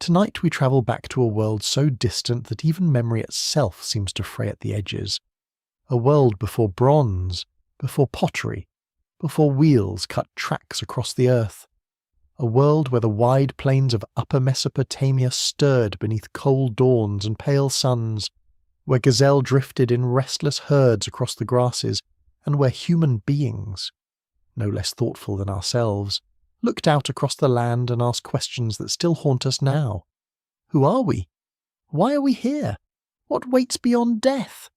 Tonight we travel back to a world so distant that even memory itself seems to fray at the edges. A world before bronze, before pottery, before wheels cut tracks across the earth. A world where the wide plains of Upper Mesopotamia stirred beneath cold dawns and pale suns, where gazelle drifted in restless herds across the grasses, and where human beings, no less thoughtful than ourselves, looked out across the land and asked questions that still haunt us now. Who are we? Why are we here? What waits beyond death?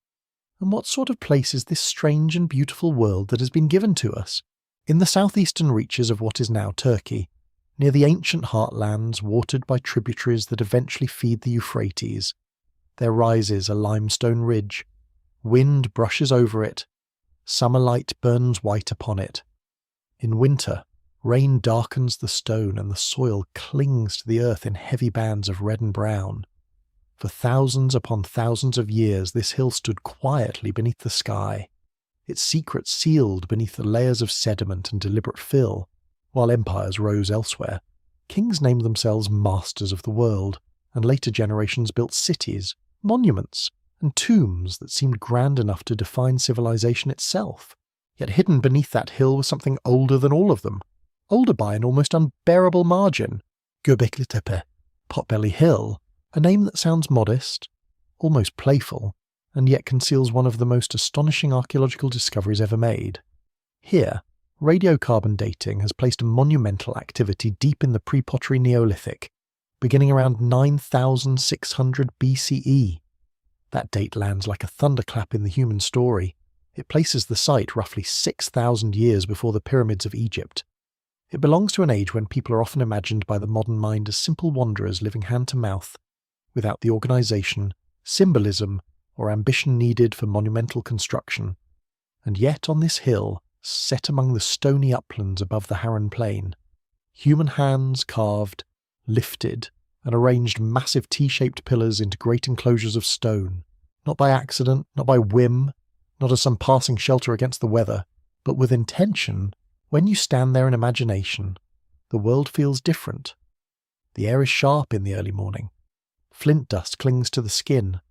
And what sort of place is this strange and beautiful world that has been given to us? In the southeastern reaches of what is now Turkey, near the ancient heartlands watered by tributaries that eventually feed the Euphrates, there rises a limestone ridge. Wind brushes over it. Summer light burns white upon it. In winter, rain darkens the stone and the soil clings to the earth in heavy bands of red and brown. For thousands upon thousands of years this hill stood quietly beneath the sky, its secrets sealed beneath the layers of sediment and deliberate fill. While empires rose elsewhere, kings named themselves masters of the world, and later generations built cities, monuments, and tombs that seemed grand enough to define civilization itself. Yet hidden beneath that hill was something older than all of them, older by an almost unbearable margin. Göbekli Tepe, Potbelly Hill, a name that sounds modest, almost playful, and yet conceals one of the most astonishing archaeological discoveries ever made. Here, radiocarbon dating has placed a monumental activity deep in the pre-pottery Neolithic, beginning around 9,600 BCE. That date lands like a thunderclap in the human story. It places the site roughly 6,000 years before the pyramids of Egypt. It belongs to an age when people are often imagined by the modern mind as simple wanderers living hand to mouth, without the organisation, symbolism, or ambition needed for monumental construction. And yet on this hill, set among the stony uplands above the Harran Plain, human hands carved, lifted, and arranged massive T-shaped pillars into great enclosures of stone, not by accident, not by whim, not as some passing shelter against the weather, but with intention. When you stand there in imagination, the world feels different. The air is sharp in the early morning. Flint dust clings to the skin.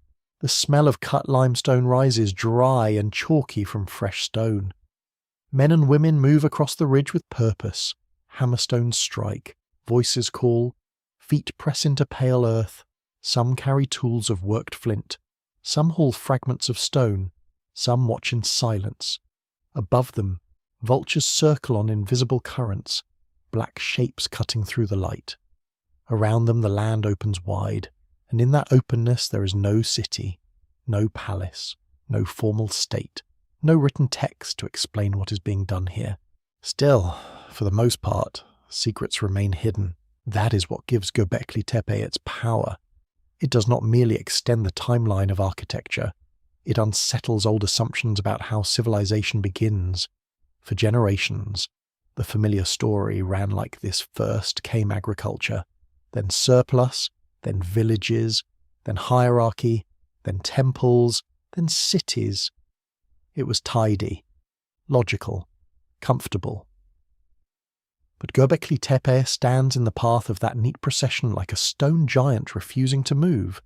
The smell of cut limestone rises dry and chalky from fresh stone. Men and women move across the ridge with purpose. Hammerstones strike, voices call, feet press into pale earth. Some carry tools of worked flint. Some haul fragments of stone. Some watch in silence. Above them, vultures circle on invisible currents, black shapes cutting through the light. Around them the land opens wide, and in that openness there is no city, no palace, no formal state, no written text to explain what is being done here. Still, for the most part, secrets remain hidden. That is what gives Göbekli Tepe its power. It does not merely extend the timeline of architecture, it unsettles old assumptions about how civilization begins. For generations, the familiar story ran like this: first came agriculture, then surplus, then villages, then hierarchy, then temples, then cities. It was tidy, logical, comfortable. But Göbekli Tepe stands in the path of that neat procession like a stone giant refusing to move.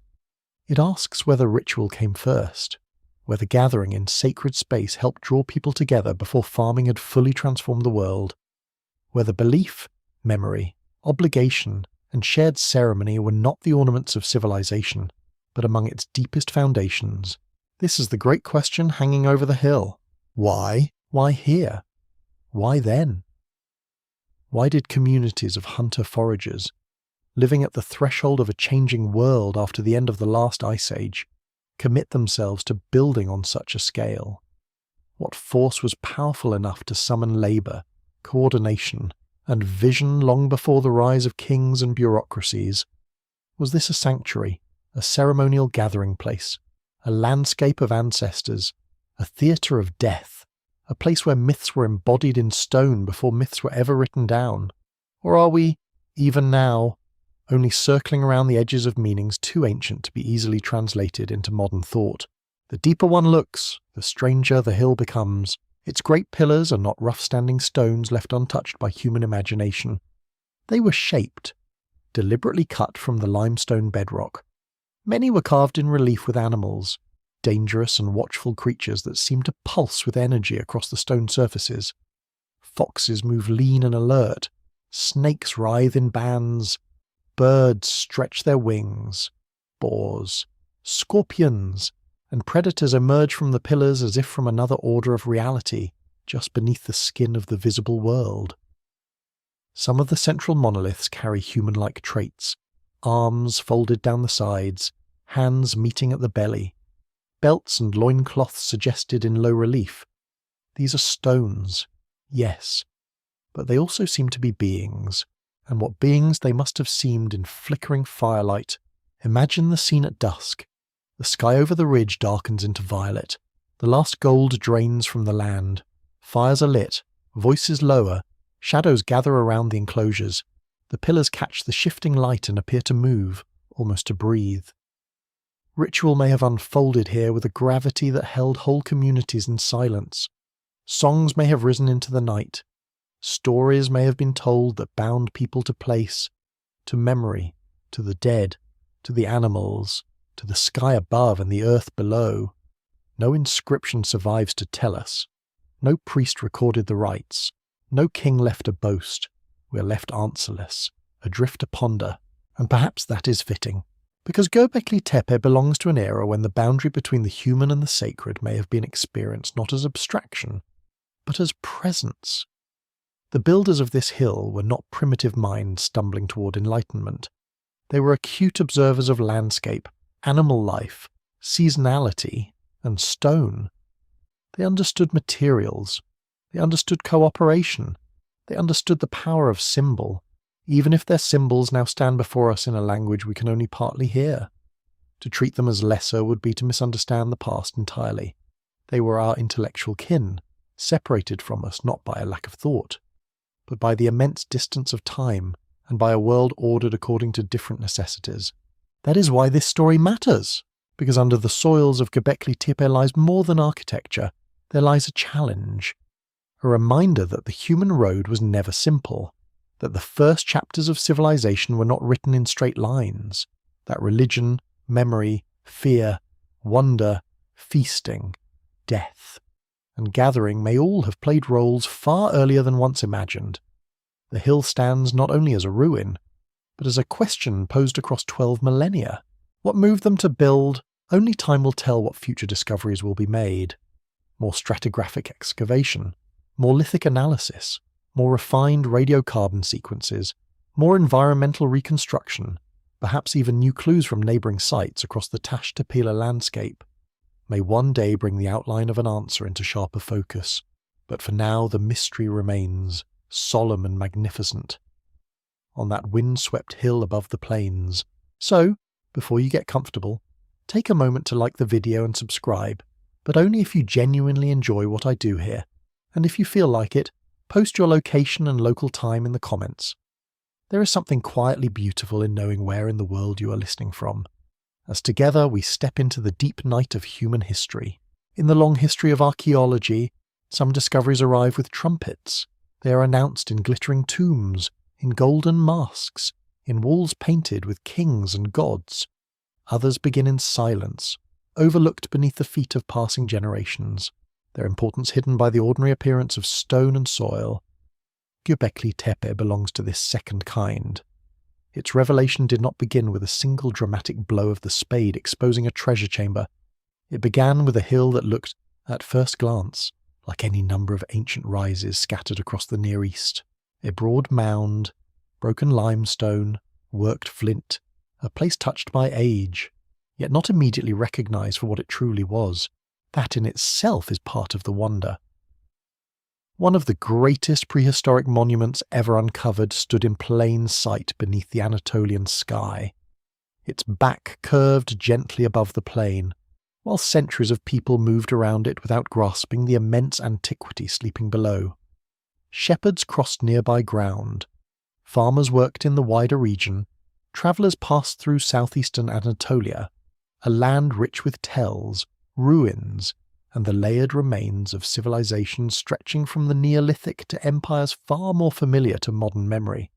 It asks whether ritual came first, whether gathering in sacred space helped draw people together before farming had fully transformed the world, whether belief, memory, obligation, and shared ceremony were not the ornaments of civilization, but among its deepest foundations. This is the great question hanging over the hill. Why? Why here? Why then? Why did communities of hunter-foragers, living at the threshold of a changing world after the end of the last ice age, commit themselves to building on such a scale? What force was powerful enough to summon labour, coordination, and vision long before the rise of kings and bureaucracies? Was this a sanctuary, a ceremonial gathering place, a landscape of ancestors, a theatre of death, a place where myths were embodied in stone before myths were ever written down? Or are we, even now, only circling around the edges of meanings too ancient to be easily translated into modern thought? The deeper one looks, the stranger the hill becomes. Its great pillars are not rough-standing stones left untouched by human imagination. They were shaped, deliberately cut from the limestone bedrock. Many were carved in relief with animals, dangerous and watchful creatures that seemed to pulse with energy across the stone surfaces. Foxes move lean and alert, snakes writhe in bands, birds stretch their wings, boars, scorpions, and predators emerge from the pillars as if from another order of reality, just beneath the skin of the visible world. Some of the central monoliths carry human-like traits, arms folded down the sides, hands meeting at the belly, belts and loincloths suggested in low relief. These are stones, yes, but they also seem to be beings, and what beings they must have seemed in flickering firelight. Imagine the scene at dusk. The sky over the ridge darkens into violet. The last gold drains from the land. Fires are lit, voices lower, shadows gather around the enclosures. The pillars catch the shifting light and appear to move, almost to breathe. Ritual may have unfolded here with a gravity that held whole communities in silence. Songs may have risen into the night. Stories may have been told that bound people to place, to memory, to the dead, to the animals, to the sky above and the earth below. No inscription survives to tell us. No priest recorded the rites. No king left a boast. We are left answerless, adrift to ponder, and perhaps that is fitting, because Göbekli Tepe belongs to an era when the boundary between the human and the sacred may have been experienced not as abstraction, but as presence. The builders of this hill were not primitive minds stumbling toward enlightenment. They were acute observers of landscape, animal life, seasonality, and stone. They understood materials. They understood cooperation. They understood the power of symbol, even if their symbols now stand before us in a language we can only partly hear. To treat them as lesser would be to misunderstand the past entirely. They were our intellectual kin, separated from us not by a lack of thought, but by the immense distance of time and by a world ordered according to different necessities. That is why this story matters, because under the soils of Göbekli Tepe lies more than architecture. There lies a challenge, a reminder that the human road was never simple, that the first chapters of civilization were not written in straight lines, that religion, memory, fear, wonder, feasting, death, and gathering may all have played roles far earlier than once imagined. The hill stands not only as a ruin, but as a question posed across 12 millennia. What moved them to build? Only time will tell what future discoveries will be made. More stratigraphic excavation, more lithic analysis, more refined radiocarbon sequences, more environmental reconstruction, perhaps even new clues from neighbouring sites across the Tash Tepila landscape, may one day bring the outline of an answer into sharper focus. But for now the mystery remains, solemn and magnificent, on that wind-swept hill above the plains. So, before you get comfortable, take a moment to like the video and subscribe, but only if you genuinely enjoy what I do here, and if you feel like it, post your location and local time in the comments. There is something quietly beautiful in knowing where in the world you are listening from, as together we step into the deep night of human history. In the long history of archaeology, some discoveries arrive with trumpets. They are announced in glittering tombs, in golden masks, in walls painted with kings and gods. Others begin in silence, overlooked beneath the feet of passing generations, their importance hidden by the ordinary appearance of stone and soil. Göbekli Tepe belongs to this second kind. Its revelation did not begin with a single dramatic blow of the spade exposing a treasure chamber. It began with a hill that looked, at first glance, like any number of ancient rises scattered across the Near East. A broad mound, broken limestone, worked flint, a place touched by age, yet not immediately recognized for what it truly was. That in itself is part of the wonder. One of the greatest prehistoric monuments ever uncovered stood in plain sight beneath the Anatolian sky. Its back curved gently above the plain, while centuries of people moved around it without grasping the immense antiquity sleeping below. Shepherds crossed nearby ground. Farmers worked in the wider region. Travellers passed through southeastern Anatolia, a land rich with tells, ruins, and the layered remains of civilizations stretching from the Neolithic to empires far more familiar to modern memory.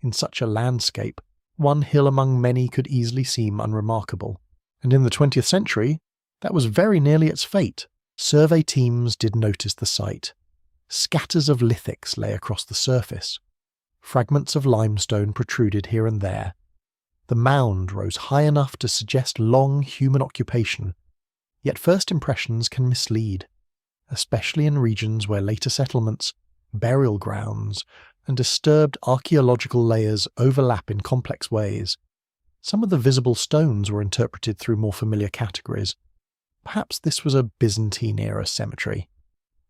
In such a landscape, one hill among many could easily seem unremarkable. And in the 20th century, that was very nearly its fate. Survey teams did notice the site. Scatters of lithics lay across the surface. Fragments of limestone protruded here and there. The mound rose high enough to suggest long human occupation, yet first impressions can mislead, especially in regions where later settlements, burial grounds, and disturbed archaeological layers overlap in complex ways. Some of the visible stones were interpreted through more familiar categories. Perhaps this was a Byzantine-era cemetery.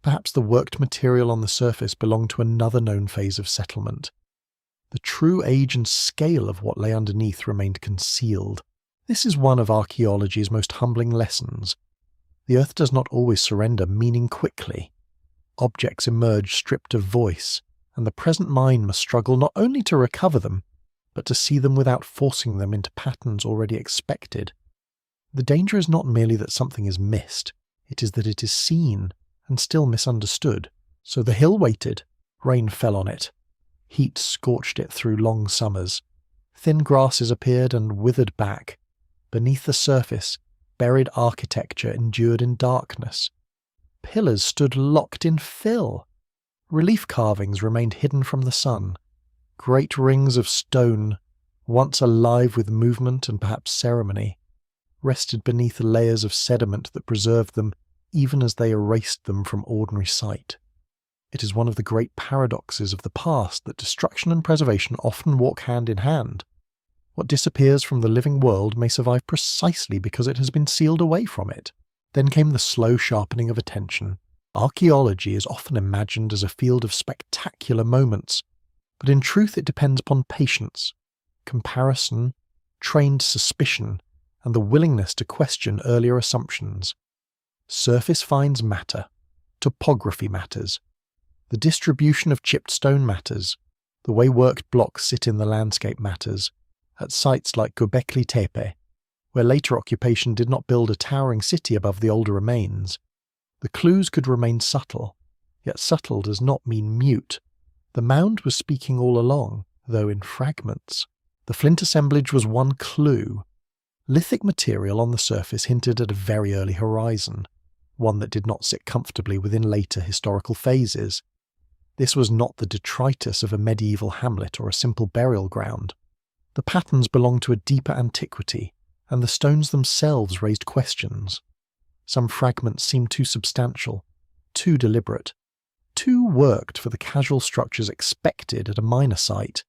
Perhaps the worked material on the surface belonged to another known phase of settlement. The true age and scale of what lay underneath remained concealed. This is one of archaeology's most humbling lessons. The earth does not always surrender meaning quickly. Objects emerge stripped of voice, and the present mind must struggle not only to recover them, but to see them without forcing them into patterns already expected. The danger is not merely that something is missed, it is that it is seen and still misunderstood. So the hill waited, rain fell on it. Heat scorched it through long summers. Thin grasses appeared and withered back. Beneath the surface, buried architecture endured in darkness. Pillars stood locked in fill. Relief carvings remained hidden from the sun. Great rings of stone, once alive with movement and perhaps ceremony, rested beneath layers of sediment that preserved them even as they erased them from ordinary sight. It is one of the great paradoxes of the past that destruction and preservation often walk hand in hand. What disappears from the living world may survive precisely because it has been sealed away from it. Then came the slow sharpening of attention. Archaeology is often imagined as a field of spectacular moments, but in truth it depends upon patience, comparison, trained suspicion, and the willingness to question earlier assumptions. Surface finds matter. Topography matters. The distribution of chipped stone matters. The way worked blocks sit in the landscape matters. At sites like Göbekli Tepe, where later occupation did not build a towering city above the older remains, the clues could remain subtle, yet subtle does not mean mute. The mound was speaking all along, though in fragments. The flint assemblage was one clue. Lithic material on the surface hinted at a very early horizon, one that did not sit comfortably within later historical phases. This was not the detritus of a medieval hamlet or a simple burial ground. The patterns belonged to a deeper antiquity, and the stones themselves raised questions. Some fragments seemed too substantial, too deliberate, too worked for the casual structures expected at a minor site.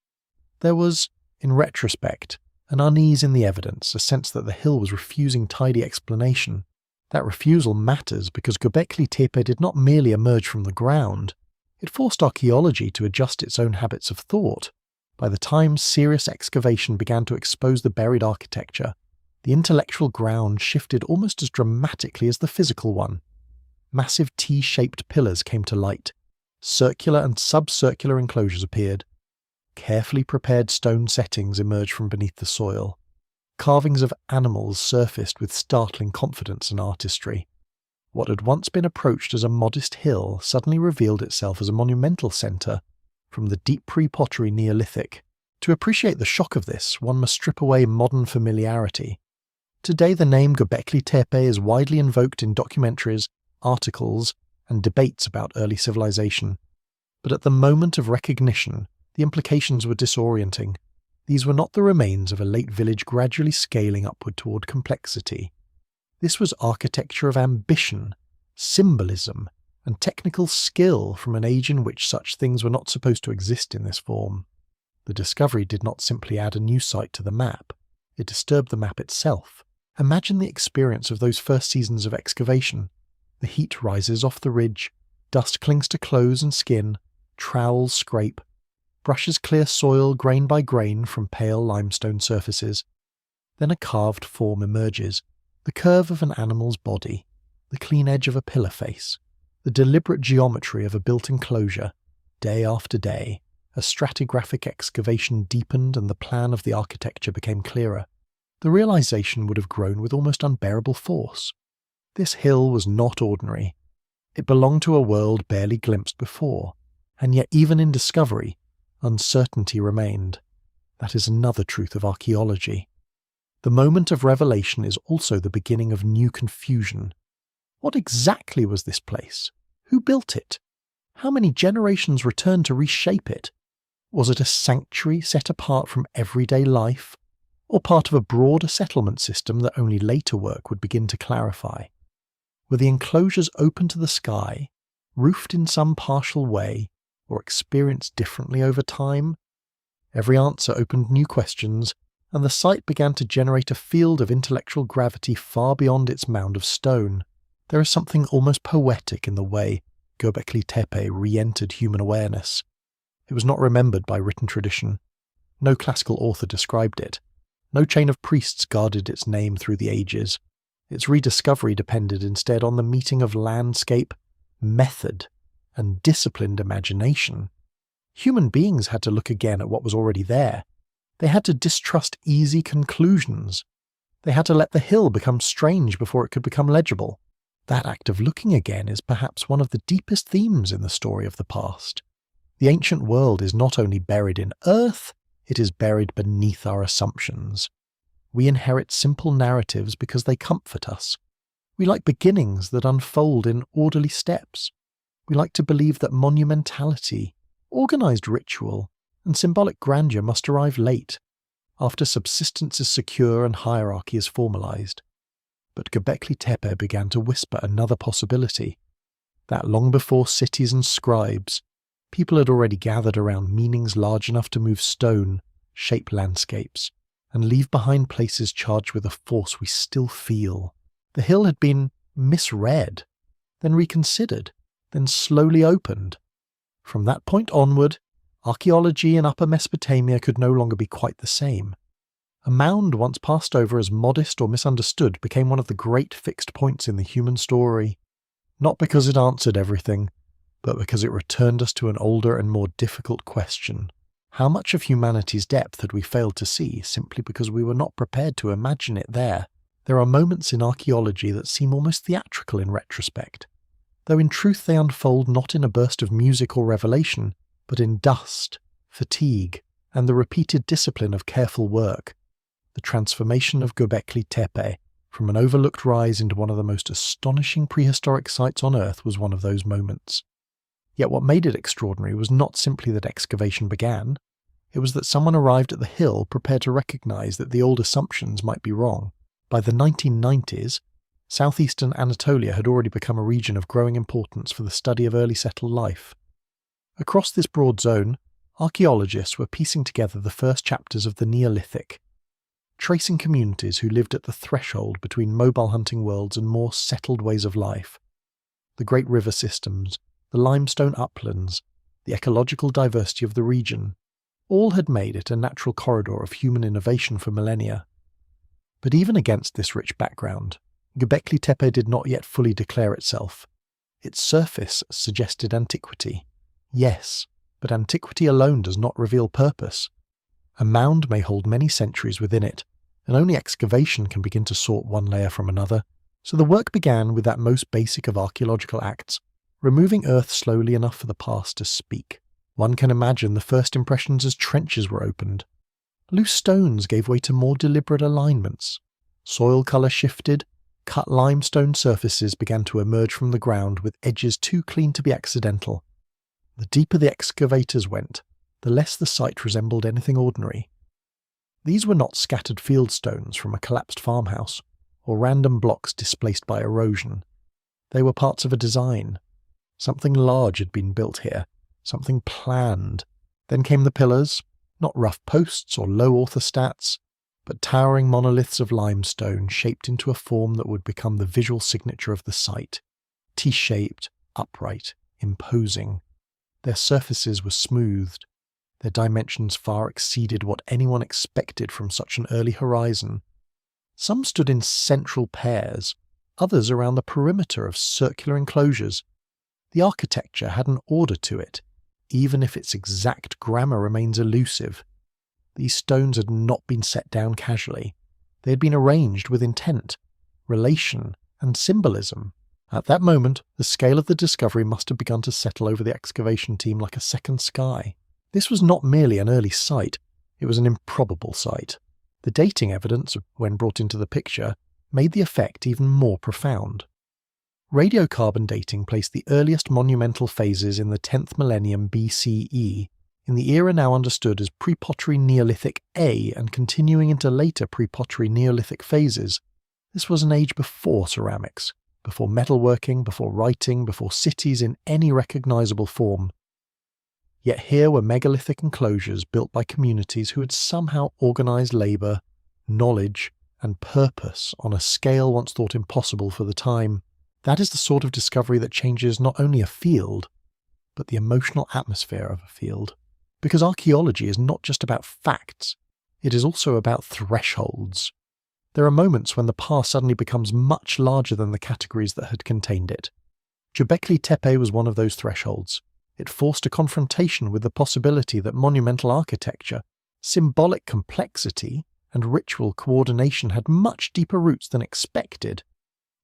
There was, in retrospect, an unease in the evidence, a sense that the hill was refusing tidy explanation. That refusal matters because Göbekli Tepe did not merely emerge from the ground. It forced archaeology to adjust its own habits of thought. By the time serious excavation began to expose the buried architecture, the intellectual ground shifted almost as dramatically as the physical one. Massive T-shaped pillars came to light. Circular and subcircular enclosures appeared. Carefully prepared stone settings emerged from beneath the soil. Carvings of animals surfaced with startling confidence and artistry. What had once been approached as a modest hill suddenly revealed itself as a monumental centre, from the deep pre-pottery Neolithic. To appreciate the shock of this, one must strip away modern familiarity. Today the name Göbekli Tepe is widely invoked in documentaries, articles, and debates about early civilization. But at the moment of recognition, the implications were disorienting. These were not the remains of a late village gradually scaling upward toward complexity. This was architecture of ambition, symbolism, and technical skill from an age in which such things were not supposed to exist in this form. The discovery did not simply add a new site to the map, it disturbed the map itself. Imagine the experience of those first seasons of excavation. The heat rises off the ridge, dust clings to clothes and skin, trowels scrape, brushes clear soil grain by grain from pale limestone surfaces. Then a carved form emerges, the curve of an animal's body, the clean edge of a pillar face, the deliberate geometry of a built enclosure. Day after day, a stratigraphic excavation deepened and the plan of the architecture became clearer. The realization would have grown with almost unbearable force. This hill was not ordinary. It belonged to a world barely glimpsed before, and yet even in discovery, uncertainty remained. That is another truth of archaeology. The moment of revelation is also the beginning of new confusion. What exactly was this place? Who built it? How many generations returned to reshape it? Was it a sanctuary set apart from everyday life, or part of a broader settlement system that only later work would begin to clarify? Were the enclosures open to the sky, roofed in some partial way, or experienced differently over time? Every answer opened new questions, and the site began to generate a field of intellectual gravity far beyond its mound of stone. There is something almost poetic in the way Göbekli Tepe re-entered human awareness. It was not remembered by written tradition. No classical author described it. No chain of priests guarded its name through the ages. Its rediscovery depended instead on the meeting of landscape, method, and disciplined imagination. Human beings had to look again at what was already there. They had to distrust easy conclusions. They had to let the hill become strange before it could become legible. That act of looking again is perhaps one of the deepest themes in the story of the past. The ancient world is not only buried in earth, it is buried beneath our assumptions. We inherit simple narratives because they comfort us. We like beginnings that unfold in orderly steps. We like to believe that monumentality, organized ritual, and symbolic grandeur must arrive late, after subsistence is secure and hierarchy is formalized. But Göbekli Tepe began to whisper another possibility, that long before cities and scribes, people had already gathered around meanings large enough to move stone, shape landscapes, and leave behind places charged with a force we still feel. The hill had been misread, then reconsidered, then slowly opened. From that point onward, archaeology in Upper Mesopotamia could no longer be quite the same. A mound once passed over as modest or misunderstood became one of the great fixed points in the human story, not because it answered everything, but because it returned us to an older and more difficult question. How much of humanity's depth had we failed to see simply because we were not prepared to imagine it there? There are moments in archaeology that seem almost theatrical in retrospect, though in truth they unfold not in a burst of music or revelation, but in dust, fatigue, and the repeated discipline of careful work. The transformation of Göbekli Tepe from an overlooked rise into one of the most astonishing prehistoric sites on Earth was one of those moments. Yet what made it extraordinary was not simply that excavation began, it was that someone arrived at the hill prepared to recognize that the old assumptions might be wrong. By the 1990s, southeastern Anatolia had already become a region of growing importance for the study of early settled life. Across this broad zone, archaeologists were piecing together the first chapters of the Neolithic, tracing communities who lived at the threshold between mobile hunting worlds and more settled ways of life. The great river systems, the limestone uplands, the ecological diversity of the region, all had made it a natural corridor of human innovation for millennia. But even against this rich background, Göbekli Tepe did not yet fully declare itself. Its surface suggested antiquity. Yes, but antiquity alone does not reveal purpose. A mound may hold many centuries within it, and only excavation can begin to sort one layer from another. So the work began with that most basic of archaeological acts, removing earth slowly enough for the past to speak. One can imagine the first impressions as trenches were opened. Loose stones gave way to more deliberate alignments. Soil colour shifted, cut limestone surfaces began to emerge from the ground with edges too clean to be accidental. The deeper the excavators went, the less the site resembled anything ordinary. These were not scattered field stones from a collapsed farmhouse, or random blocks displaced by erosion. They were parts of a design. Something large had been built here, something planned. Then came the pillars, not rough posts or low orthostats, but towering monoliths of limestone shaped into a form that would become the visual signature of the site. T-shaped, upright, imposing. Their surfaces were smoothed. Their dimensions far exceeded what anyone expected from such an early horizon. Some stood in central pairs, others around the perimeter of circular enclosures. The architecture had an order to it, even if its exact grammar remains elusive. These stones had not been set down casually. They had been arranged with intent, relation, and symbolism. At that moment, the scale of the discovery must have begun to settle over the excavation team like a second sky. This was not merely an early site, It was an improbable sight. The dating evidence, when brought into the picture, made the effect even more profound. Radiocarbon dating placed the earliest monumental phases in the 10th millennium BCE, in the era now understood as pre-pottery Neolithic A and continuing into later pre-pottery Neolithic phases. This was an age before ceramics, before metalworking, before writing, before cities in any recognizable form. Yet here were megalithic enclosures built by communities who had somehow organized labor, knowledge, and purpose on a scale once thought impossible for the time. That is the sort of discovery that changes not only a field, but the emotional atmosphere of a field. Because archaeology is not just about facts, it is also about thresholds. There are moments when the past suddenly becomes much larger than the categories that had contained it. Göbekli Tepe was one of those thresholds. It forced a confrontation with the possibility that monumental architecture, symbolic complexity, and ritual coordination had much deeper roots than expected.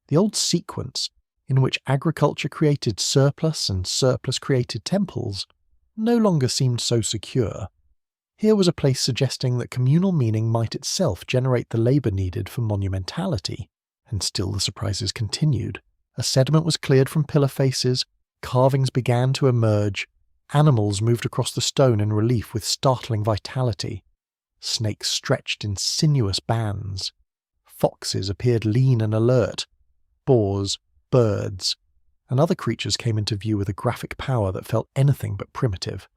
The old sequence, in which agriculture created surplus and surplus created temples, no longer seemed so secure. Here was a place suggesting that communal meaning might itself generate the labour needed for monumentality, and still the surprises continued. A sediment was cleared from pillar faces, carvings began to emerge, animals moved across the stone in relief with startling vitality. Snakes stretched in sinuous bands. Foxes appeared lean and alert. Boars, birds, and other creatures came into view with a graphic power that felt anything but primitive.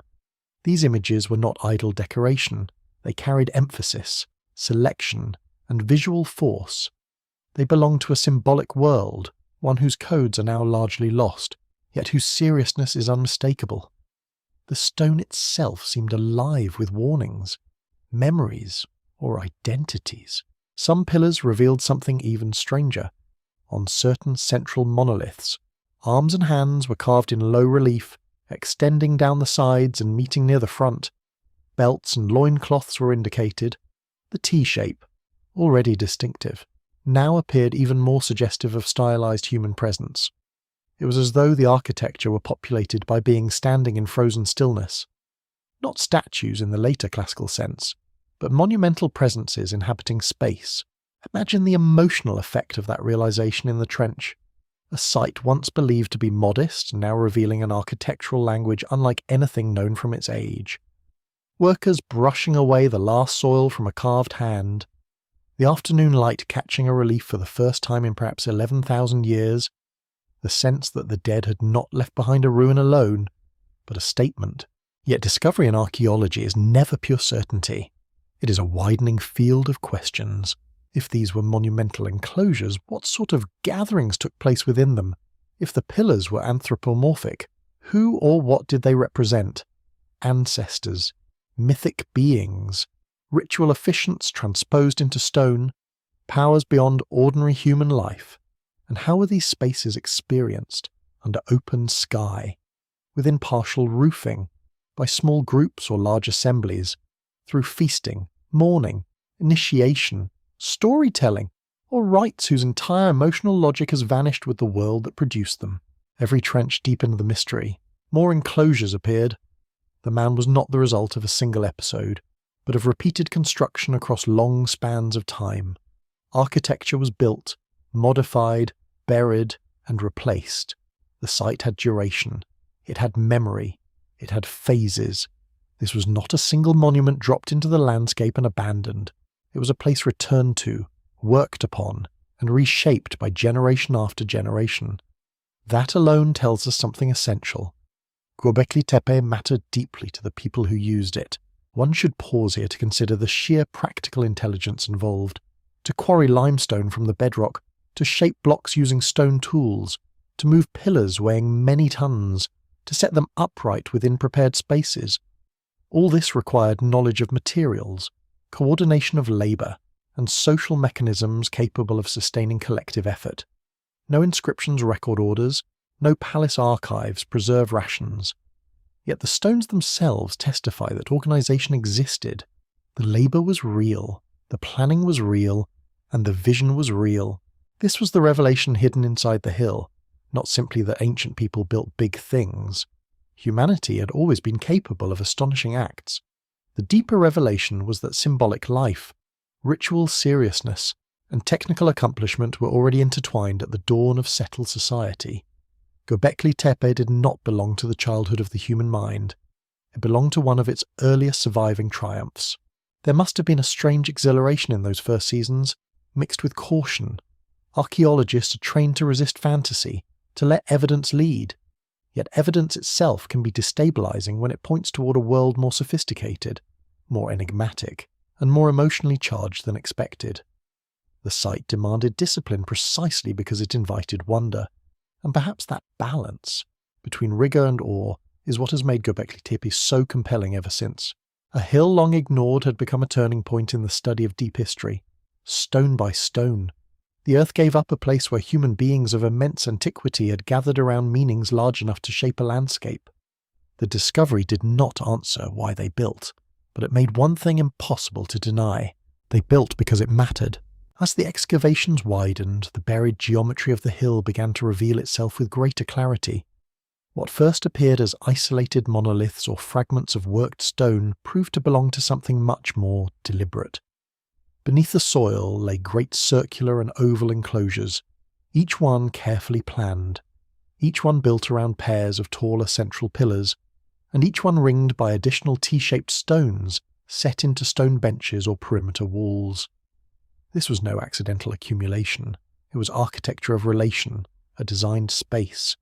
These images were not idle decoration. They carried emphasis, selection, and visual force. They belonged to a symbolic world, one whose codes are now largely lost, yet whose seriousness is unmistakable. The stone itself seemed alive with warnings, memories, or identities. Some pillars revealed something even stranger. On certain central monoliths, arms and hands were carved in low relief, extending down the sides and meeting near the front. Belts and loincloths were indicated. The T-shape, already distinctive, now appeared even more suggestive of stylized human presence. It was as though the architecture were populated by beings standing in frozen stillness. Not statues in the later classical sense, but monumental presences inhabiting space. Imagine the emotional effect of that realization in the trench. A site once believed to be modest, now revealing an architectural language unlike anything known from its age. Workers brushing away the last soil from a carved hand. The afternoon light catching a relief for the first time in perhaps 11,000 years. The sense that the dead had not left behind a ruin alone, but a statement. Yet discovery in archaeology is never pure certainty. It is a widening field of questions. If these were monumental enclosures, what sort of gatherings took place within them? If the pillars were anthropomorphic, who or what did they represent? Ancestors, mythic beings, ritual efficients transposed into stone, powers beyond ordinary human life. And how were these spaces experienced? Under open sky, within partial roofing, by small groups or large assemblies, through feasting, mourning, initiation, storytelling, or rites whose entire emotional logic has vanished with the world that produced them. Every trench deepened the mystery. More enclosures appeared. The mound was not the result of a single episode, but of repeated construction across long spans of time. Architecture was built, modified, buried, and replaced. The site had duration. It had memory. It had phases. This was not a single monument dropped into the landscape and abandoned. It was a place returned to, worked upon, and reshaped by generation after generation. That alone tells us something essential. Göbekli Tepe mattered deeply to the people who used it. One should pause here to consider the sheer practical intelligence involved. To quarry limestone from the bedrock, to shape blocks using stone tools, to move pillars weighing many tons, to set them upright within prepared spaces. All this required knowledge of materials, coordination of labour, and social mechanisms capable of sustaining collective effort. No inscriptions record orders, no palace archives preserve rations. Yet the stones themselves testify that organisation existed. The labour was real, the planning was real, and the vision was real. This was the revelation hidden inside the hill, not simply that ancient people built big things. Humanity had always been capable of astonishing acts. The deeper revelation was that symbolic life, ritual seriousness, and technical accomplishment were already intertwined at the dawn of settled society. Göbekli Tepe did not belong to the childhood of the human mind. It belonged to one of its earliest surviving triumphs. There must have been a strange exhilaration in those first seasons, mixed with caution. Archaeologists are trained to resist fantasy, to let evidence lead. Yet evidence itself can be destabilizing when it points toward a world more sophisticated, more enigmatic, and more emotionally charged than expected. The site demanded discipline precisely because it invited wonder, and perhaps that balance between rigor and awe is what has made Göbekli Tepe so compelling ever since. A hill long ignored had become a turning point in the study of deep history. Stone by stone, the earth gave up a place where human beings of immense antiquity had gathered around meanings large enough to shape a landscape. The discovery did not answer why they built, but it made one thing impossible to deny. They built because it mattered. As the excavations widened, the buried geometry of the hill began to reveal itself with greater clarity. What first appeared as isolated monoliths or fragments of worked stone proved to belong to something much more deliberate. Beneath the soil lay great circular and oval enclosures, each one carefully planned, each one built around pairs of taller central pillars, and each one ringed by additional T-shaped stones set into stone benches or perimeter walls. This was no accidental accumulation. It was architecture of relation, a designed space,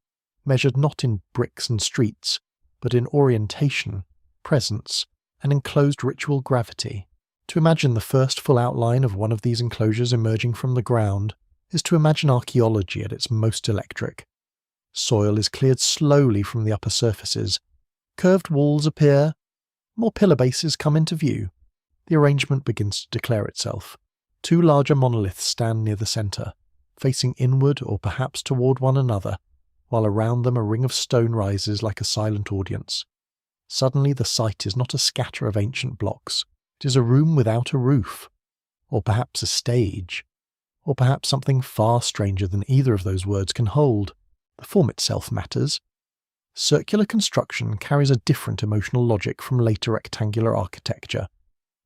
measured not in bricks and streets, but in orientation, presence, and enclosed ritual gravity. To imagine the first full outline of one of these enclosures emerging from the ground is to imagine archaeology at its most electric. Soil is cleared slowly from the upper surfaces. Curved walls appear. More pillar bases come into view. The arrangement begins to declare itself. Two larger monoliths stand near the centre, facing inward or perhaps toward one another, while around them a ring of stone rises like a silent audience. Suddenly the site is not a scatter of ancient blocks. It is a room without a roof, or perhaps a stage, or perhaps something far stranger than either of those words can hold. The form itself matters. Circular construction carries a different emotional logic from later rectangular architecture.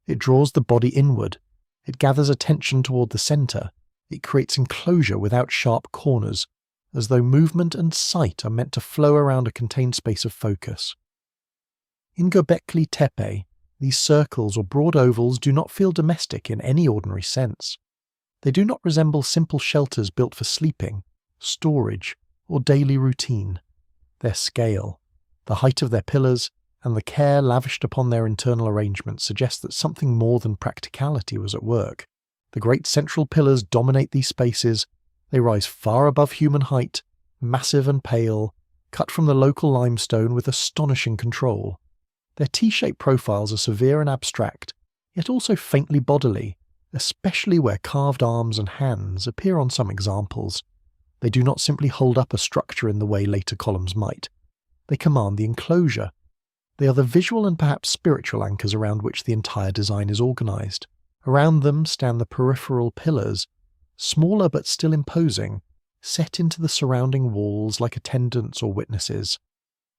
It draws the body inward. It gathers attention toward the centre. It creates enclosure without sharp corners, as though movement and sight are meant to flow around a contained space of focus. In Göbekli Tepe, these circles or broad ovals do not feel domestic in any ordinary sense. They do not resemble simple shelters built for sleeping, storage, or daily routine. Their scale, the height of their pillars, and the care lavished upon their internal arrangement suggest that something more than practicality was at work. The great central pillars dominate these spaces. They rise far above human height, massive and pale, cut from the local limestone with astonishing control. Their T-shaped profiles are severe and abstract, yet also faintly bodily, especially where carved arms and hands appear on some examples. They do not simply hold up a structure in the way later columns might. They command the enclosure. They are the visual and perhaps spiritual anchors around which the entire design is organized. Around them stand the peripheral pillars, smaller but still imposing, set into the surrounding walls like attendants or witnesses.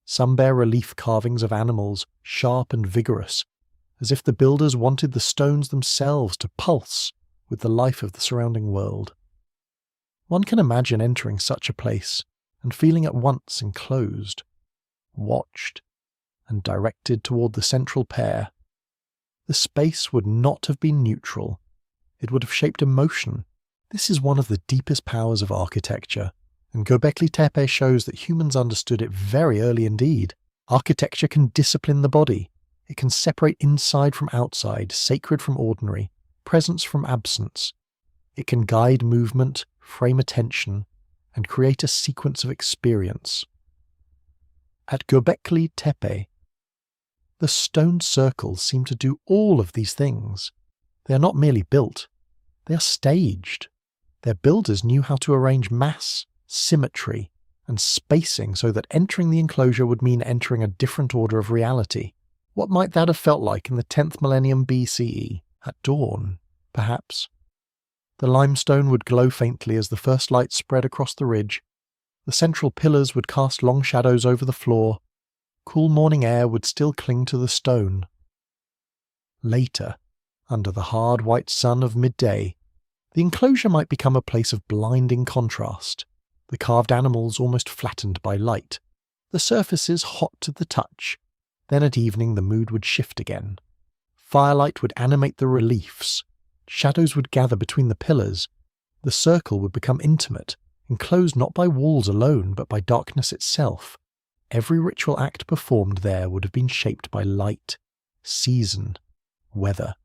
Some bear relief carvings of animals, sharp and vigorous, as if the builders wanted the stones themselves to pulse with the life of the surrounding world. One can imagine entering such a place and feeling at once enclosed, watched, and directed toward the central pair. The space would not have been neutral. It would have shaped emotion. This is one of the deepest powers of architecture, and Göbekli Tepe shows that humans understood it very early indeed. Architecture can discipline the body. It can separate inside from outside, sacred from ordinary, presence from absence. It can guide movement, frame attention, and create a sequence of experience. At Göbekli Tepe, the stone circles seem to do all of these things. They are not merely built, they are staged. Their builders knew how to arrange mass, symmetry, and spacing so that entering the enclosure would mean entering a different order of reality. What might that have felt like in the 10th millennium BCE? At dawn, perhaps. The limestone would glow faintly as the first light spread across the ridge. The central pillars would cast long shadows over the floor. Cool morning air would still cling to the stone. Later, under the hard white sun of midday, the enclosure might become a place of blinding contrast, the carved animals almost flattened by light, the surfaces hot to the touch. Then at evening the mood would shift again. Firelight would animate the reliefs, shadows would gather between the pillars, the circle would become intimate, enclosed not by walls alone but by darkness itself. Every ritual act performed there would have been shaped by light, season, weather,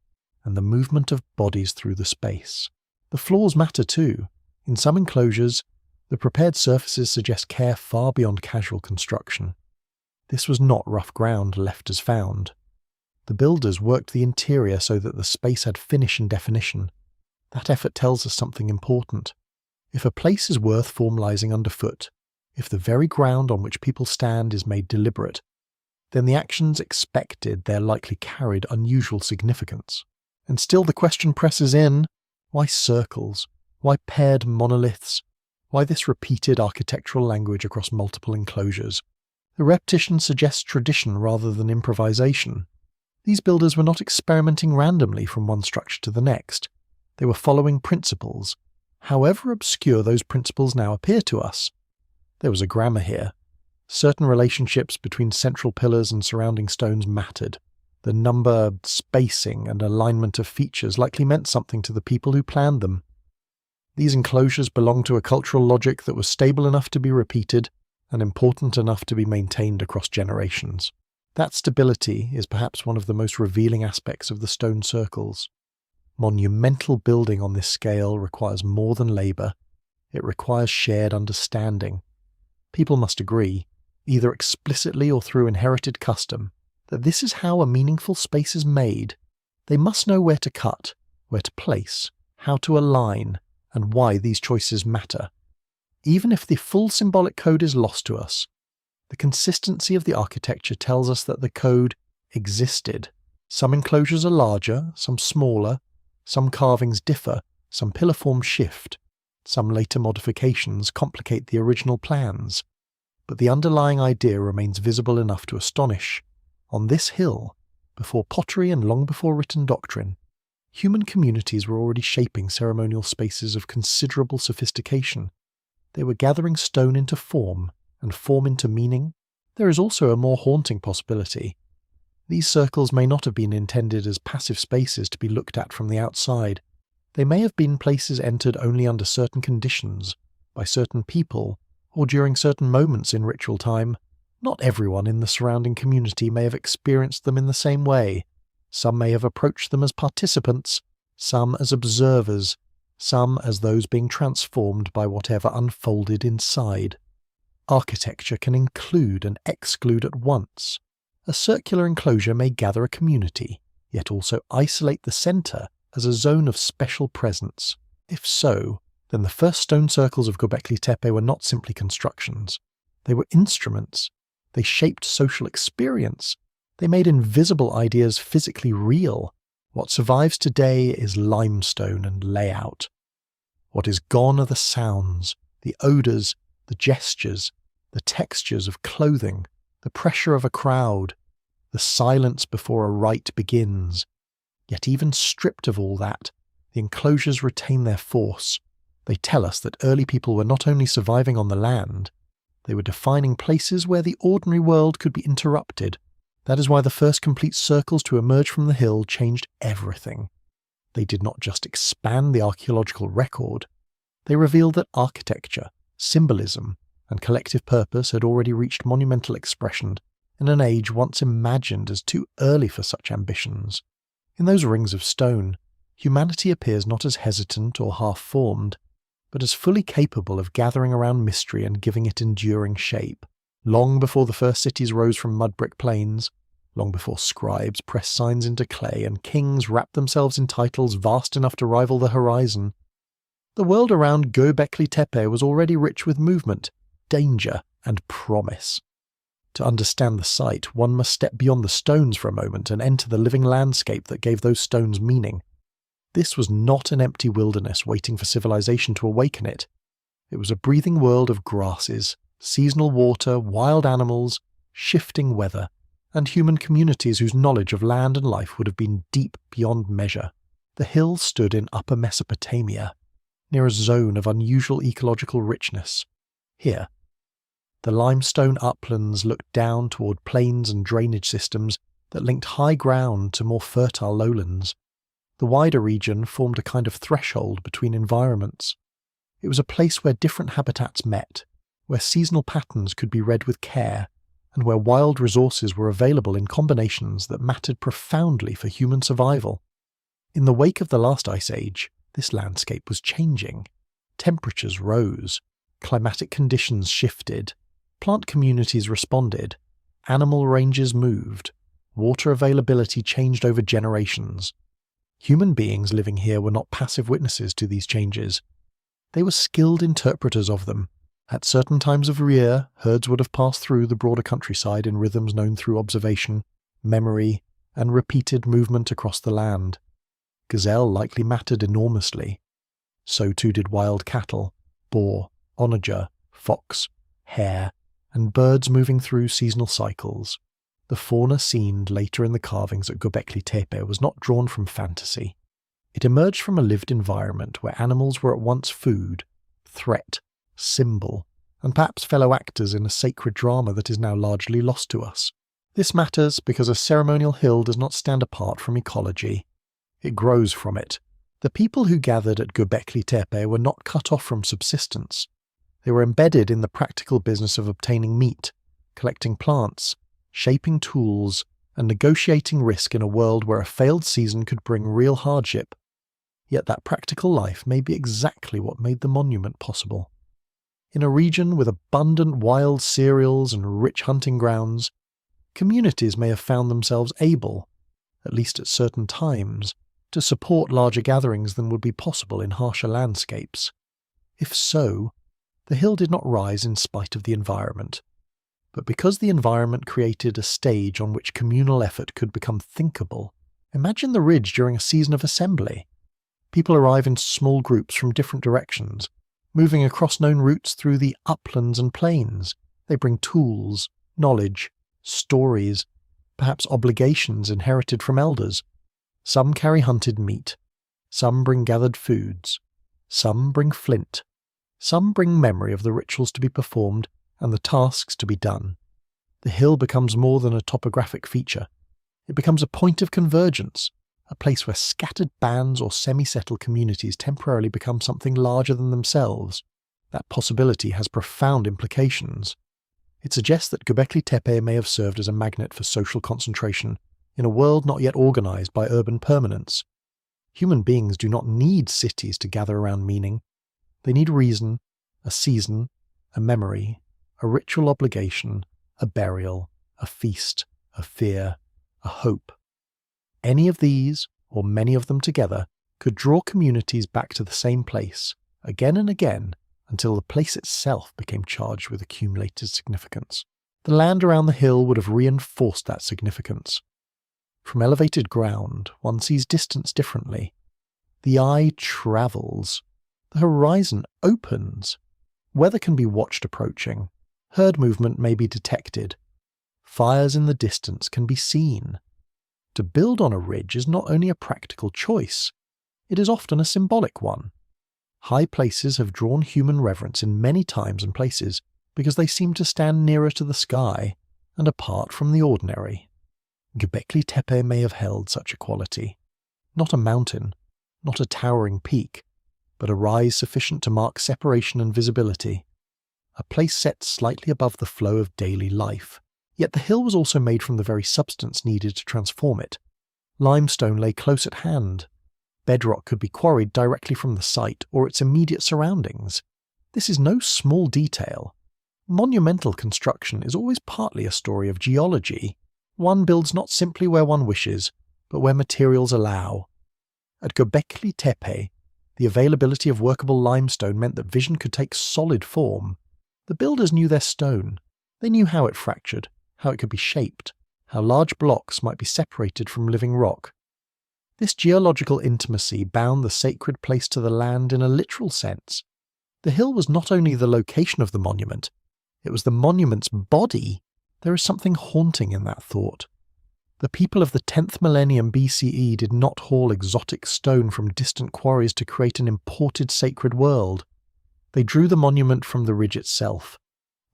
and the movement of bodies through the space. The floors matter too. In some enclosures, the prepared surfaces suggest care far beyond casual construction. This was not rough ground left as found. The builders worked the interior so that the space had finish and definition. That effort tells us something important. If a place is worth formalizing underfoot, if the very ground on which people stand is made deliberate, then the actions expected there likely carried unusual significance. And still the question presses in, why circles? Why paired monoliths? Why this repeated architectural language across multiple enclosures? The repetition suggests tradition rather than improvisation. These builders were not experimenting randomly from one structure to the next. They were following principles, however obscure those principles now appear to us. There was a grammar here. Certain relationships between central pillars and surrounding stones mattered. The number, spacing, and alignment of features likely meant something to the people who planned them. These enclosures belonged to a cultural logic that was stable enough to be repeated and important enough to be maintained across generations. That stability is perhaps one of the most revealing aspects of the stone circles. Monumental building on this scale requires more than labour. It requires shared understanding. People must agree, either explicitly or through inherited custom, that this is how a meaningful space is made. They must know where to cut, where to place, how to align, and why these choices matter. Even if the full symbolic code is lost to us, the consistency of the architecture tells us that the code existed. Some enclosures are larger, some smaller, some carvings differ, some pillar forms shift, some later modifications complicate the original plans, but the underlying idea remains visible enough to astonish. On this hill, before pottery and long before written doctrine, human communities were already shaping ceremonial spaces of considerable sophistication. They were gathering stone into form, and form into meaning. There is also a more haunting possibility. These circles may not have been intended as passive spaces to be looked at from the outside. They may have been places entered only under certain conditions, by certain people, or during certain moments in ritual time. Not everyone in the surrounding community may have experienced them in the same way. Some may have approached them as participants, some as observers, some as those being transformed by whatever unfolded inside. Architecture can include and exclude at once. A circular enclosure may gather a community, yet also isolate the centre as a zone of special presence. If so, then the first stone circles of Göbekli Tepe were not simply constructions. They were instruments. They shaped social experience. They made invisible ideas physically real. What survives today is limestone and layout. What is gone are the sounds, the odours, the gestures, the textures of clothing, the pressure of a crowd, the silence before a rite begins. Yet even stripped of all that, the enclosures retain their force. They tell us that early people were not only surviving on the land, they were defining places where the ordinary world could be interrupted. That is why the first complete circles to emerge from the hill changed everything. They did not just expand the archaeological record, they revealed that architecture, symbolism, and collective purpose had already reached monumental expression in an age once imagined as too early for such ambitions. In those rings of stone, humanity appears not as hesitant or half-formed, but as fully capable of gathering around mystery and giving it enduring shape. Long before the first cities rose from mud-brick plains, long before scribes pressed signs into clay and kings wrapped themselves in titles vast enough to rival the horizon, the world around Göbekli Tepe was already rich with movement, danger, and promise. To understand the site, one must step beyond the stones for a moment and enter the living landscape that gave those stones meaning. This was not an empty wilderness waiting for civilization to awaken it. It was a breathing world of grasses, seasonal water, wild animals, shifting weather, and human communities whose knowledge of land and life would have been deep beyond measure. The hill stood in Upper Mesopotamia, near a zone of unusual ecological richness. Here, the limestone uplands looked down toward plains and drainage systems that linked high ground to more fertile lowlands. The wider region formed a kind of threshold between environments. It was a place where different habitats met, where seasonal patterns could be read with care, and where wild resources were available in combinations that mattered profoundly for human survival. In the wake of the last ice age, this landscape was changing. Temperatures rose, climatic conditions shifted, plant communities responded, animal ranges moved, water availability changed over generations. Human beings living here were not passive witnesses to these changes. They were skilled interpreters of them. At certain times of year, herds would have passed through the broader countryside in rhythms known through observation, memory, and repeated movement across the land. Gazelle likely mattered enormously. So too did wild cattle, boar, onager, fox, hare, and birds moving through seasonal cycles. The fauna seen later in the carvings at Göbekli Tepe was not drawn from fantasy. It emerged from a lived environment where animals were at once food, threat, symbol, and perhaps fellow actors in a sacred drama that is now largely lost to us. This matters because a ceremonial hill does not stand apart from ecology. It grows from it. The people who gathered at Göbekli Tepe were not cut off from subsistence. They were embedded in the practical business of obtaining meat, collecting plants, shaping tools, and negotiating risk in a world where a failed season could bring real hardship. Yet that practical life may be exactly what made the monument possible. In a region with abundant wild cereals and rich hunting grounds, communities may have found themselves able, at least at certain times, to support larger gatherings than would be possible in harsher landscapes. If so, the hill did not rise in spite of the environment, but because the environment created a stage on which communal effort could become thinkable. Imagine the ridge during a season of assembly. People arrive in small groups from different directions, moving across known routes through the uplands and plains. They bring tools, knowledge, stories, perhaps obligations inherited from elders. Some carry hunted meat, some bring gathered foods, some bring flint, some bring memory of the rituals to be performed and the tasks to be done. The hill becomes more than a topographic feature. It becomes a point of convergence, a place where scattered bands or semi-settled communities temporarily become something larger than themselves. That possibility has profound implications. It suggests that Göbekli Tepe may have served as a magnet for social concentration in a world not yet organized by urban permanence. Human beings do not need cities to gather around meaning. They need reason, a season, a memory, a ritual obligation, a burial, a feast, a fear, a hope. Any of these, or many of them together, could draw communities back to the same place, again and again, until the place itself became charged with accumulated significance. The land around the hill would have reinforced that significance. From elevated ground, one sees distance differently. The eye travels. The horizon opens. Weather can be watched approaching. Herd movement may be detected. Fires in the distance can be seen. To build on a ridge is not only a practical choice, it is often a symbolic one. High places have drawn human reverence in many times and places because they seem to stand nearer to the sky and apart from the ordinary. Göbekli Tepe may have held such a quality. Not a mountain, not a towering peak, but a rise sufficient to mark separation and visibility. A place set slightly above the flow of daily life. Yet the hill was also made from the very substance needed to transform it. Limestone lay close at hand. Bedrock could be quarried directly from the site or its immediate surroundings. This is no small detail. Monumental construction is always partly a story of geology. One builds not simply where one wishes, but where materials allow. At Göbekli Tepe, the availability of workable limestone meant that vision could take solid form. The builders knew their stone. They knew how it fractured, how it could be shaped, how large blocks might be separated from living rock. This geological intimacy bound the sacred place to the land in a literal sense. The hill was not only the location of the monument, it was the monument's body, There is something haunting in that thought. The people of the 10th millennium BCE did not haul exotic stone from distant quarries to create an imported sacred world. They drew the monument from the ridge itself.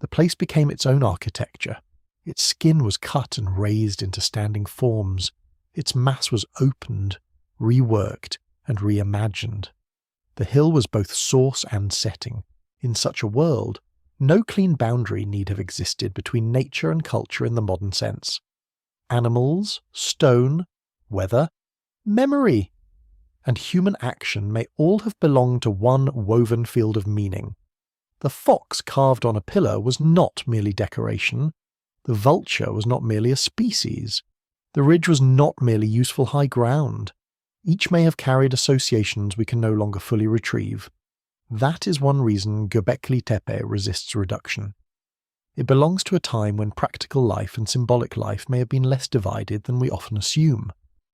The place became its own architecture. Its skin was cut and raised into standing forms. Its mass was opened, reworked, and reimagined. The hill was both source and setting. In such a world, no clean boundary need have existed between nature and culture in the modern sense. Animals, stone, weather, memory, and human action may all have belonged to one woven field of meaning. The fox carved on a pillar was not merely decoration. The vulture was not merely a species. The ridge was not merely useful high ground. Each may have carried associations we can no longer fully retrieve. That is one reason Göbekli Tepe resists reduction. It belongs to a time when practical life and symbolic life may have been less divided than we often assume.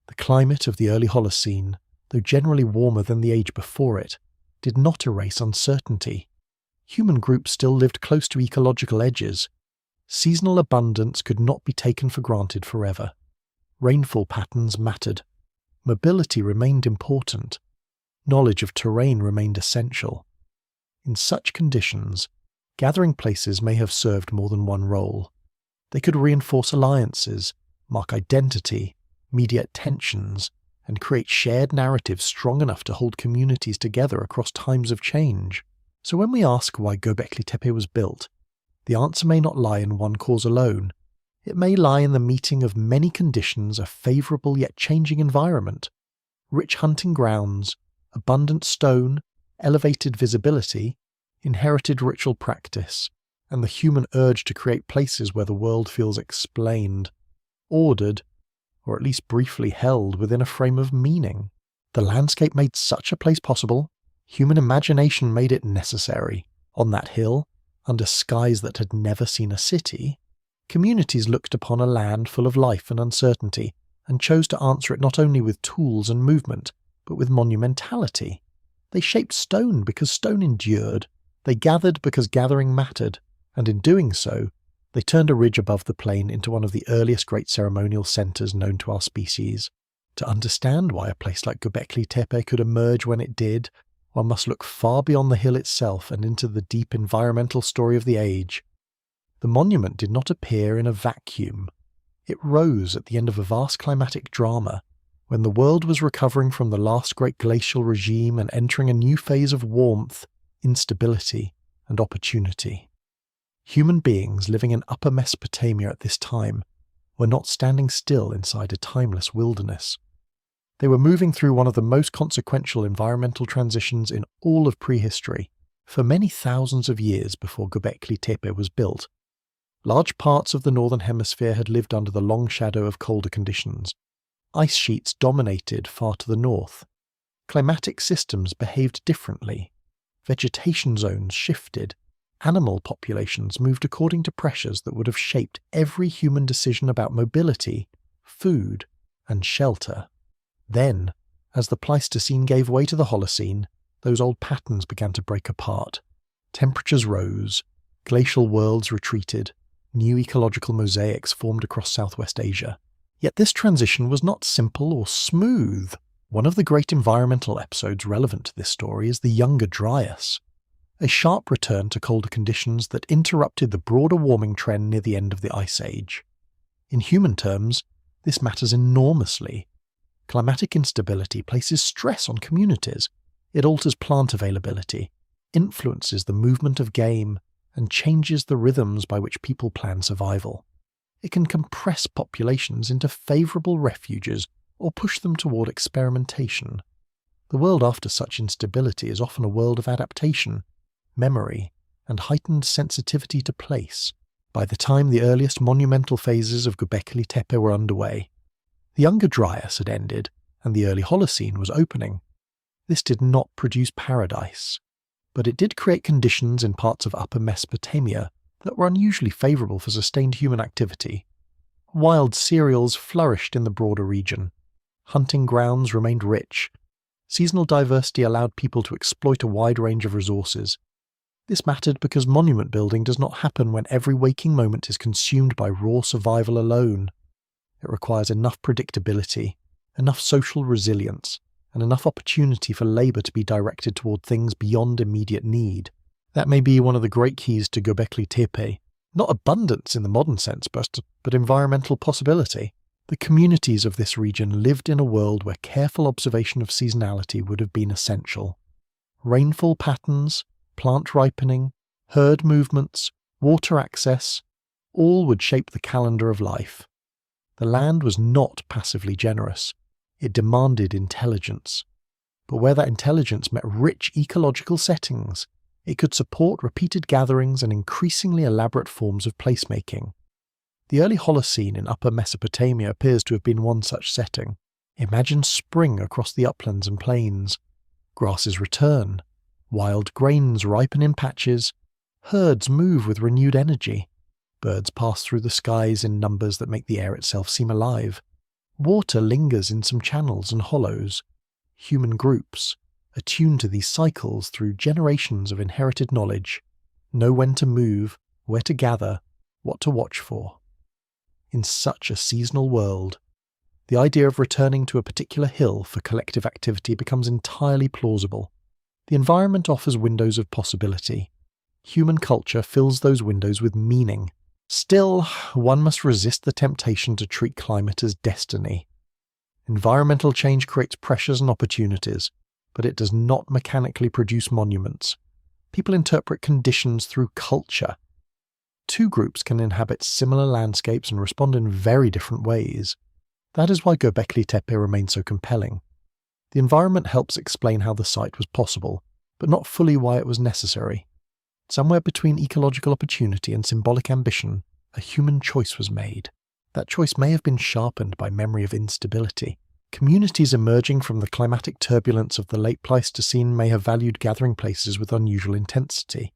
The climate of the early Holocene, though generally warmer than the age before it, did not erase uncertainty. Human groups still lived close to ecological edges. Seasonal abundance could not be taken for granted forever. Rainfall patterns mattered. Mobility remained important. Knowledge of terrain remained essential. In such conditions, gathering places may have served more than one role. They could reinforce alliances, mark identity, mediate tensions, and create shared narratives strong enough to hold communities together across times of change. So when we ask why Göbekli Tepe was built, the answer may not lie in one cause alone. It may lie in the meeting of many conditions, a favourable yet changing environment. Rich hunting grounds, abundant stone, elevated visibility, inherited ritual practice, and the human urge to create places where the world feels explained, ordered, or at least briefly held within a frame of meaning. The landscape made such a place possible. Human imagination made it necessary. On that hill, under skies that had never seen a city, communities looked upon a land full of life and uncertainty, and chose to answer it not only with tools and movement, but with monumentality. They shaped stone because stone endured. They gathered because gathering mattered, and in doing so, they turned a ridge above the plain into one of the earliest great ceremonial centres known to our species. To understand why a place like Göbekli Tepe could emerge when it did, one must look far beyond the hill itself and into the deep environmental story of the age. The monument did not appear in a vacuum. It rose at the end of a vast climatic drama, when the world was recovering from the last great glacial regime and entering a new phase of warmth, instability, and opportunity. Human beings living in Upper Mesopotamia at this time were not standing still inside a timeless wilderness. They were moving through one of the most consequential environmental transitions in all of prehistory, for many thousands of years before Göbekli Tepe was built. Large parts of the northern hemisphere had lived under the long shadow of colder conditions. Ice sheets dominated far to the north. Climatic systems behaved differently. Vegetation zones shifted. Animal populations moved according to pressures that would have shaped every human decision about mobility, food, and shelter. Then, as the Pleistocene gave way to the Holocene, those old patterns began to break apart. Temperatures rose, glacial worlds retreated, new ecological mosaics formed across Southwest Asia. Yet this transition was not simple or smooth. One of the great environmental episodes relevant to this story is the Younger Dryas, a sharp return to colder conditions that interrupted the broader warming trend near the end of the Ice Age. In human terms, this matters enormously. Climatic instability places stress on communities. It alters plant availability, influences the movement of game, and changes the rhythms by which people plan survival. It can compress populations into favourable refuges or push them toward experimentation. The world after such instability is often a world of adaptation, memory, and heightened sensitivity to place. By the time the earliest monumental phases of Göbekli Tepe were underway, the Younger Dryas had ended and the early Holocene was opening. This did not produce paradise, but it did create conditions in parts of Upper Mesopotamia that were unusually favourable for sustained human activity. Wild cereals flourished in the broader region. Hunting grounds remained rich. Seasonal diversity allowed people to exploit a wide range of resources. This mattered because monument building does not happen when every waking moment is consumed by raw survival alone. It requires enough predictability, enough social resilience, and enough opportunity for labour to be directed toward things beyond immediate need. That may be one of the great keys to Göbekli Tepe. Not abundance in the modern sense, but environmental possibility. The communities of this region lived in a world where careful observation of seasonality would have been essential. Rainfall patterns, plant ripening, herd movements, water access, all would shape the calendar of life. The land was not passively generous. It demanded intelligence. But where that intelligence met rich ecological settings, it could support repeated gatherings and increasingly elaborate forms of placemaking. The early Holocene in Upper Mesopotamia appears to have been one such setting. Imagine spring across the uplands and plains. Grasses return. Wild grains ripen in patches. Herds move with renewed energy. Birds pass through the skies in numbers that make the air itself seem alive. Water lingers in some channels and hollows. Human groups, attuned to these cycles through generations of inherited knowledge, know when to move, where to gather, what to watch for. In such a seasonal world, the idea of returning to a particular hill for collective activity becomes entirely plausible. The environment offers windows of possibility. Human culture fills those windows with meaning. Still, one must resist the temptation to treat climate as destiny. Environmental change creates pressures and opportunities, but it does not mechanically produce monuments. People interpret conditions through culture. Two groups can inhabit similar landscapes and respond in very different ways. That is why Göbekli Tepe remains so compelling. The environment helps explain how the site was possible, but not fully why it was necessary. Somewhere between ecological opportunity and symbolic ambition, a human choice was made. That choice may have been sharpened by memory of instability. Communities emerging from the climatic turbulence of the late Pleistocene may have valued gathering places with unusual intensity.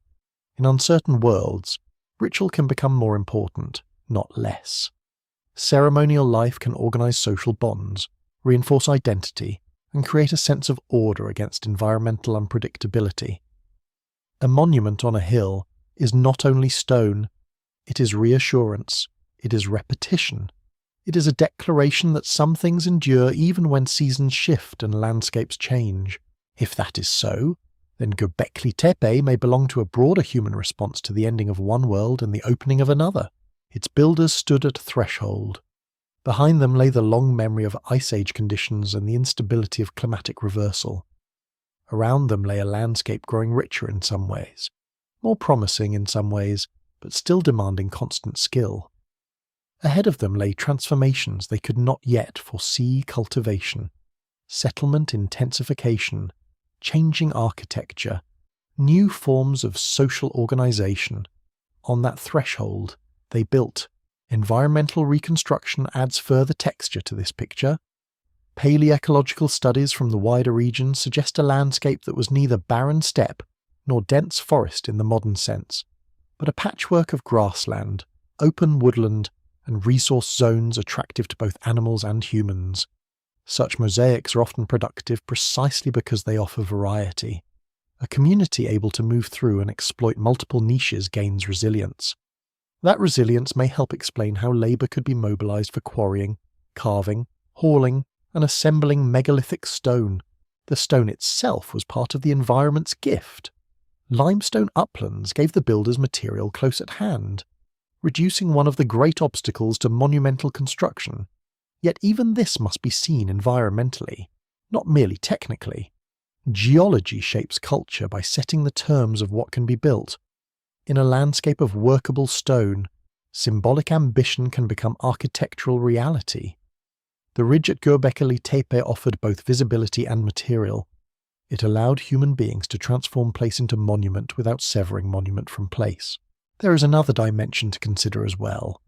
In uncertain worlds, ritual can become more important, not less. Ceremonial life can organize social bonds, reinforce identity, and create a sense of order against environmental unpredictability. A monument on a hill is not only stone, it is reassurance, it is repetition. It is a declaration that some things endure even when seasons shift and landscapes change. If that is so, then Göbekli Tepe may belong to a broader human response to the ending of one world and the opening of another. Its builders stood at a threshold. Behind them lay the long memory of ice age conditions and the instability of climatic reversal. Around them lay a landscape growing richer in some ways, more promising in some ways, but still demanding constant skill. Ahead of them lay transformations they could not yet foresee: cultivation, settlement intensification, changing architecture, new forms of social organization. On that threshold, they built. Environmental reconstruction adds further texture to this picture. Paleoecological studies from the wider region suggest a landscape that was neither barren steppe nor dense forest in the modern sense, but a patchwork of grassland, open woodland, and resource zones attractive to both animals and humans. Such mosaics are often productive precisely because they offer variety. A community able to move through and exploit multiple niches gains resilience. That resilience may help explain how labour could be mobilised for quarrying, carving, hauling, and assembling megalithic stone. The stone itself was part of the environment's gift. Limestone uplands gave the builders material close at hand, reducing one of the great obstacles to monumental construction. Yet even this must be seen environmentally, not merely technically. Geology shapes culture by setting the terms of what can be built. In a landscape of workable stone, symbolic ambition can become architectural reality. The ridge at Göbekli Tepe offered both visibility and material. It allowed human beings to transform place into monument without severing monument from place. There is another dimension to consider as well.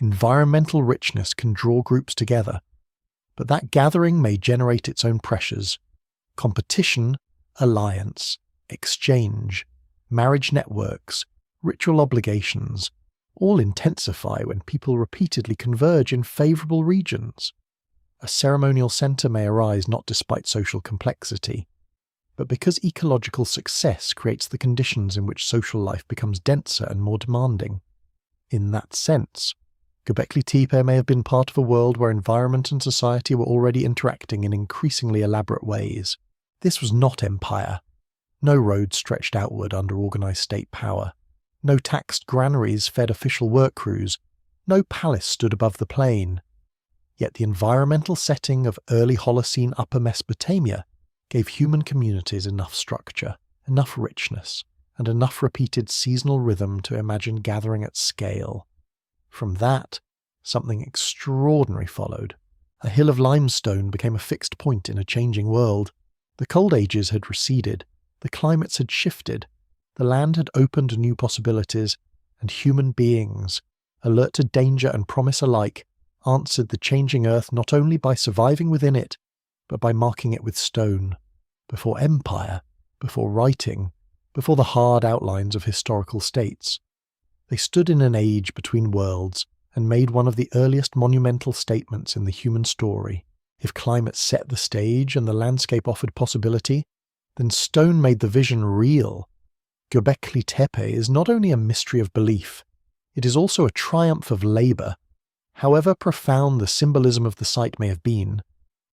Environmental richness can draw groups together, but that gathering may generate its own pressures. Competition, alliance, exchange, marriage networks, ritual obligations, all intensify when people repeatedly converge in favourable regions. A ceremonial centre may arise not despite social complexity. but because ecological success creates the conditions in which social life becomes denser and more demanding. In that sense, Göbekli Tepe may have been part of a world where environment and society were already interacting in increasingly elaborate ways. This was not empire. No roads stretched outward under organised state power. No taxed granaries fed official work crews. No palace stood above the plain. Yet the environmental setting of early Holocene Upper Mesopotamia gave human communities enough structure, enough richness, and enough repeated seasonal rhythm to imagine gathering at scale. From that, something extraordinary followed. A hill of limestone became a fixed point in a changing world. The cold ages had receded, the climates had shifted, the land had opened new possibilities, and human beings, alert to danger and promise alike, answered the changing earth not only by surviving within it, but by marking it with stone, before empire, before writing, before the hard outlines of historical states. They stood in an age between worlds and made one of the earliest monumental statements in the human story. If climate set the stage and the landscape offered possibility, then stone made the vision real. Göbekli Tepe is not only a mystery of belief, it is also a triumph of labour. However profound the symbolism of the site may have been,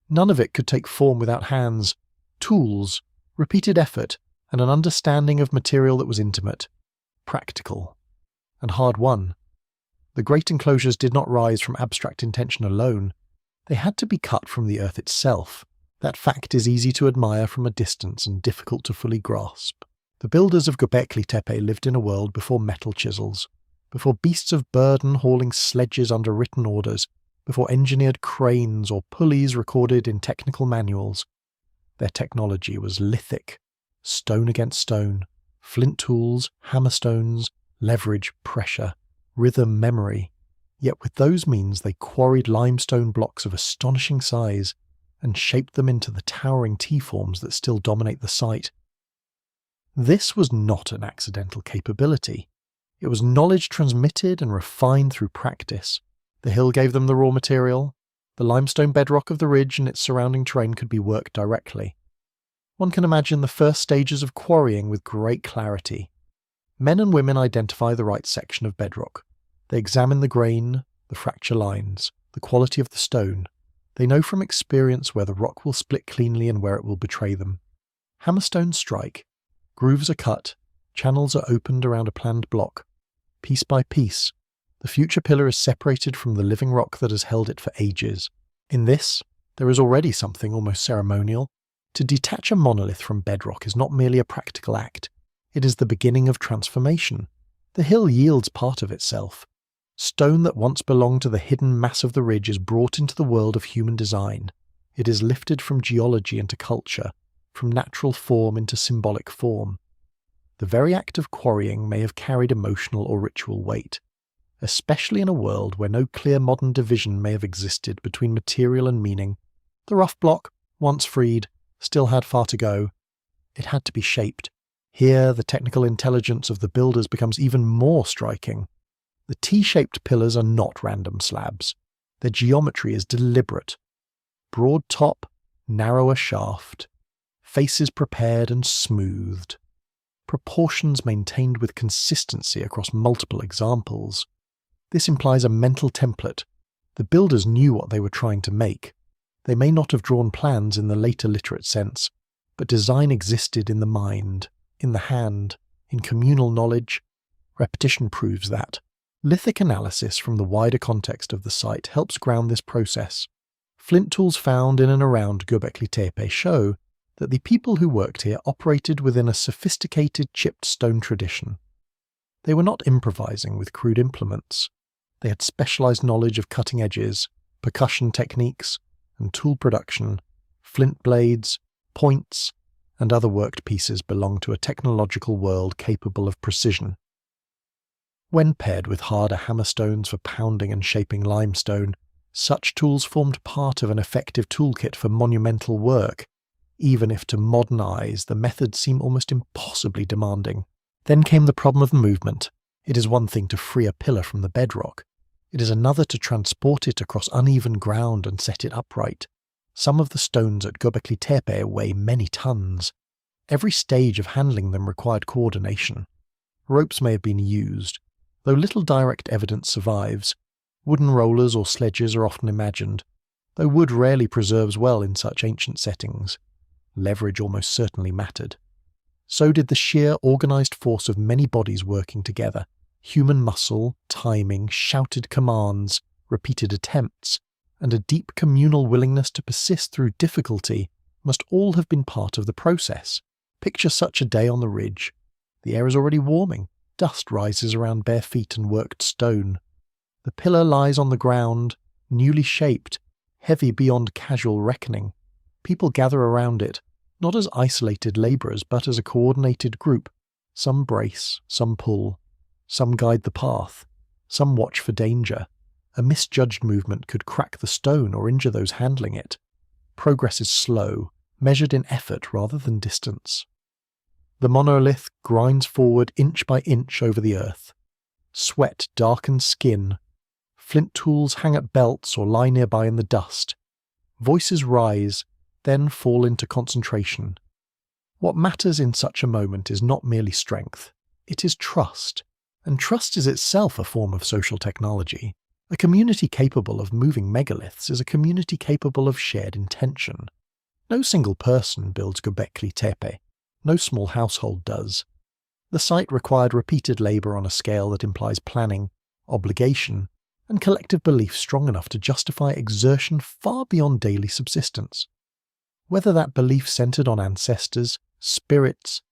none of it could take form without hands, tools, repeated effort, and an understanding of material that was intimate, practical, and hard-won. The great enclosures did not rise from abstract intention alone. They had to be cut from the earth itself. That fact is easy to admire from a distance and difficult to fully grasp. The builders of Göbekli Tepe lived in a world before metal chisels, before beasts of burden hauling sledges under written orders, before engineered cranes or pulleys recorded in technical manuals. Their technology was lithic, stone against stone, flint tools, hammerstones, leverage, pressure, rhythm, memory. Yet with those means they quarried limestone blocks of astonishing size and shaped them into the towering T-forms that still dominate the site. This was not an accidental capability. It was knowledge transmitted and refined through practice. The hill gave them the raw material. The limestone bedrock of the ridge and its surrounding terrain could be worked directly. One can imagine the first stages of quarrying with great clarity. Men and women identify the right section of bedrock. They examine the grain, the fracture lines, the quality of the stone. They know from experience where the rock will split cleanly and where it will betray them. Hammerstones strike. Grooves are cut. Channels are opened around a planned block. Piece by piece, the future pillar is separated from the living rock that has held it for ages. In this, there is already something almost ceremonial. To detach a monolith from bedrock is not merely a practical act. It is the beginning of transformation. The hill yields part of itself. Stone that once belonged to the hidden mass of the ridge is brought into the world of human design. It is lifted from geology into culture, from natural form into symbolic form. The very act of quarrying may have carried emotional or ritual weight, especially in a world where no clear modern division may have existed between material and meaning. The rough block, once freed, still had far to go. It had to be shaped. Here, the technical intelligence of the builders becomes even more striking. The T-shaped pillars are not random slabs. Their geometry is deliberate. Broad top, narrower shaft, faces prepared and smoothed. Proportions maintained with consistency across multiple examples. This implies a mental template. The builders knew what they were trying to make. They may not have drawn plans in the later literate sense, but design existed in the mind, in the hand, in communal knowledge. Repetition proves that. Lithic analysis from the wider context of the site helps ground this process. Flint tools found in and around Göbekli Tepe show that the people who worked here operated within a sophisticated chipped stone tradition. They were not improvising with crude implements. They had specialized knowledge of cutting edges, percussion techniques, and tool production. Flint blades, points, and other worked pieces belonged to a technological world capable of precision. When paired with harder hammerstones for pounding and shaping limestone, such tools formed part of an effective toolkit for monumental work, even if to modern eyes the methods seem almost impossibly demanding. Then came the problem of movement. It is one thing to free a pillar from the bedrock. It is another to transport it across uneven ground and set it upright. Some of the stones at Göbekli Tepe weigh many tons. Every stage of handling them required coordination. Ropes may have been used, though little direct evidence survives. Wooden rollers or sledges are often imagined, though wood rarely preserves well in such ancient settings. Leverage almost certainly mattered. So did the sheer organised force of many bodies working together. Human muscle, timing, shouted commands, repeated attempts, and a deep communal willingness to persist through difficulty must all have been part of the process. Picture such a day on the ridge. The air is already warming. Dust rises around bare feet and worked stone. The pillar lies on the ground, newly shaped, heavy beyond casual reckoning. People gather around it, not as isolated labourers but as a coordinated group. Some brace, some pull, some guide the path, some watch for danger. A misjudged movement could crack the stone or injure those handling it. Progress is slow, measured in effort rather than distance. The monolith grinds forward inch by inch over the earth. Sweat darkens skin. Flint tools hang at belts or lie nearby in the dust. Voices rise, then fall into concentration. What matters in such a moment is not merely strength, it is trust. And trust is itself a form of social technology. A community capable of moving megaliths is a community capable of shared intention. No single person builds Göbekli Tepe. No small household does. The site required repeated labour on a scale that implies planning, obligation, and collective belief strong enough to justify exertion far beyond daily subsistence. Whether that belief centred on ancestors, spirits,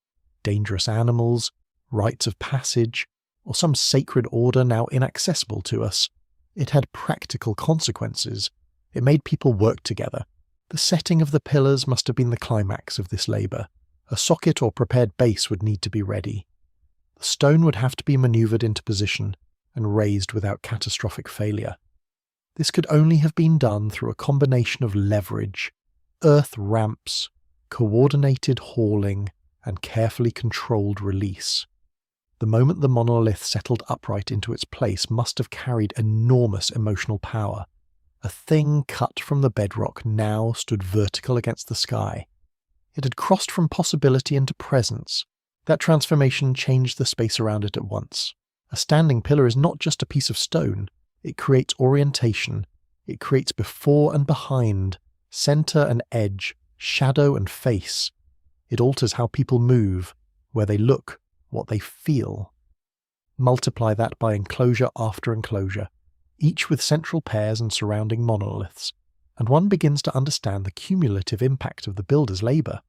dangerous animals, rites of passage, or some sacred order now inaccessible to us, it had practical consequences. It made people work together. The setting of the pillars must have been the climax of this labour. A socket or prepared base would need to be ready. The stone would have to be manoeuvred into position and raised without catastrophic failure. This could only have been done through a combination of leverage, earth ramps, coordinated hauling, and carefully controlled release. The moment the monolith settled upright into its place must have carried enormous emotional power. A thing cut from the bedrock now stood vertical against the sky. It had crossed from possibility into presence. That transformation changed the space around it at once. A standing pillar is not just a piece of stone. It creates orientation. It creates before and behind, centre and edge, shadow and face. It alters how people move, where they look, what they feel. Multiply that by enclosure after enclosure, each with central pairs and surrounding monoliths, and one begins to understand the cumulative impact of the builder's labour.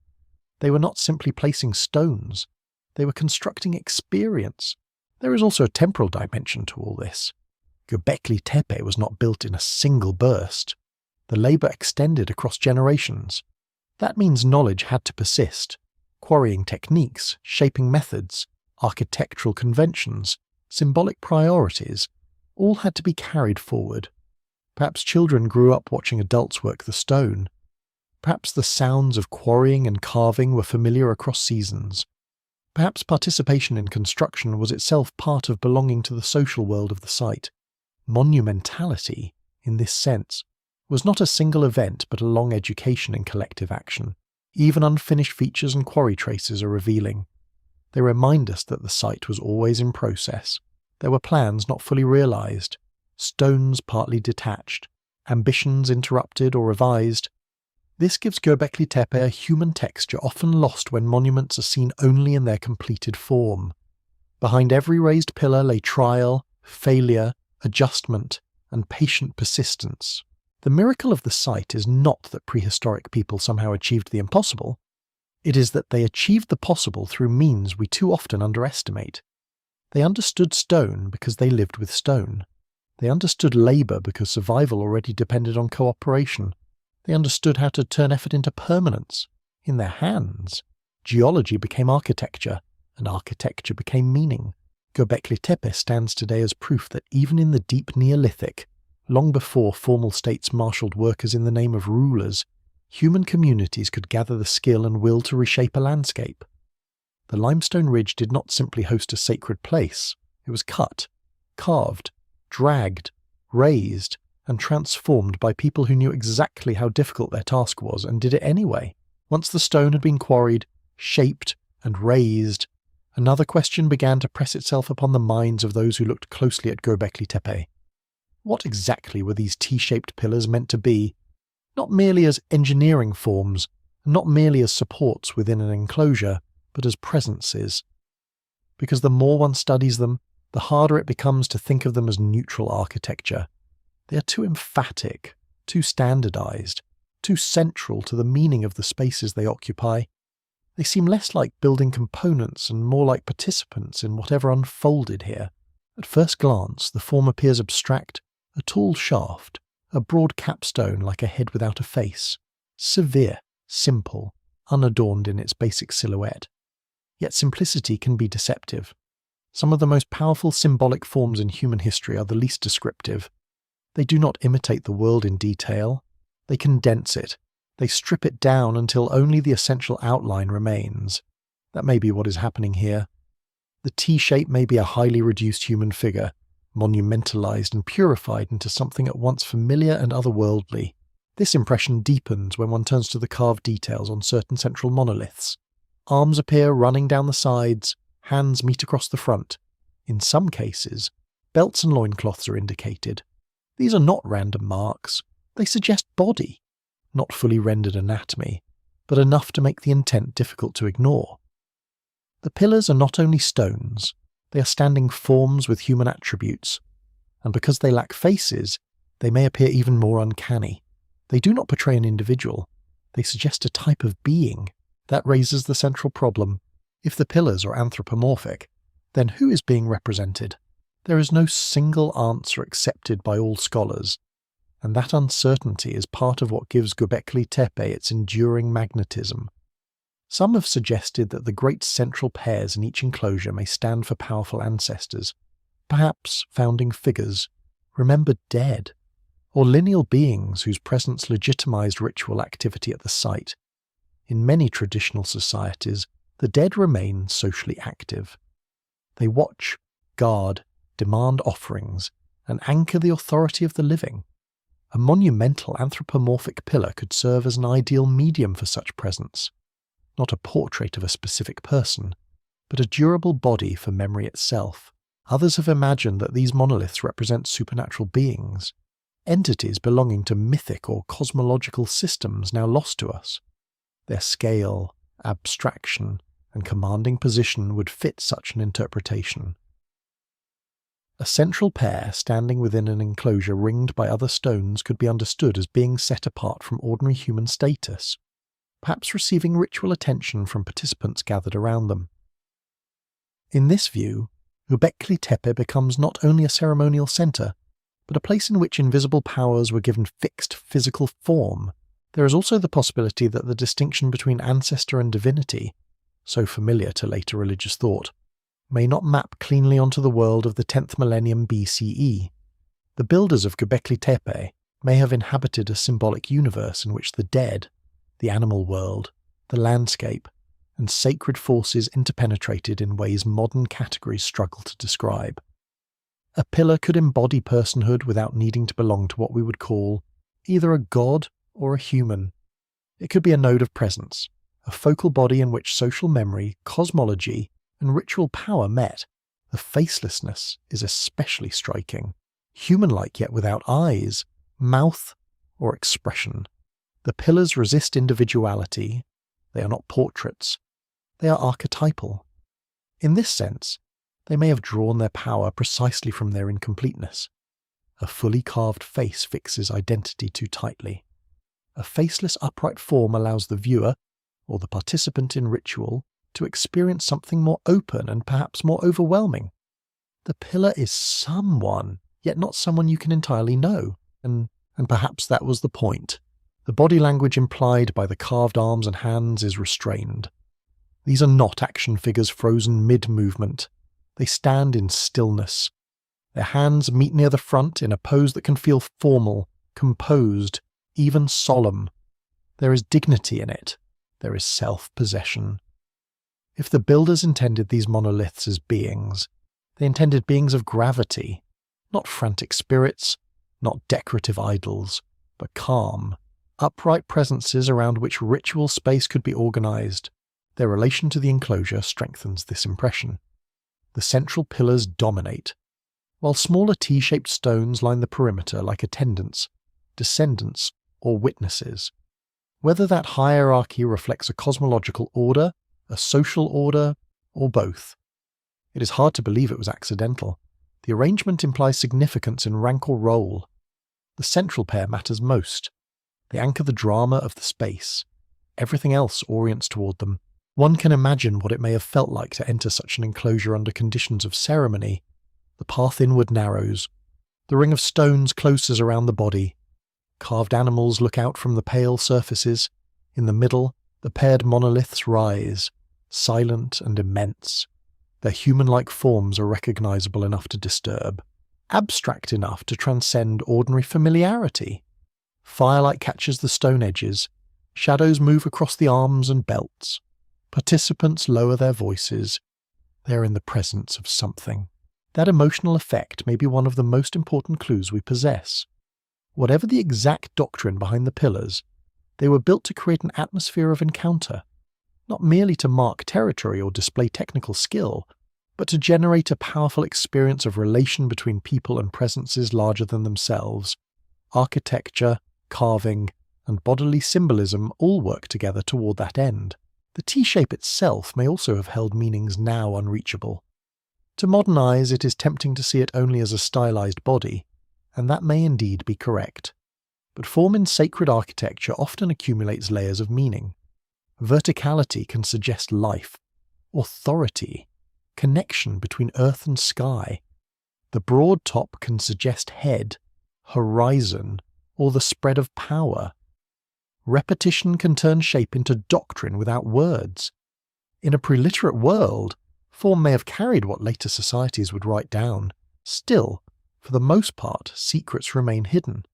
They were not simply placing stones, they were constructing experience. There is also a temporal dimension to all this. Göbekli Tepe was not built in a single burst. The labour extended across generations. That means knowledge had to persist. Quarrying techniques, shaping methods, architectural conventions, symbolic priorities, all had to be carried forward. Perhaps children grew up watching adults work the stone. Perhaps the sounds of quarrying and carving were familiar across seasons. Perhaps participation in construction was itself part of belonging to the social world of the site. Monumentality, in this sense, was not a single event but a long education in collective action. Even unfinished features and quarry traces are revealing. They remind us that the site was always in process. There were plans not fully realised, stones partly detached, ambitions interrupted or revised. This gives Göbekli Tepe a human texture often lost when monuments are seen only in their completed form. Behind every raised pillar lay trial, failure, adjustment, and patient persistence. The miracle of the site is not that prehistoric people somehow achieved the impossible. It is that they achieved the possible through means we too often underestimate. They understood stone because they lived with stone. They understood labour because survival already depended on cooperation. They understood how to turn effort into permanence. In their hands, geology became architecture, and architecture became meaning. Göbekli Tepe stands today as proof that even in the deep Neolithic, long before formal states marshalled workers in the name of rulers, human communities could gather the skill and will to reshape a landscape. The limestone ridge did not simply host a sacred place. It was cut, carved, dragged, raised, and transformed by people who knew exactly how difficult their task was and did it anyway. Once the stone had been quarried, shaped and raised, another question began to press itself upon the minds of those who looked closely at Göbekli Tepe. What exactly were these T-shaped pillars meant to be? Not merely as engineering forms, and not merely as supports within an enclosure, but as presences. Because the more one studies them, the harder it becomes to think of them as neutral architecture. They are too emphatic, too standardized, too central to the meaning of the spaces they occupy. They seem less like building components and more like participants in whatever unfolded here. At first glance, the form appears abstract, a tall shaft, a broad capstone like a head without a face, severe, simple, unadorned in its basic silhouette. Yet simplicity can be deceptive. Some of the most powerful symbolic forms in human history are the least descriptive. They do not imitate the world in detail. They condense it. They strip it down until only the essential outline remains. That may be what is happening here. The T-shape may be a highly reduced human figure, monumentalized and purified into something at once familiar and otherworldly. This impression deepens when one turns to the carved details on certain central monoliths. Arms appear running down the sides, hands meet across the front. In some cases, belts and loincloths are indicated. These are not random marks. They suggest body, not fully rendered anatomy, but enough to make the intent difficult to ignore. The pillars are not only stones, they are standing forms with human attributes, and because they lack faces, they may appear even more uncanny. They do not portray an individual, they suggest a type of being. That raises the central problem. If the pillars are anthropomorphic, then who is being represented? There is no single answer accepted by all scholars, and that uncertainty is part of what gives Göbekli Tepe its enduring magnetism. Some have suggested that the great central pairs in each enclosure may stand for powerful ancestors, perhaps founding figures, remembered dead, or lineal beings whose presence legitimized ritual activity at the site. In many traditional societies, the dead remain socially active. They watch, guard, demand offerings, and anchor the authority of the living. A monumental anthropomorphic pillar could serve as an ideal medium for such presence. Not a portrait of a specific person, but a durable body for memory itself. Others have imagined that these monoliths represent supernatural beings, entities belonging to mythic or cosmological systems now lost to us. Their scale, abstraction, and commanding position would fit such an interpretation. A central pair standing within an enclosure ringed by other stones could be understood as being set apart from ordinary human status, perhaps receiving ritual attention from participants gathered around them. In this view, Göbekli Tepe becomes not only a ceremonial centre, but a place in which invisible powers were given fixed physical form. There is also the possibility that the distinction between ancestor and divinity, so familiar to later religious thought, may not map cleanly onto the world of the 10th millennium BCE. The builders of Göbekli Tepe may have inhabited a symbolic universe in which the dead, the animal world, the landscape, and sacred forces interpenetrated in ways modern categories struggle to describe. A pillar could embody personhood without needing to belong to what we would call either a god or a human. It could be a node of presence, a focal body in which social memory, cosmology, and ritual power met. The facelessness is especially striking, human-like yet without eyes, mouth, or expression. The pillars resist individuality. They are not portraits. They are archetypal. In this sense, they may have drawn their power precisely from their incompleteness. A fully carved face fixes identity too tightly. A faceless upright form allows the viewer, or the participant in ritual, to experience something more open and perhaps more overwhelming. The pillar is someone, yet not someone you can entirely know, and perhaps that was the point. The body language implied by the carved arms and hands is restrained. These are not action figures frozen mid-movement. They stand in stillness. Their hands meet near the front in a pose that can feel formal, composed, even solemn. There is dignity in it. There is self-possession. If the builders intended these monoliths as beings, they intended beings of gravity, not frantic spirits, not decorative idols, but calm, upright presences around which ritual space could be organized, Their relation to the enclosure strengthens this impression. The central pillars dominate, while smaller T-shaped stones line the perimeter like attendants, descendants, or witnesses. Whether that hierarchy reflects a cosmological order, a social order, or both. It is hard to believe it was accidental. The arrangement implies significance in rank or role. The central pair matters most. They anchor the drama of the space. Everything else orients toward them. One can imagine what it may have felt like to enter such an enclosure under conditions of ceremony. The path inward narrows. The ring of stones closes around the body. Carved animals look out from the pale surfaces. In the middle, the paired monoliths rise, silent and immense. Their human-like forms are recognizable enough to disturb, abstract enough to transcend ordinary familiarity. Firelight catches the stone edges. Shadows move across the arms and belts. Participants lower their voices. They are in the presence of something. That emotional effect may be one of the most important clues we possess. Whatever the exact doctrine behind the pillars, they were built to create an atmosphere of encounter, not merely to mark territory or display technical skill, but to generate a powerful experience of relation between people and presences larger than themselves. Architecture, carving, and bodily symbolism all work together toward that end. The T-shape itself may also have held meanings now unreachable. To modern eyes, it is tempting to see it only as a stylized body, and that may indeed be correct. But form in sacred architecture often accumulates layers of meaning. Verticality can suggest life, authority, connection between earth and sky. The broad top can suggest head, horizon, or the spread of power. Repetition can turn shape into doctrine without words. In a preliterate world, form may have carried what later societies would write down. Still, for the most part, secrets remain hidden.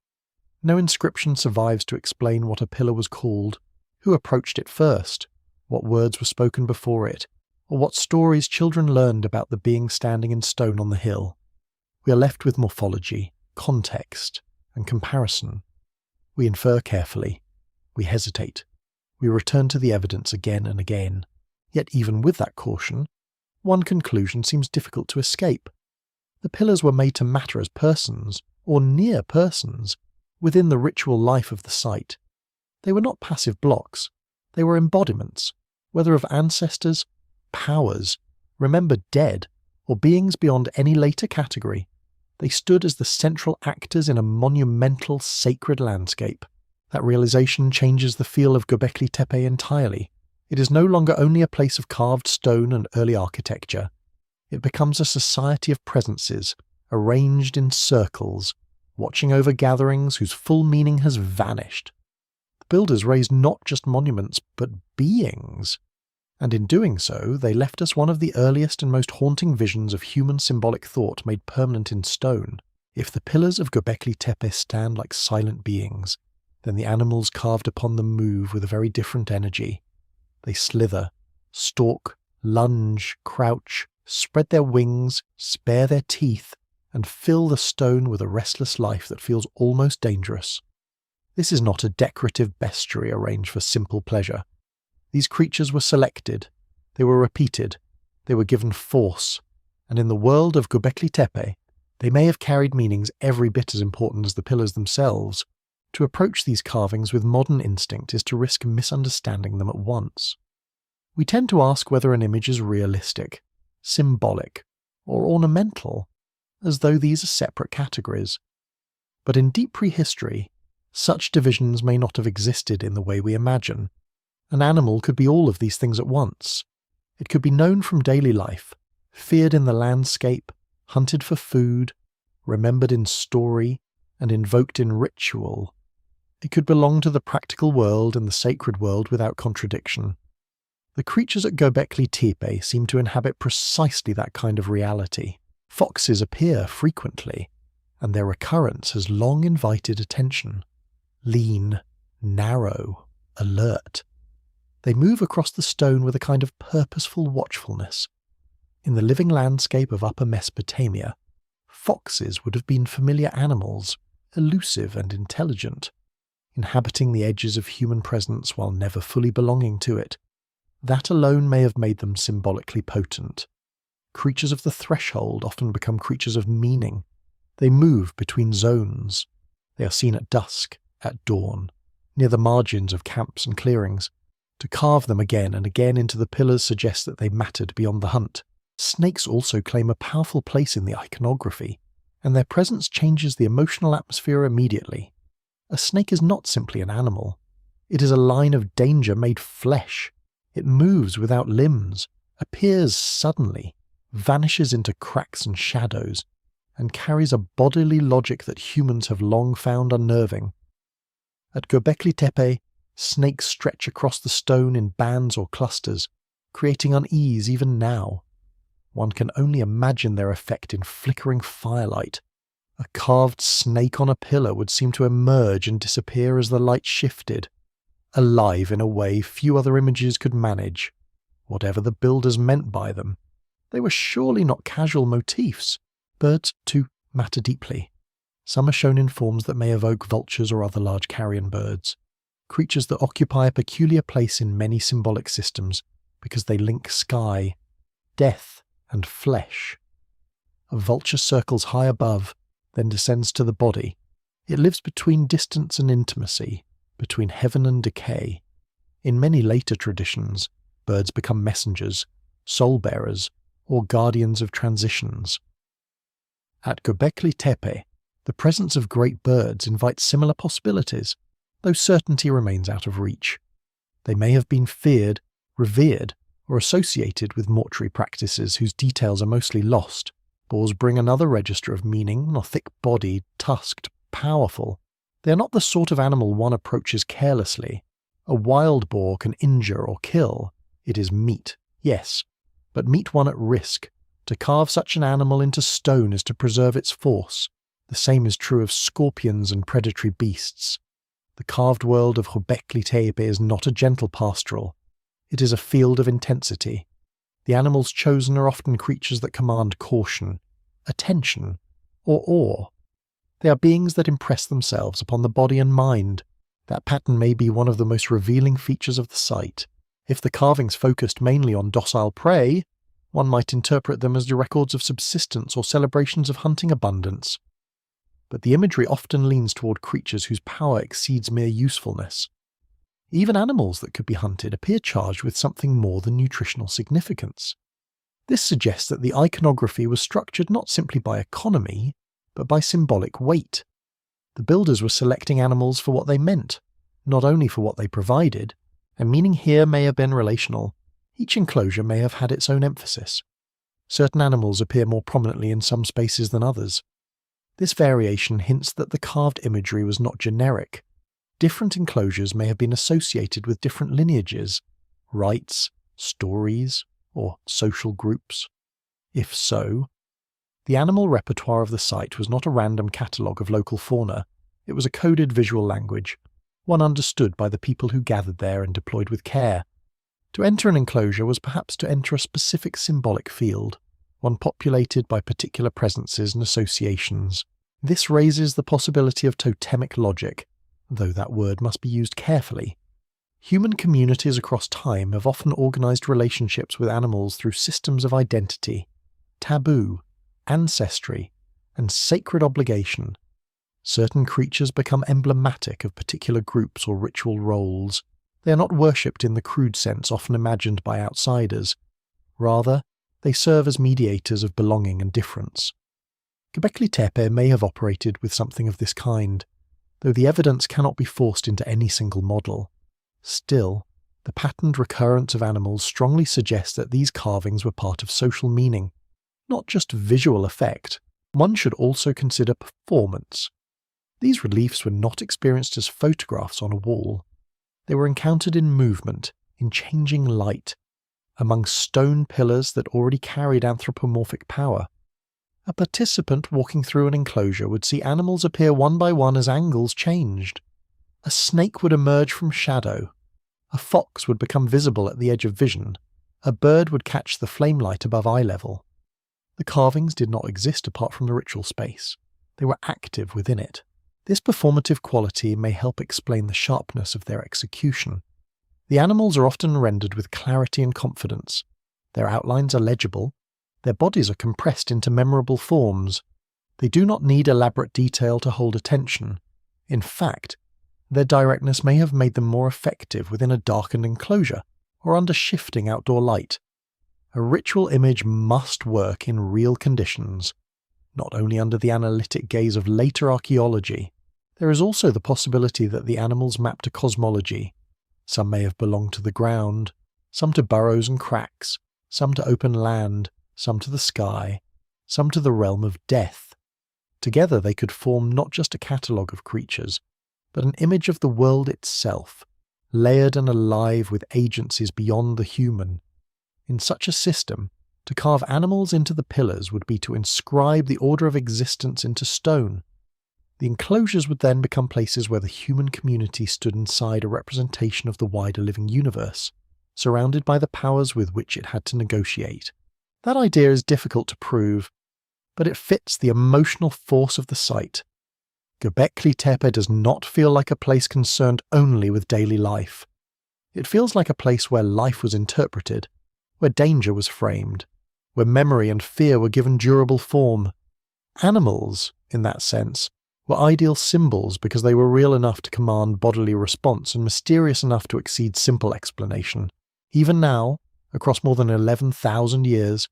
No inscription survives to explain what a pillar was called, who approached it first, what words were spoken before it, or what stories children learned about the being standing in stone on the hill. We are left with morphology, context, and comparison. We infer carefully. We hesitate. We return to the evidence again and again. Yet even with that caution, one conclusion seems difficult to escape. The pillars were made to matter as persons, or near persons, within the ritual life of the site. They were not passive blocks. They were embodiments, whether of ancestors, powers, remembered dead, or beings beyond any later category. They stood as the central actors in a monumental, sacred landscape. That realization changes the feel of Göbekli Tepe entirely. It is no longer only a place of carved stone and early architecture. It becomes a society of presences, arranged in circles, watching over gatherings whose full meaning has vanished. The builders raised not just monuments, but beings. And in doing so, they left us one of the earliest and most haunting visions of human symbolic thought made permanent in stone. If the pillars of Göbekli Tepe stand like silent beings, then the animals carved upon them move with a very different energy. They slither, stalk, lunge, crouch, spread their wings, spare their teeth, and fill the stone with a restless life that feels almost dangerous. This is not a decorative bestiary arranged for simple pleasure. These creatures were selected, they were repeated, they were given force, and in the world of Göbekli Tepe, they may have carried meanings every bit as important as the pillars themselves. To approach these carvings with modern instinct is to risk misunderstanding them at once. We tend to ask whether an image is realistic, symbolic, or ornamental, as though these are separate categories. But in deep prehistory, such divisions may not have existed in the way we imagine. An animal could be all of these things at once. It could be known from daily life, feared in the landscape, hunted for food, remembered in story, and invoked in ritual. It could belong to the practical world and the sacred world without contradiction. The creatures at Göbekli Tepe seem to inhabit precisely that kind of reality. Foxes appear frequently, and their recurrence has long invited attention. Lean, narrow, alert. They move across the stone with a kind of purposeful watchfulness. In the living landscape of Upper Mesopotamia, foxes would have been familiar animals, elusive and intelligent, inhabiting the edges of human presence while never fully belonging to it. That alone may have made them symbolically potent. Creatures of the threshold often become creatures of meaning. They move between zones. They are seen at dusk, at dawn, near the margins of camps and clearings. To carve them again and again into the pillars suggests that they mattered beyond the hunt. Snakes also claim a powerful place in the iconography, and their presence changes the emotional atmosphere immediately. A snake is not simply an animal. It is a line of danger made flesh. It moves without limbs, appears suddenly, vanishes into cracks and shadows, and carries a bodily logic that humans have long found unnerving. At Göbekli Tepe, snakes stretch across the stone in bands or clusters, creating unease even now. One can only imagine their effect in flickering firelight. A carved snake on a pillar would seem to emerge and disappear as the light shifted, alive in a way few other images could manage, whatever the builders meant by them. They were surely not casual motifs. Birds, too, matter deeply. Some are shown in forms that may evoke vultures or other large carrion birds, creatures that occupy a peculiar place in many symbolic systems because they link sky, death, and flesh. A vulture circles high above, then descends to the body. It lives between distance and intimacy, between heaven and decay. In many later traditions, birds become messengers, soul-bearers, or guardians of transitions. At Göbekli Tepe, the presence of great birds invites similar possibilities, though certainty remains out of reach. They may have been feared, revered, or associated with mortuary practices whose details are mostly lost. Boars bring another register of meaning, are thick-bodied, tusked, powerful. They are not the sort of animal one approaches carelessly. A wild boar can injure or kill. It is meat, yes, but meat one at risk. To carve such an animal into stone is to preserve its force. The same is true of scorpions and predatory beasts. The carved world of Göbekli Tepe is not a gentle pastoral. It is a field of intensity. The animals chosen are often creatures that command caution, attention, or awe. They are beings that impress themselves upon the body and mind. That pattern may be one of the most revealing features of the site. If the carvings focused mainly on docile prey, one might interpret them as the records of subsistence or celebrations of hunting abundance. But the imagery often leans toward creatures whose power exceeds mere usefulness. Even animals that could be hunted appear charged with something more than nutritional significance. This suggests that the iconography was structured not simply by economy, but by symbolic weight. The builders were selecting animals for what they meant, not only for what they provided, and meaning here may have been relational. Each enclosure may have had its own emphasis. Certain animals appear more prominently in some spaces than others. This variation hints that the carved imagery was not generic. Different enclosures may have been associated with different lineages, rites, stories, or social groups. If so, the animal repertoire of the site was not a random catalogue of local fauna. It was a coded visual language, one understood by the people who gathered there and deployed with care. To enter an enclosure was perhaps to enter a specific symbolic field, one populated by particular presences and associations. This raises the possibility of totemic logic, though that word must be used carefully. Human communities across time have often organized relationships with animals through systems of identity, taboo, ancestry, and sacred obligation. Certain creatures become emblematic of particular groups or ritual roles. They are not worshipped in the crude sense often imagined by outsiders. Rather, they serve as mediators of belonging and difference. Göbekli Tepe may have operated with something of this kind, though the evidence cannot be forced into any single model. Still, the patterned recurrence of animals strongly suggests that these carvings were part of social meaning, not just visual effect. One should also consider performance. These reliefs were not experienced as photographs on a wall. They were encountered in movement, in changing light, among stone pillars that already carried anthropomorphic power. A participant walking through an enclosure would see animals appear one by one as angles changed. A snake would emerge from shadow. A fox would become visible at the edge of vision. A bird would catch the flame light above eye level. The carvings did not exist apart from the ritual space. They were active within it. This performative quality may help explain the sharpness of their execution. The animals are often rendered with clarity and confidence. Their outlines are legible. Their bodies are compressed into memorable forms. They do not need elaborate detail to hold attention. In fact, their directness may have made them more effective within a darkened enclosure or under shifting outdoor light. A ritual image must work in real conditions, not only under the analytic gaze of later archaeology. There is also the possibility that the animals map to cosmology. Some may have belonged to the ground, some to burrows and cracks, some to open land, some to the sky, some to the realm of death. Together they could form not just a catalogue of creatures, but an image of the world itself, layered and alive with agencies beyond the human. In such a system, to carve animals into the pillars would be to inscribe the order of existence into stone. The enclosures would then become places where the human community stood inside a representation of the wider living universe, surrounded by the powers with which it had to negotiate. That idea is difficult to prove, but it fits the emotional force of the site. Göbekli Tepe does not feel like a place concerned only with daily life. It feels like a place where life was interpreted, where danger was framed, where memory and fear were given durable form. Animals, in that sense, were ideal symbols because they were real enough to command bodily response and mysterious enough to exceed simple explanation. Even now, across more than 11,000 years,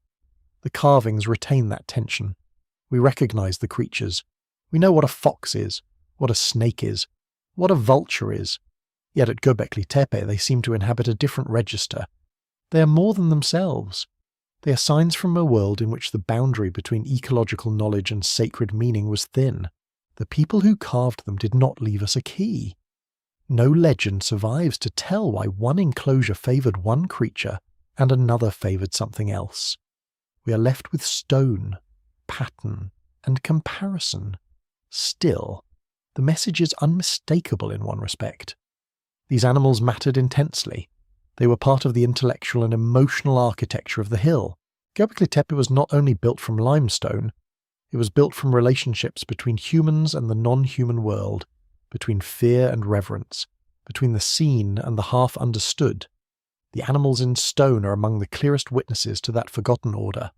the carvings retain that tension. We recognize the creatures. We know what a fox is, what a snake is, what a vulture is. Yet at Göbekli Tepe they seem to inhabit a different register. They are more than themselves. They are signs from a world in which the boundary between ecological knowledge and sacred meaning was thin. The people who carved them did not leave us a key. No legend survives to tell why one enclosure favoured one creature and another favoured something else. We are left with stone, pattern, and comparison. Still, the message is unmistakable in one respect. These animals mattered intensely. They were part of the intellectual and emotional architecture of the hill. Göbekli Tepe was not only built from limestone, it was built from relationships between humans and the non-human world, between fear and reverence, between the seen and the half-understood. The animals in stone are among the clearest witnesses to that forgotten order.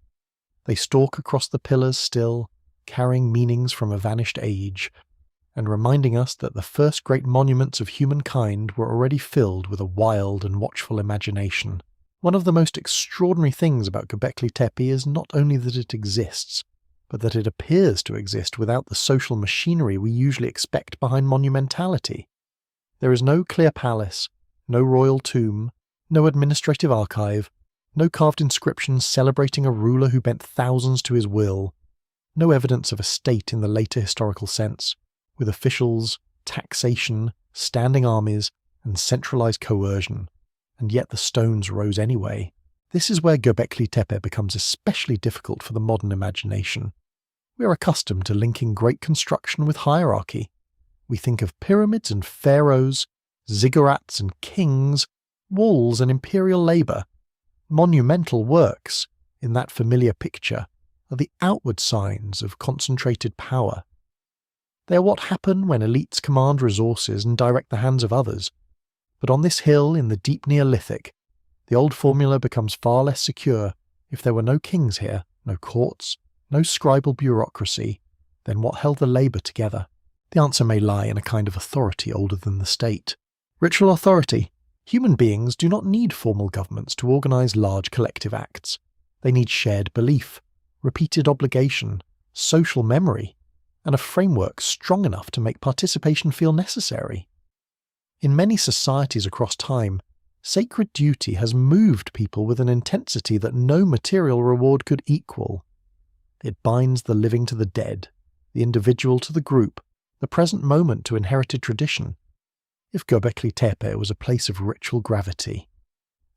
They stalk across the pillars still, carrying meanings from a vanished age, and reminding us that the first great monuments of humankind were already filled with a wild and watchful imagination. One of the most extraordinary things about Göbekli Tepe is not only that it exists, but that it appears to exist without the social machinery we usually expect behind monumentality. There is no clear palace, no royal tomb, no administrative archive, no carved inscriptions celebrating a ruler who bent thousands to his will, no evidence of a state in the later historical sense, with officials, taxation, standing armies, and centralized coercion. And yet the stones rose anyway. This is where Göbekli Tepe becomes especially difficult for the modern imagination. We are accustomed to linking great construction with hierarchy. We think of pyramids and pharaohs, ziggurats and kings, walls and imperial labour. Monumental works, in that familiar picture, are the outward signs of concentrated power. They are what happen when elites command resources and direct the hands of others. But on this hill in the deep Neolithic, the old formula becomes far less secure. If there were no kings here, no courts, no scribal bureaucracy, then what held the labour together? The answer may lie in a kind of authority older than the state. Ritual authority. Human beings do not need formal governments to organise large collective acts. They need shared belief, repeated obligation, social memory, and a framework strong enough to make participation feel necessary. In many societies across time, sacred duty has moved people with an intensity that no material reward could equal. It binds the living to the dead, the individual to the group, the present moment to inherited tradition. If Göbekli Tepe was a place of ritual gravity,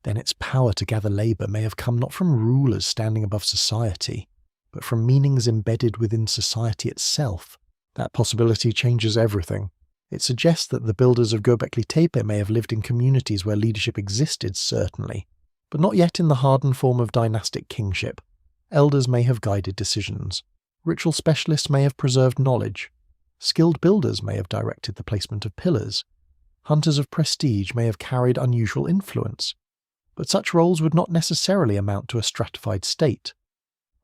then its power to gather labour may have come not from rulers standing above society, but from meanings embedded within society itself. That possibility changes everything. It suggests that the builders of Göbekli Tepe may have lived in communities where leadership existed, certainly, but not yet in the hardened form of dynastic kingship. Elders may have guided decisions. Ritual specialists may have preserved knowledge. Skilled builders may have directed the placement of pillars. Hunters of prestige may have carried unusual influence, but such roles would not necessarily amount to a stratified state.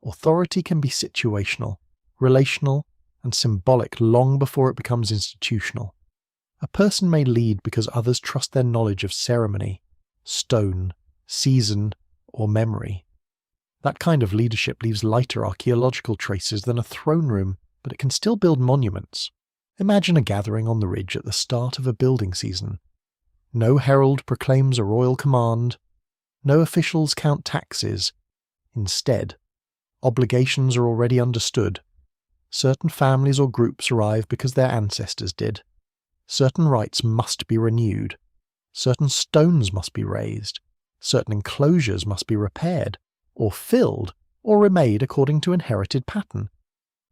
Authority can be situational, relational, and symbolic long before it becomes institutional. A person may lead because others trust their knowledge of ceremony, stone, season, or memory. That kind of leadership leaves lighter archaeological traces than a throne room, but it can still build monuments. Imagine a gathering on the ridge at the start of a building season. No herald proclaims a royal command. No officials count taxes. Instead, obligations are already understood. Certain families or groups arrive because their ancestors did. Certain rites must be renewed. Certain stones must be raised. Certain enclosures must be repaired, or filled, or remade according to inherited pattern.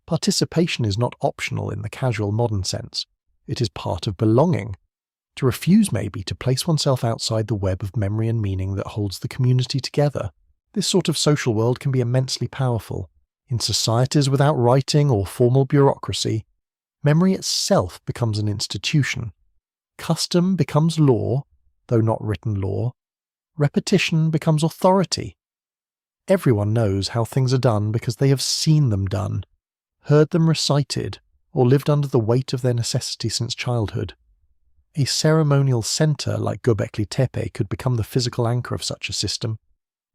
Participation is not optional in the casual modern sense. It is part of belonging. To refuse may be to place oneself outside the web of memory and meaning that holds the community together. This sort of social world can be immensely powerful. In societies without writing or formal bureaucracy, memory itself becomes an institution. Custom becomes law, though not written law. Repetition becomes authority. Everyone knows how things are done because they have seen them done, heard them recited, or lived under the weight of their necessity since childhood. A ceremonial centre like Göbekli Tepe could become the physical anchor of such a system.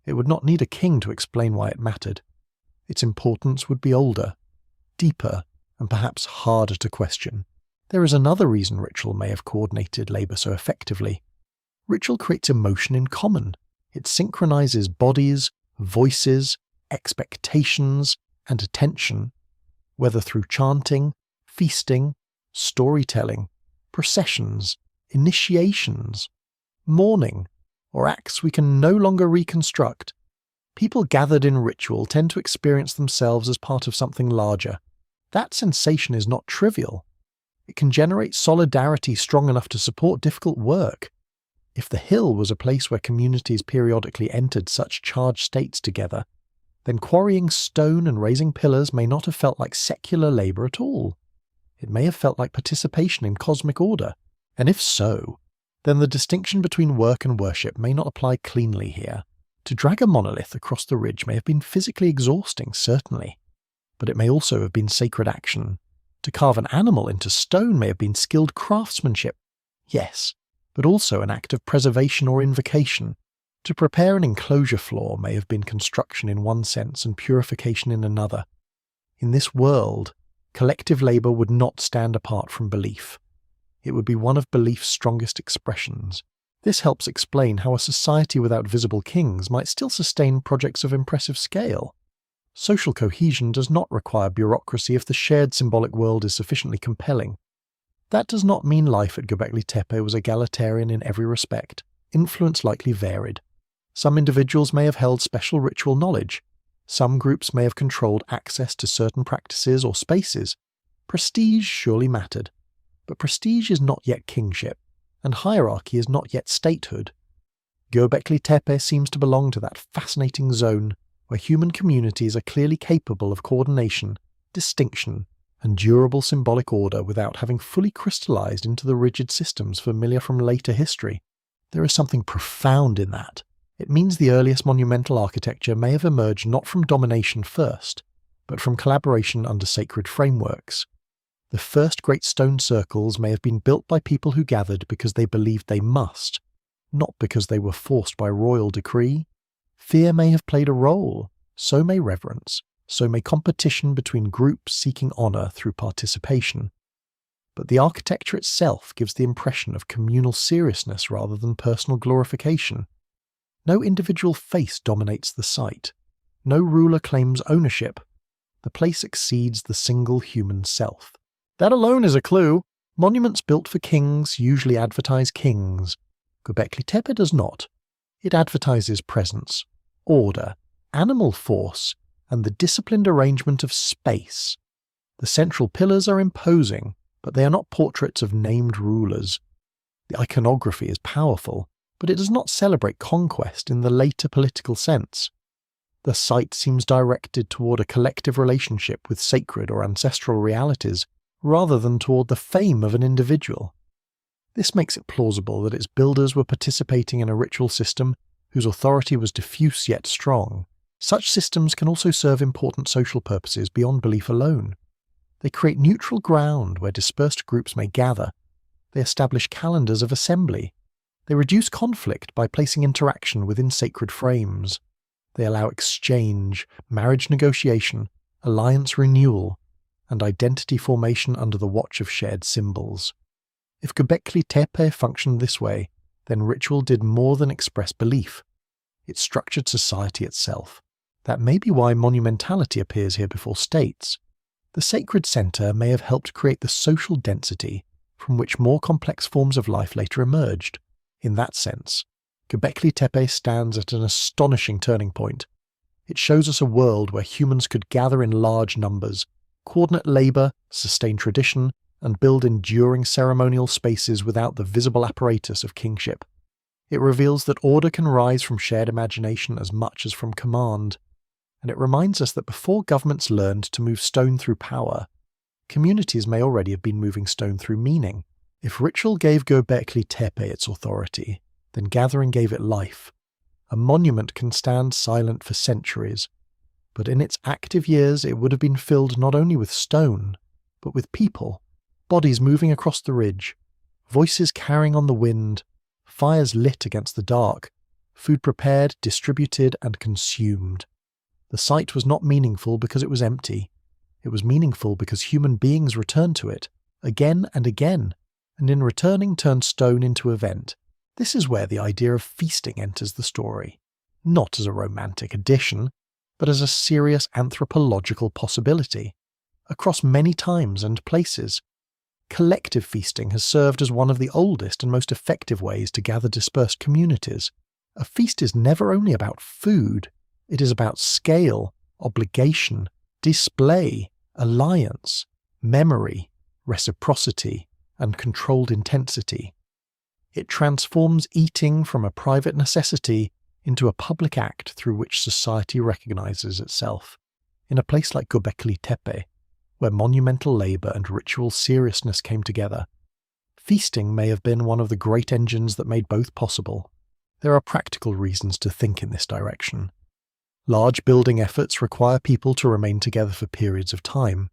It would not need a king to explain why it mattered. Its importance would be older, deeper, and perhaps harder to question. There is another reason ritual may have coordinated labour so effectively. Ritual creates emotion in common. It synchronises bodies, voices, expectations, and attention, whether through chanting, feasting, storytelling, processions, initiations, mourning, or acts we can no longer reconstruct. People gathered in ritual tend to experience themselves as part of something larger. That sensation is not trivial. It can generate solidarity strong enough to support difficult work. If the hill was a place where communities periodically entered such charged states together, then quarrying stone and raising pillars may not have felt like secular labour at all. It may have felt like participation in cosmic order, and if so, then the distinction between work and worship may not apply cleanly here. To drag a monolith across the ridge may have been physically exhausting, certainly, but it may also have been sacred action. To carve an animal into stone may have been skilled craftsmanship, yes, but also an act of preservation or invocation. To prepare an enclosure floor may have been construction in one sense and purification in another. In this world, collective labour would not stand apart from belief. It would be one of belief's strongest expressions. This helps explain how a society without visible kings might still sustain projects of impressive scale. Social cohesion does not require bureaucracy if the shared symbolic world is sufficiently compelling. That does not mean life at Göbekli Tepe was egalitarian in every respect. Influence likely varied. Some individuals may have held special ritual knowledge. Some groups may have controlled access to certain practices or spaces. Prestige surely mattered. But prestige is not yet kingship, and hierarchy is not yet statehood. Göbekli Tepe seems to belong to that fascinating zone where human communities are clearly capable of coordination, distinction, and durable symbolic order without having fully crystallized into the rigid systems familiar from later history. There is something profound in that. It means the earliest monumental architecture may have emerged not from domination first, but from collaboration under sacred frameworks. The first great stone circles may have been built by people who gathered because they believed they must, not because they were forced by royal decree. Fear may have played a role, so may reverence, so may competition between groups seeking honour through participation. But the architecture itself gives the impression of communal seriousness rather than personal glorification. No individual face dominates the site. No ruler claims ownership. The place exceeds the single human self. That alone is a clue. Monuments built for kings usually advertise kings. Göbekli Tepe does not. It advertises presence, order, animal force, and the disciplined arrangement of space. The central pillars are imposing, but they are not portraits of named rulers. The iconography is powerful, but it does not celebrate conquest in the later political sense. The site seems directed toward a collective relationship with sacred or ancestral realities, rather than toward the fame of an individual. This makes it plausible that its builders were participating in a ritual system whose authority was diffuse yet strong. Such systems can also serve important social purposes beyond belief alone. They create neutral ground where dispersed groups may gather. They establish calendars of assembly. They reduce conflict by placing interaction within sacred frames. They allow exchange, marriage negotiation, alliance renewal, and identity formation under the watch of shared symbols. If Göbekli Tepe functioned this way, then ritual did more than express belief. It structured society itself. That may be why monumentality appears here before states. The sacred center may have helped create the social density from which more complex forms of life later emerged. In that sense, Göbekli Tepe stands at an astonishing turning point. It shows us a world where humans could gather in large numbers, coordinate labor, sustain tradition, and build enduring ceremonial spaces without the visible apparatus of kingship. It reveals that order can rise from shared imagination as much as from command. And it reminds us that before governments learned to move stone through power, communities may already have been moving stone through meaning. If ritual gave Göbekli Tepe its authority, then gathering gave it life. A monument can stand silent for centuries, but in its active years it would have been filled not only with stone, but with people, bodies moving across the ridge, voices carrying on the wind, fires lit against the dark, food prepared, distributed, and consumed. The site was not meaningful because it was empty. It was meaningful because human beings returned to it, again and again, and in returning turned stone into event. This is where the idea of feasting enters the story, not as a romantic addition, but as a serious anthropological possibility. Across many times and places, collective feasting has served as one of the oldest and most effective ways to gather dispersed communities. A feast is never only about food. It is about scale, obligation, display, alliance, memory, reciprocity, and controlled intensity. It transforms eating from a private necessity into a public act through which society recognizes itself. In a place like Göbekli Tepe, where monumental labor and ritual seriousness came together, feasting may have been one of the great engines that made both possible. There are practical reasons to think in this direction. Large building efforts require people to remain together for periods of time.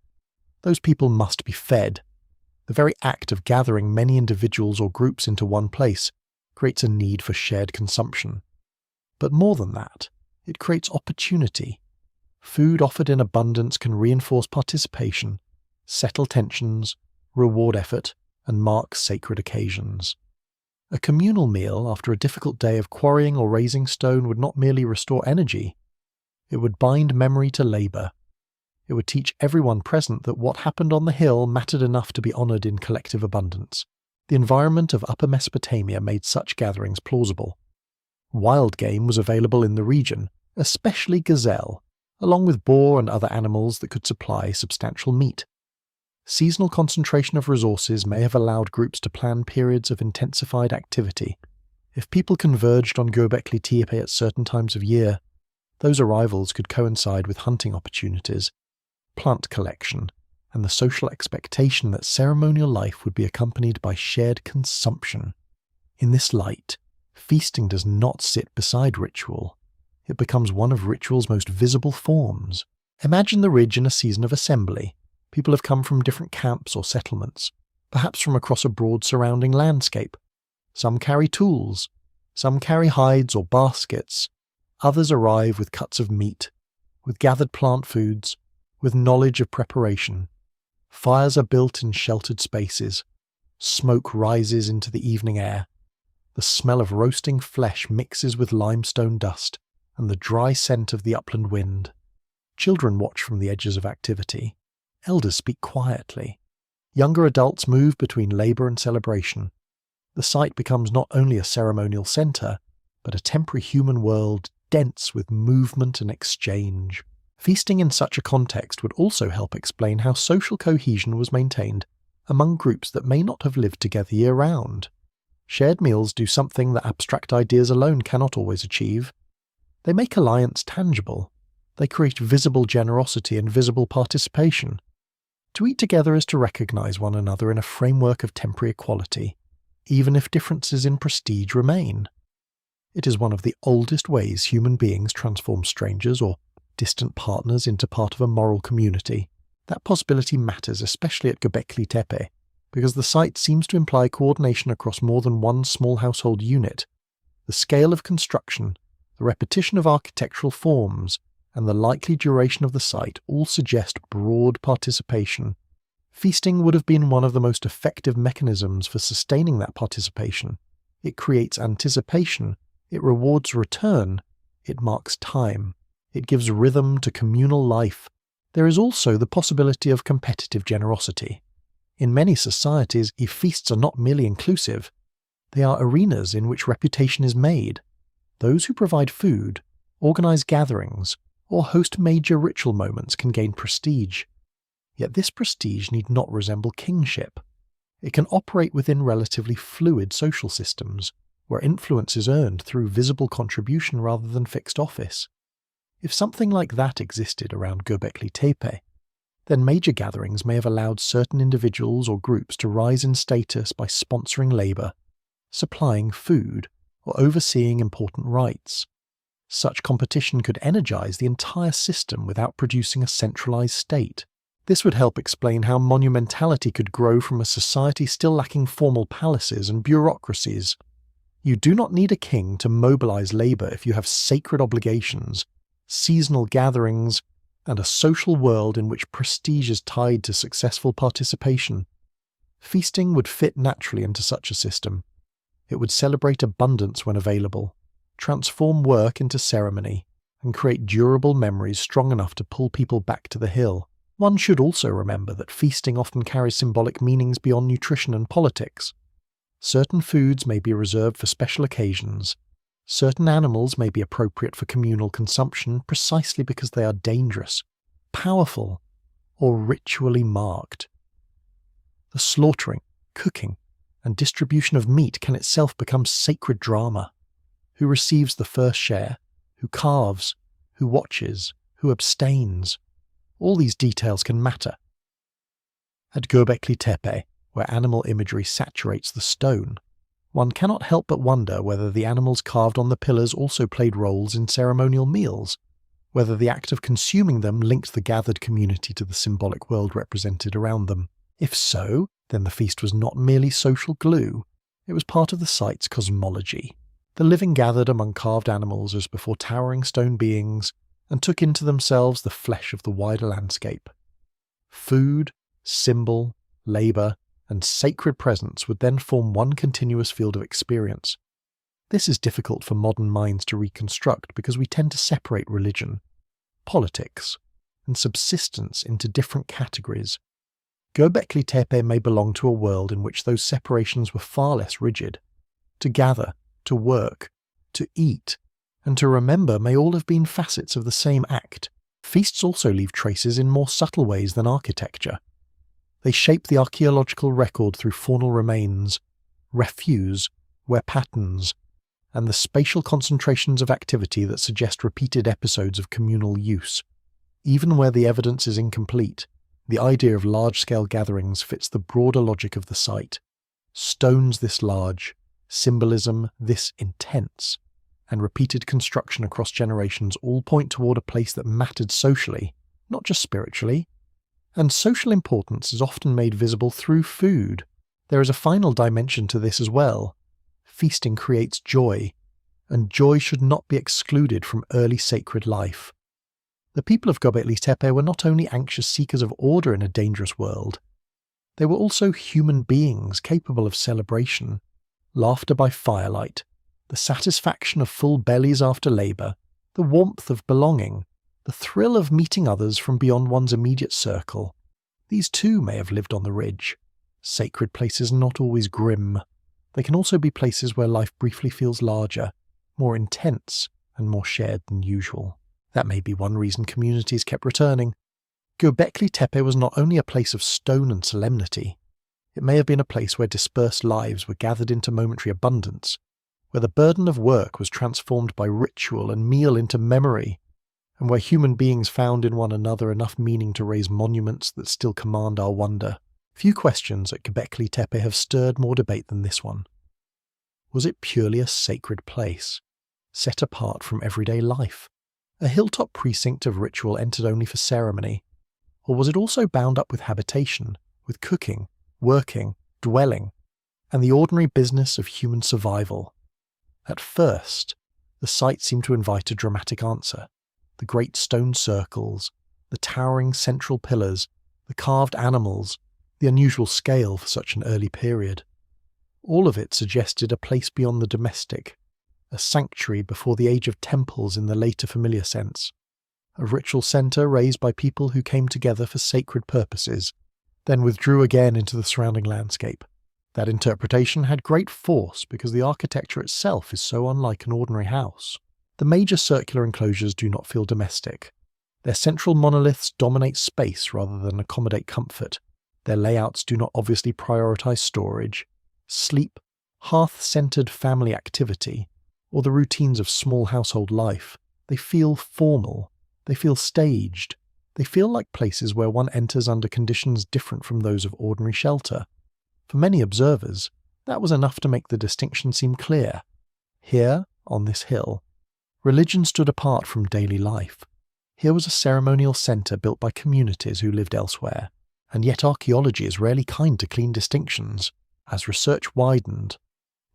Those people must be fed. The very act of gathering many individuals or groups into one place creates a need for shared consumption. But more than that, it creates opportunity. Food offered in abundance can reinforce participation, settle tensions, reward effort, and mark sacred occasions. A communal meal after a difficult day of quarrying or raising stone would not merely restore energy, it would bind memory to labor. It would teach everyone present that what happened on the hill mattered enough to be honored in collective abundance. The environment of Upper Mesopotamia made such gatherings plausible. Wild game was available in the region, especially gazelle, along with boar and other animals that could supply substantial meat. Seasonal concentration of resources may have allowed groups to plan periods of intensified activity. If people converged on Göbekli Tepe at certain times of year, those arrivals could coincide with hunting opportunities, plant collection, and the social expectation that ceremonial life would be accompanied by shared consumption. In this light, feasting does not sit beside ritual. It becomes one of ritual's most visible forms. Imagine the ridge in a season of assembly. People have come from different camps or settlements, perhaps from across a broad surrounding landscape. Some carry tools, some carry hides or baskets. Others arrive with cuts of meat, with gathered plant foods, with knowledge of preparation. Fires are built in sheltered spaces. Smoke rises into the evening air. The smell of roasting flesh mixes with limestone dust and the dry scent of the upland wind. Children watch from the edges of activity. Elders speak quietly. Younger adults move between labor and celebration. The site becomes not only a ceremonial center, but a temporary human world dense with movement and exchange. Feasting in such a context would also help explain how social cohesion was maintained among groups that may not have lived together year-round. Shared meals do something that abstract ideas alone cannot always achieve. They make alliance tangible. They create visible generosity and visible participation. To eat together is to recognize one another in a framework of temporary equality. even if differences in prestige remain. It is one of the oldest ways human beings transform strangers or distant partners into part of a moral community. That possibility matters especially at Göbekli Tepe, because the site seems to imply coordination across more than one small household unit. The scale of construction, the repetition of architectural forms, and the likely duration of the site all suggest broad participation. Feasting would have been one of the most effective mechanisms for sustaining that participation. It creates anticipation, it rewards return, it marks time, it gives rhythm to communal life. There is also the possibility of competitive generosity. In many societies, feasts are not merely inclusive, they are arenas in which reputation is made. Those who provide food, organize gatherings, or host major ritual moments can gain prestige. Yet this prestige need not resemble kingship. It can operate within relatively fluid social systems, where influence is earned through visible contribution rather than fixed office. If something like that existed around Göbekli Tepe, then major gatherings may have allowed certain individuals or groups to rise in status by sponsoring labour, supplying food, or overseeing important rites. Such competition could energize the entire system without producing a centralized state. This would help explain how monumentality could grow from a society still lacking formal palaces and bureaucracies. You do not need a king to mobilize labor if you have sacred obligations, seasonal gatherings, and a social world in which prestige is tied to successful participation. Feasting would fit naturally into such a system. It would celebrate abundance when available, transform work into ceremony, and create durable memories strong enough to pull people back to the hill. One should also remember that feasting often carries symbolic meanings beyond nutrition and politics. Certain foods may be reserved for special occasions. Certain animals may be appropriate for communal consumption precisely because they are dangerous, powerful, or ritually marked. The slaughtering, cooking, and distribution of meat can itself become sacred drama. Who receives the first share? Who carves? Who watches? Who abstains? All these details can matter. At Göbekli Tepe, where animal imagery saturates the stone, one cannot help but wonder whether the animals carved on the pillars also played roles in ceremonial meals, whether the act of consuming them linked the gathered community to the symbolic world represented around them. If so, then the feast was not merely social glue, it was part of the site's cosmology. The living gathered among carved animals as before towering stone beings, and took into themselves the flesh of the wider landscape. Food, symbol, labour, and sacred presence would then form one continuous field of experience. This is difficult for modern minds to reconstruct because we tend to separate religion, politics, and subsistence into different categories. Göbekli Tepe may belong to a world in which those separations were far less rigid. To gather, to work, to eat, and to remember may all have been facets of the same act. Feasts also leave traces in more subtle ways than architecture. They shape the archaeological record through faunal remains, refuse, wear patterns, and the spatial concentrations of activity that suggest repeated episodes of communal use. Even where the evidence is incomplete, the idea of large-scale gatherings fits the broader logic of the site. Stones this large, symbolism this intense, and repeated construction across generations all point toward a place that mattered socially, not just spiritually. And social importance is often made visible through food. There is a final dimension to this as well. Feasting creates joy, and joy should not be excluded from early sacred life. The people of Göbekli Tepe were not only anxious seekers of order in a dangerous world, they were also human beings capable of celebration, laughter by firelight, the satisfaction of full bellies after labour, the warmth of belonging, the thrill of meeting others from beyond one's immediate circle. These too may have lived on the ridge. Sacred places are not always grim. They can also be places where life briefly feels larger, more intense, and more shared than usual. That may be one reason communities kept returning. Göbekli Tepe was not only a place of stone and solemnity. It may have been a place where dispersed lives were gathered into momentary abundance, where the burden of work was transformed by ritual and meal into memory, and where human beings found in one another enough meaning to raise monuments that still command our wonder. Few questions at Göbekli Tepe have stirred more debate than this one. Was it purely a sacred place, set apart from everyday life, a hilltop precinct of ritual entered only for ceremony? Or was it also bound up with habitation, with cooking, working, dwelling, and the ordinary business of human survival? At first, the site seemed to invite a dramatic answer. The great stone circles, the towering central pillars, the carved animals, the unusual scale for such an early period. All of it suggested a place beyond the domestic, a sanctuary before the age of temples in the later familiar sense, a ritual centre raised by people who came together for sacred purposes, then withdrew again into the surrounding landscape. That interpretation had great force because the architecture itself is so unlike an ordinary house. The major circular enclosures do not feel domestic. Their central monoliths dominate space rather than accommodate comfort. Their layouts do not obviously prioritise storage, sleep, hearth-centred family activity, or the routines of small household life. They feel formal. They feel staged. They feel like places where one enters under conditions different from those of ordinary shelter. For many observers, that was enough to make the distinction seem clear. Here, on this hill, religion stood apart from daily life. Here was a ceremonial centre built by communities who lived elsewhere. And yet archaeology is rarely kind to clean distinctions. As research widened,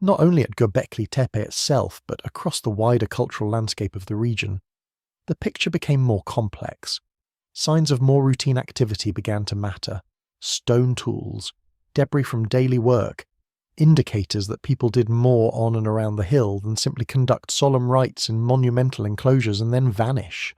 not only at Göbekli Tepe itself, but across the wider cultural landscape of the region, the picture became more complex. Signs of more routine activity began to matter. Stone tools, debris from daily work, indicators that people did more on and around the hill than simply conduct solemn rites in monumental enclosures and then vanish.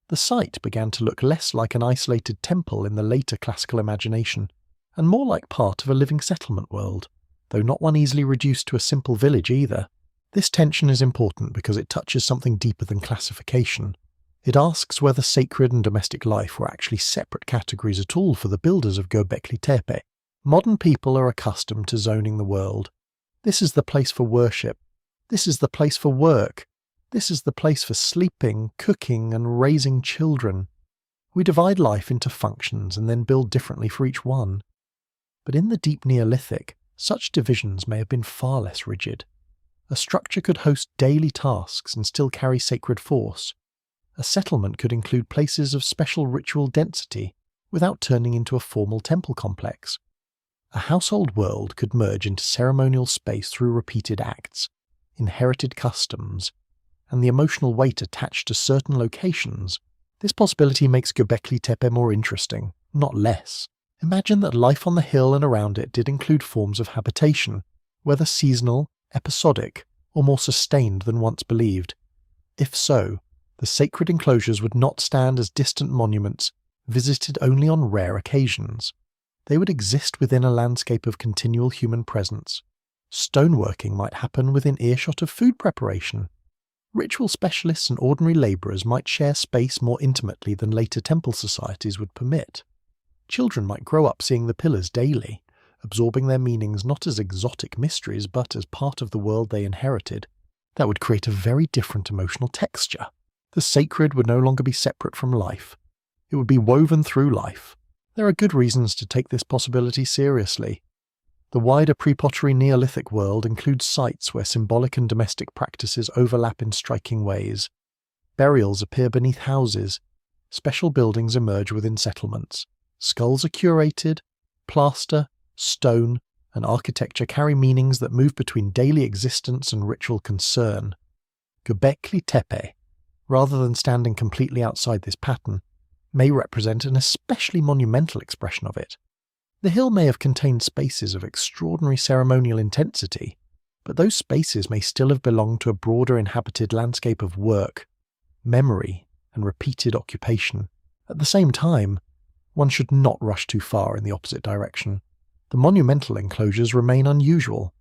The site began to look less like an isolated temple in the later classical imagination, and more like part of a living settlement world, though not one easily reduced to a simple village either. This tension is important because it touches something deeper than classification. It asks whether sacred and domestic life were actually separate categories at all for the builders of Göbekli Tepe. Modern people are accustomed to zoning the world. This is the place for worship. This is the place for work. This is the place for sleeping, cooking, and raising children. We divide life into functions and then build differently for each one. But in the deep Neolithic, such divisions may have been far less rigid. A structure could host daily tasks and still carry sacred force. A settlement could include places of special ritual density without turning into a formal temple complex. A household world could merge into ceremonial space through repeated acts, inherited customs, and the emotional weight attached to certain locations. This possibility makes Göbekli Tepe more interesting, not less. Imagine that life on the hill and around it did include forms of habitation, whether seasonal, episodic, or more sustained than once believed. If so, the sacred enclosures would not stand as distant monuments, visited only on rare occasions. They would exist within a landscape of continual human presence. Stoneworking might happen within earshot of food preparation. Ritual specialists and ordinary labourers might share space more intimately than later temple societies would permit. Children might grow up seeing the pillars daily, absorbing their meanings not as exotic mysteries but as part of the world they inherited. That would create a very different emotional texture. The sacred would no longer be separate from life. It would be woven through life. There are good reasons to take this possibility seriously. The wider pre-pottery Neolithic world includes sites where symbolic and domestic practices overlap in striking ways. Burials appear beneath houses. Special buildings emerge within settlements. Skulls are curated. Plaster, stone, and architecture carry meanings that move between daily existence and ritual concern. Göbekli Tepe, rather than standing completely outside this pattern, may represent an especially monumental expression of it. The hill may have contained spaces of extraordinary ceremonial intensity, but those spaces may still have belonged to a broader inhabited landscape of work, memory, and repeated occupation. At the same time, one should not rush too far in the opposite direction. The monumental enclosures remain unusual.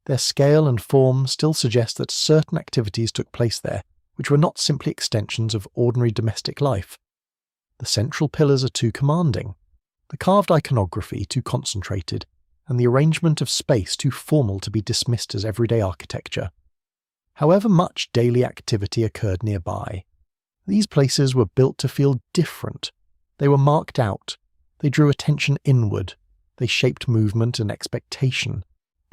Their scale and form still suggest that certain activities took place there, which were not simply extensions of ordinary domestic life. The central pillars are too commanding, the carved iconography too concentrated, and the arrangement of space too formal to be dismissed as everyday architecture. However much daily activity occurred nearby, these places were built to feel different. They were marked out. They drew attention inward. They shaped movement and expectation.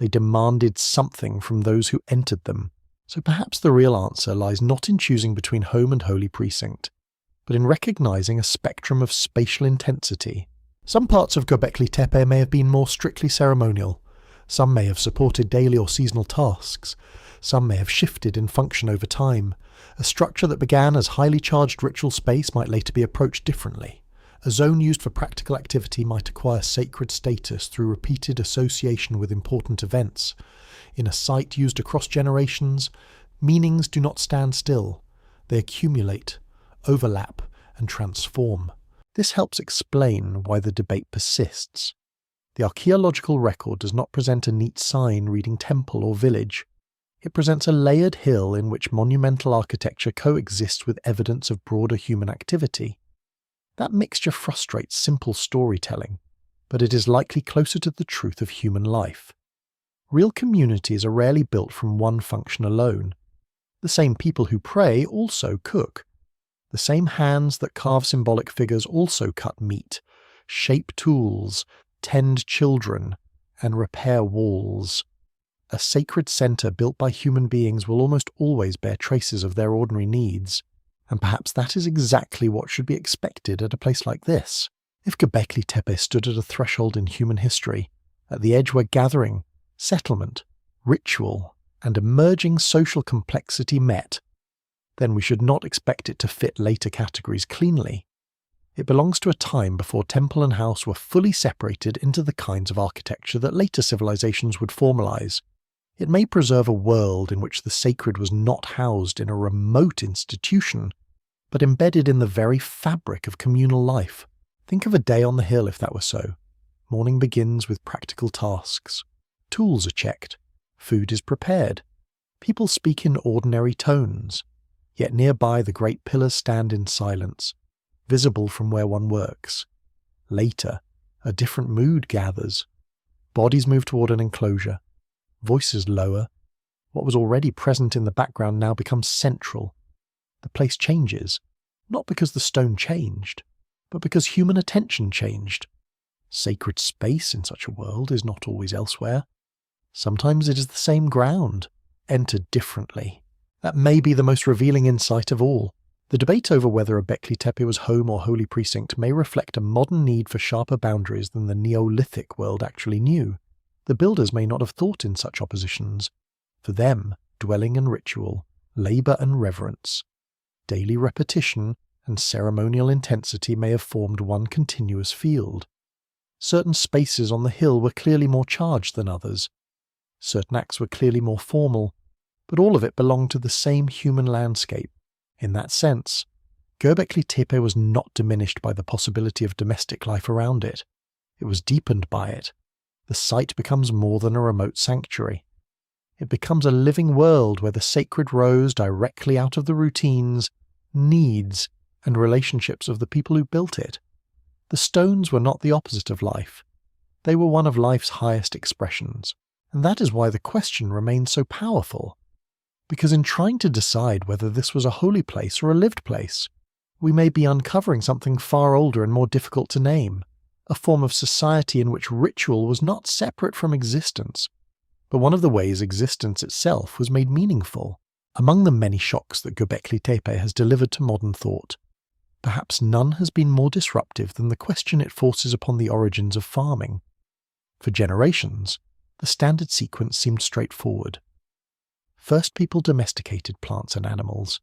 They demanded something from those who entered them. So perhaps the real answer lies not in choosing between home and holy precinct, but in recognizing a spectrum of spatial intensity. Some parts of Göbekli Tepe may have been more strictly ceremonial. Some may have supported daily or seasonal tasks. Some may have shifted in function over time. A structure that began as highly charged ritual space might later be approached differently. A zone used for practical activity might acquire sacred status through repeated association with important events. In a site used across generations, meanings do not stand still. They accumulate, overlap, and transform. This helps explain why the debate persists. The archaeological record does not present a neat sign reading temple or village. It presents a layered hill in which monumental architecture coexists with evidence of broader human activity. That mixture frustrates simple storytelling, but it is likely closer to the truth of human life. Real communities are rarely built from one function alone. The same people who pray also cook. The same hands that carve symbolic figures also cut meat, shape tools, tend children, and repair walls. A sacred centre built by human beings will almost always bear traces of their ordinary needs, and perhaps that is exactly what should be expected at a place like this. If Göbekli Tepe stood at a threshold in human history, at the edge where gathering, settlement, ritual, and emerging social complexity met, then we should not expect it to fit later categories cleanly. It belongs to a time before temple and house were fully separated into the kinds of architecture that later civilizations would formalize. It may preserve a world in which the sacred was not housed in a remote institution, but embedded in the very fabric of communal life. Think of a day on the hill if that were so. Morning begins with practical tasks. Tools are checked. Food is prepared. People speak in ordinary tones. Yet nearby the great pillars stand in silence, visible from where one works. Later, a different mood gathers. Bodies move toward an enclosure. Voices lower. What was already present in the background now becomes central. The place changes, not because the stone changed, but because human attention changed. Sacred space in such a world is not always elsewhere. Sometimes it is the same ground, entered differently. That may be the most revealing insight of all. The debate over whether Göbekli Tepe was home or holy precinct may reflect a modern need for sharper boundaries than the Neolithic world actually knew. The builders may not have thought in such oppositions. For them, dwelling and ritual, labour and reverence, daily repetition and ceremonial intensity may have formed one continuous field. Certain spaces on the hill were clearly more charged than others. Certain acts were clearly more formal, but all of it belonged to the same human landscape. In that sense, Göbekli Tepe was not diminished by the possibility of domestic life around it. It was deepened by it. The site becomes more than a remote sanctuary. It becomes a living world where the sacred rose directly out of the routines, needs, and relationships of the people who built it. The stones were not the opposite of life. They were one of life's highest expressions. And that is why the question remains so powerful. Because in trying to decide whether this was a holy place or a lived place, we may be uncovering something far older and more difficult to name, a form of society in which ritual was not separate from existence, but one of the ways existence itself was made meaningful. Among the many shocks that Göbekli Tepe has delivered to modern thought, perhaps none has been more disruptive than the question it forces upon the origins of farming. For generations, the standard sequence seemed straightforward. First people domesticated plants and animals.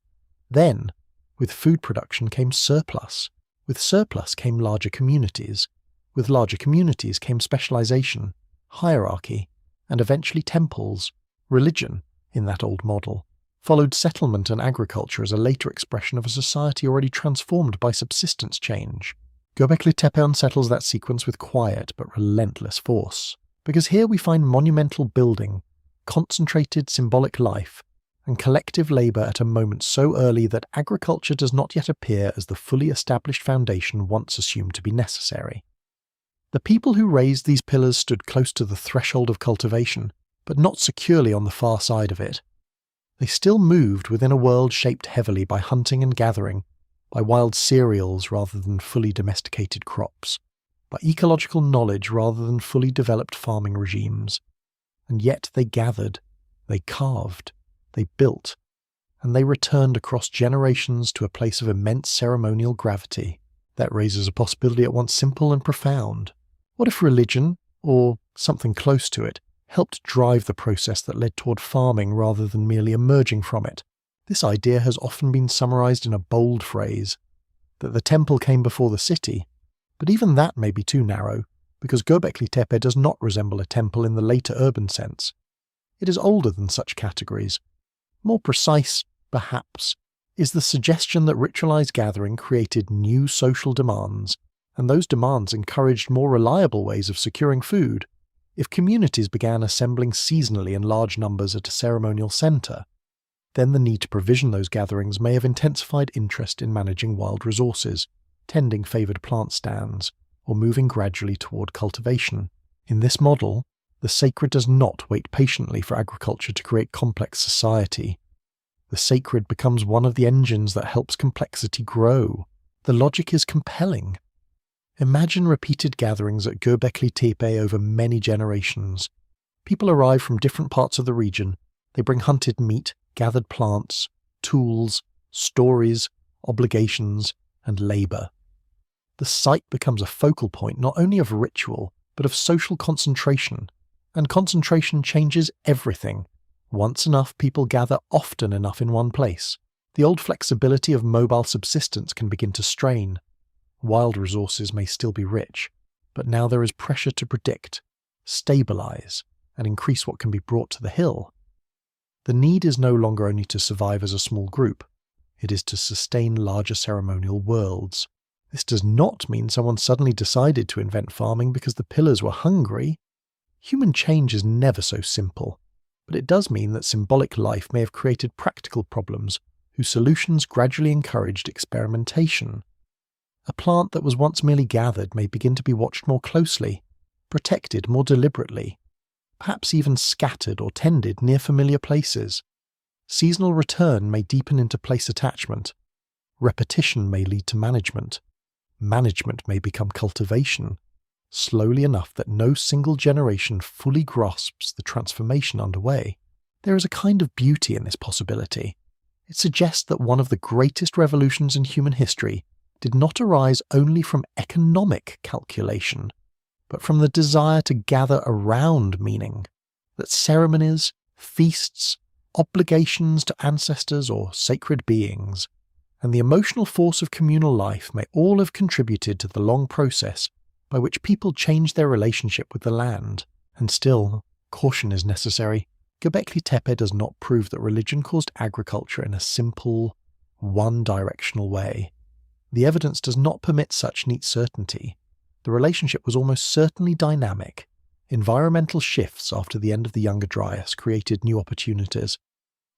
Then, with food production came surplus. With surplus came larger communities. With larger communities came specialization, hierarchy, and eventually temples. Religion, in that old model, followed settlement and agriculture as a later expression of a society already transformed by subsistence change. Göbekli Tepe unsettles that sequence with quiet but relentless force, because here we find monumental building, concentrated symbolic life, and collective labour at a moment so early that agriculture does not yet appear as the fully established foundation once assumed to be necessary. The people who raised these pillars stood close to the threshold of cultivation, but not securely on the far side of it. They still moved within a world shaped heavily by hunting and gathering, by wild cereals rather than fully domesticated crops, by ecological knowledge rather than fully developed farming regimes. And yet they gathered, they carved, they built, and they returned across generations to a place of immense ceremonial gravity. That raises a possibility at once simple and profound. What if religion, or something close to it, helped drive the process that led toward farming rather than merely emerging from it? This idea has often been summarized in a bold phrase, that the temple came before the city, but even that may be too narrow, because Göbekli Tepe does not resemble a temple in the later urban sense. It is older than such categories. More precise, perhaps, is the suggestion that ritualized gathering created new social demands, and those demands encouraged more reliable ways of securing food. If communities began assembling seasonally in large numbers at a ceremonial center, then the need to provision those gatherings may have intensified interest in managing wild resources, tending favored plant stands, or moving gradually toward cultivation. In this model, the sacred does not wait patiently for agriculture to create complex society. The sacred becomes one of the engines that helps complexity grow. The logic is compelling. Imagine repeated gatherings at Göbekli Tepe over many generations. People arrive from different parts of the region. They bring hunted meat, gathered plants, tools, stories, obligations, and labor. The site becomes a focal point not only of ritual, but of social concentration. And concentration changes everything. Once enough people gather often enough in one place, the old flexibility of mobile subsistence can begin to strain. Wild resources may still be rich, but now there is pressure to predict, stabilize, and increase what can be brought to the hill. The need is no longer only to survive as a small group, it is to sustain larger ceremonial worlds. This does not mean someone suddenly decided to invent farming because the pillars were hungry. Human change is never so simple, but it does mean that symbolic life may have created practical problems whose solutions gradually encouraged experimentation. A plant that was once merely gathered may begin to be watched more closely, protected more deliberately, perhaps even scattered or tended near familiar places. Seasonal return may deepen into place attachment. Repetition may lead to management. Management may become cultivation, slowly enough that no single generation fully grasps the transformation underway. There is a kind of beauty in this possibility. It suggests that one of the greatest revolutions in human history did not arise only from economic calculation, but from the desire to gather around meaning, that ceremonies, feasts, obligations to ancestors or sacred beings, and the emotional force of communal life may all have contributed to the long process by which people changed their relationship with the land. And still, caution is necessary. Göbekli Tepe does not prove that religion caused agriculture in a simple, one-directional way. The evidence does not permit such neat certainty. The relationship was almost certainly dynamic. Environmental shifts after the end of the Younger Dryas created new opportunities.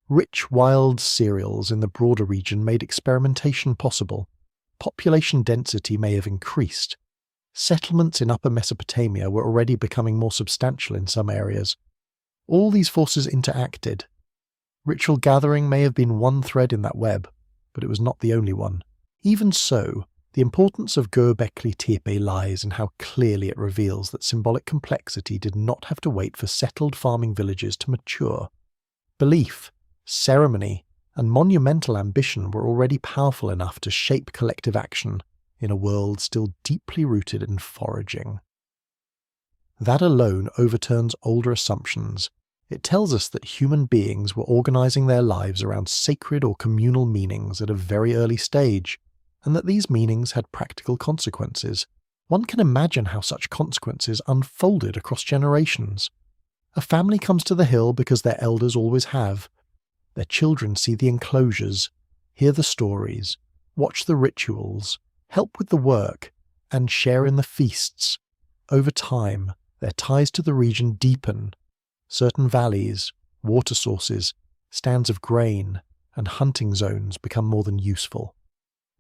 Rich wild cereals in the broader region made experimentation possible. Population density may have increased. Settlements in Upper Mesopotamia were already becoming more substantial in some areas. All these forces interacted. Ritual gathering may have been one thread in that web, but it was not the only one. Even so, the importance of Göbekli Tepe lies in how clearly it reveals that symbolic complexity did not have to wait for settled farming villages to mature. Belief, ceremony, and monumental ambition were already powerful enough to shape collective action in a world still deeply rooted in foraging. That alone overturns older assumptions. It tells us that human beings were organizing their lives around sacred or communal meanings at a very early stage, and that these meanings had practical consequences. One can imagine how such consequences unfolded across generations. A family comes to the hill because their elders always have. Their children see the enclosures, hear the stories, watch the rituals, help with the work, and share in the feasts. Over time, their ties to the region deepen. Certain valleys, water sources, stands of grain, and hunting zones become more than useful.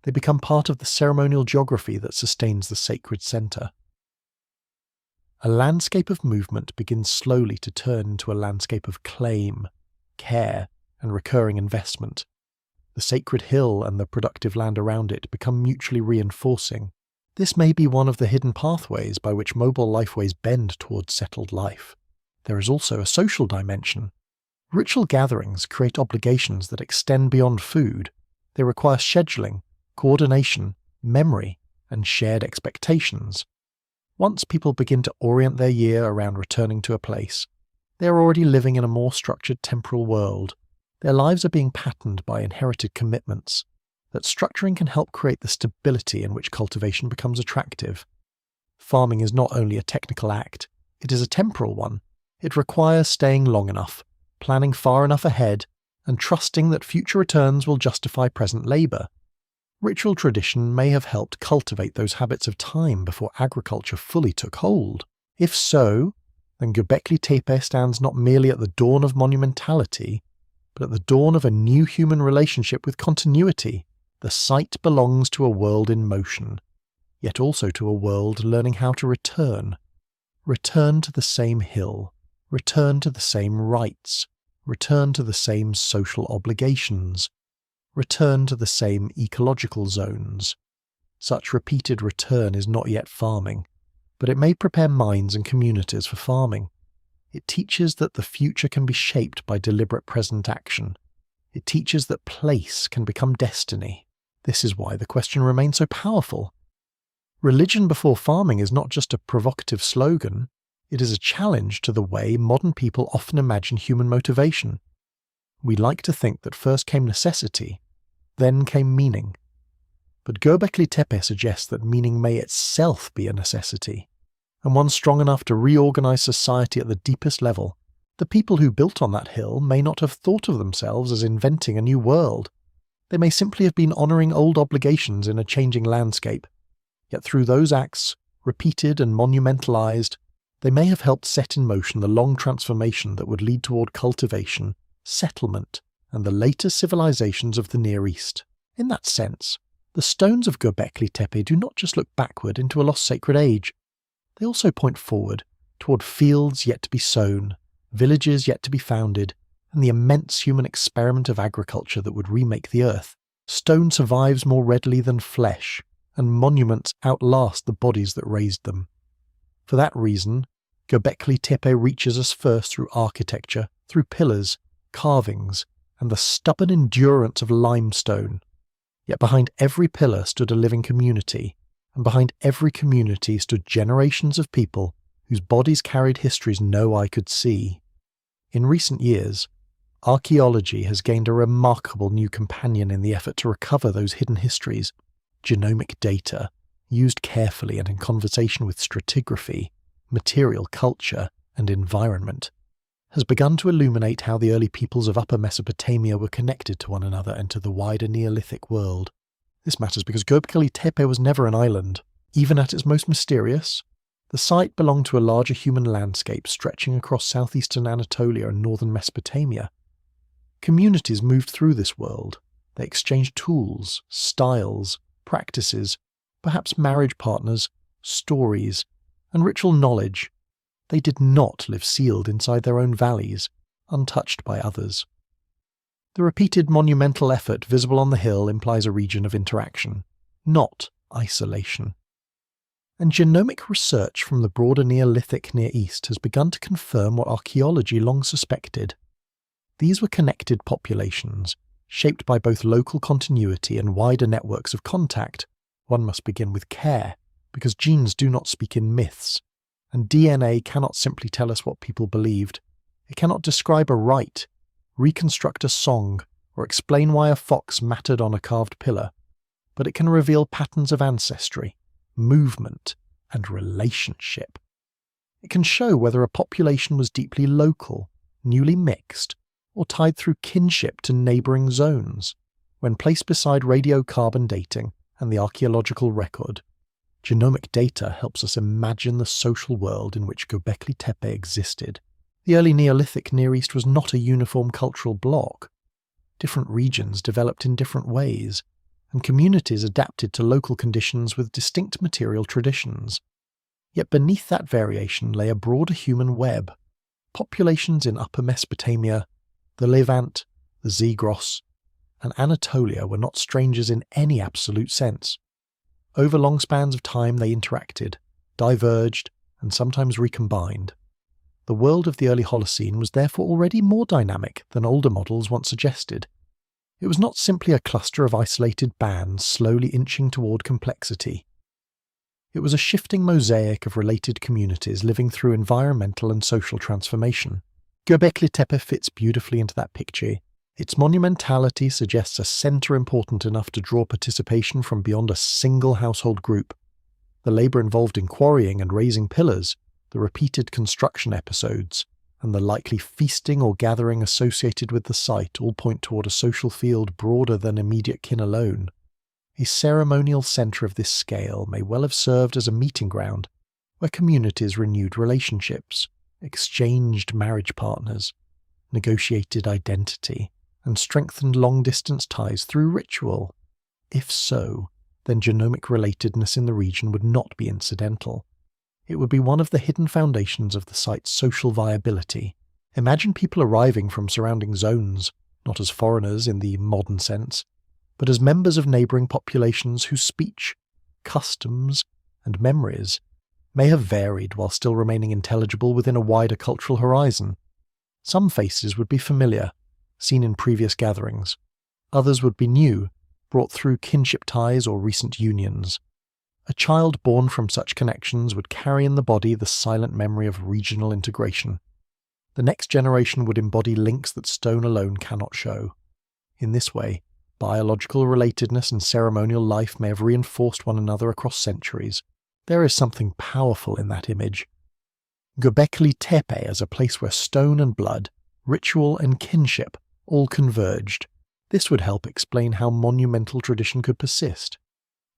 They become part of the ceremonial geography that sustains the sacred center. A landscape of movement begins slowly to turn into a landscape of claim, care, and recurring investment. The sacred hill and the productive land around it become mutually reinforcing. This may be one of the hidden pathways by which mobile lifeways bend towards settled life. There is also a social dimension. Ritual gatherings create obligations that extend beyond food. They require scheduling, coordination, memory, and shared expectations. Once people begin to orient their year around returning to a place, they are already living in a more structured temporal world. Their lives are being patterned by inherited commitments. That structuring can help create the stability in which cultivation becomes attractive. Farming is not only a technical act, it is a temporal one. It requires staying long enough, planning far enough ahead, and trusting that future returns will justify present labour. Ritual tradition may have helped cultivate those habits of time before agriculture fully took hold. If so, then Göbekli Tepe stands not merely at the dawn of monumentality, but at the dawn of a new human relationship with continuity. The site belongs to a world in motion, yet also to a world learning how to return. Return to the same hill, return to the same rites, return to the same social obligations, return to the same ecological zones. Such repeated return is not yet farming, but it may prepare minds and communities for farming. It teaches that the future can be shaped by deliberate present action. It teaches that place can become destiny. This is why the question remains so powerful. Religion before farming is not just a provocative slogan, it is a challenge to the way modern people often imagine human motivation. We like to think that first came necessity, then came meaning. But Göbekli Tepe suggests that meaning may itself be a necessity, and one strong enough to reorganize society at the deepest level. The people who built on that hill may not have thought of themselves as inventing a new world. They may simply have been honouring old obligations in a changing landscape. Yet through those acts, repeated and monumentalized, they may have helped set in motion the long transformation that would lead toward cultivation, settlement, and the later civilizations of the Near East. In that sense, the stones of Göbekli Tepe do not just look backward into a lost sacred age. They also point forward, toward fields yet to be sown, villages yet to be founded, and the immense human experiment of agriculture that would remake the earth. Stone survives more readily than flesh, and monuments outlast the bodies that raised them. For that reason, Göbekli Tepe reaches us first through architecture, through pillars, carvings, and the stubborn endurance of limestone. Yet behind every pillar stood a living community, and behind every community stood generations of people whose bodies carried histories no eye could see. In recent years, archaeology has gained a remarkable new companion in the effort to recover those hidden histories. Genomic data, used carefully and in conversation with stratigraphy, material culture, and environment, has begun to illuminate how the early peoples of Upper Mesopotamia were connected to one another and to the wider Neolithic world. This matters because Göbekli Tepe was never an island. Even at its most mysterious, the site belonged to a larger human landscape stretching across southeastern Anatolia and northern Mesopotamia. Communities moved through this world. They exchanged tools, styles, practices, perhaps marriage partners, stories, and ritual knowledge. They did not live sealed inside their own valleys, untouched by others. The repeated monumental effort visible on the hill implies a region of interaction, not isolation. And genomic research from the broader Neolithic Near East has begun to confirm what archaeology long suspected. These were connected populations, shaped by both local continuity and wider networks of contact. One must begin with care, because genes do not speak in myths, and DNA cannot simply tell us what people believed. It cannot describe a rite, reconstruct a song, or explain why a fox mattered on a carved pillar, but it can reveal patterns of ancestry, movement, and relationship. It can show whether a population was deeply local, newly mixed, or tied through kinship to neighbouring zones. When placed beside radiocarbon dating and the archaeological record, genomic data helps us imagine the social world in which Göbekli Tepe existed. The early Neolithic Near East was not a uniform cultural bloc. Different regions developed in different ways, and communities adapted to local conditions with distinct material traditions. Yet beneath that variation lay a broader human web. Populations in Upper Mesopotamia, the Levant, the Zagros, and Anatolia were not strangers in any absolute sense. Over long spans of time they interacted, diverged, and sometimes recombined. The world of the early Holocene was therefore already more dynamic than older models once suggested. It was not simply a cluster of isolated bands slowly inching toward complexity. It was a shifting mosaic of related communities living through environmental and social transformation. Göbekli Tepe fits beautifully into that picture. Its monumentality suggests a centre important enough to draw participation from beyond a single household group. The labour involved in quarrying and raising pillars, the repeated construction episodes, and the likely feasting or gathering associated with the site all point toward a social field broader than immediate kin alone. A ceremonial centre of this scale may well have served as a meeting ground where communities renewed relationships, exchanged marriage partners, negotiated identity, and strengthened long-distance ties through ritual. If so, then genomic relatedness in the region would not be incidental. It would be one of the hidden foundations of the site's social viability. Imagine people arriving from surrounding zones, not as foreigners in the modern sense, but as members of neighbouring populations whose speech, customs, and memories may have varied while still remaining intelligible within a wider cultural horizon. Some faces would be familiar, seen in previous gatherings. Others would be new, brought through kinship ties or recent unions. A child born from such connections would carry in the body the silent memory of regional integration. The next generation would embody links that stone alone cannot show. In this way, biological relatedness and ceremonial life may have reinforced one another across centuries. There is something powerful in that image. Göbekli Tepe as a place where stone and blood, ritual and kinship all converged. This would help explain how monumental tradition could persist.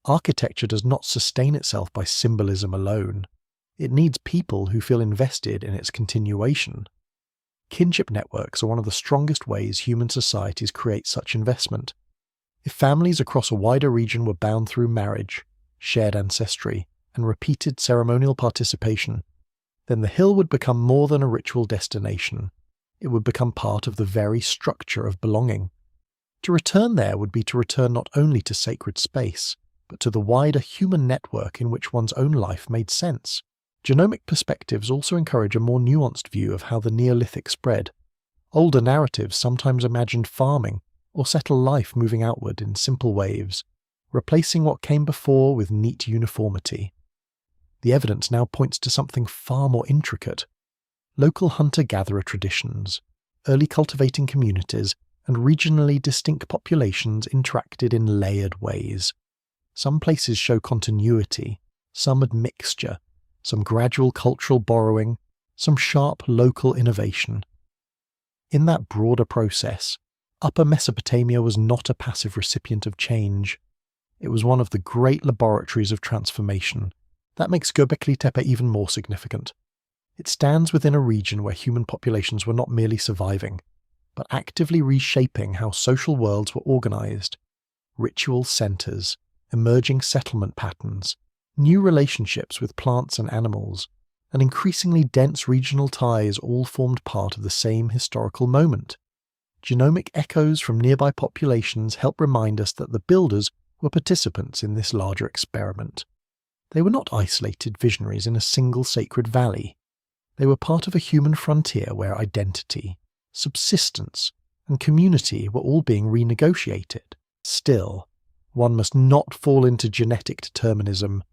Architecture does not sustain itself by symbolism alone. It needs people who feel invested in its continuation. Kinship networks are one of the strongest ways human societies create such investment. If families across a wider region were bound through marriage, shared ancestry, and repeated ceremonial participation, then the hill would become more than a ritual destination. It would become part of the very structure of belonging. To return there would be to return not only to sacred space, but to the wider human network in which one's own life made sense. Genomic perspectives also encourage a more nuanced view of how the Neolithic spread. Older narratives sometimes imagined farming or settled life moving outward in simple waves, replacing what came before with neat uniformity. The evidence now points to something far more intricate. Local hunter-gatherer traditions, early cultivating communities, and regionally distinct populations interacted in layered ways. Some places show continuity, some admixture, some gradual cultural borrowing, some sharp local innovation. In that broader process, Upper Mesopotamia was not a passive recipient of change. It was one of the great laboratories of transformation. That makes Göbekli Tepe even more significant. It stands within a region where human populations were not merely surviving, but actively reshaping how social worlds were organized. Ritual centers, emerging settlement patterns, new relationships with plants and animals, and increasingly dense regional ties all formed part of the same historical moment. Genomic echoes from nearby populations help remind us that the builders were participants in this larger experiment. They were not isolated visionaries in a single sacred valley. They were part of a human frontier where identity, subsistence, and community were all being renegotiated. Still, one must not fall into genetic determinism.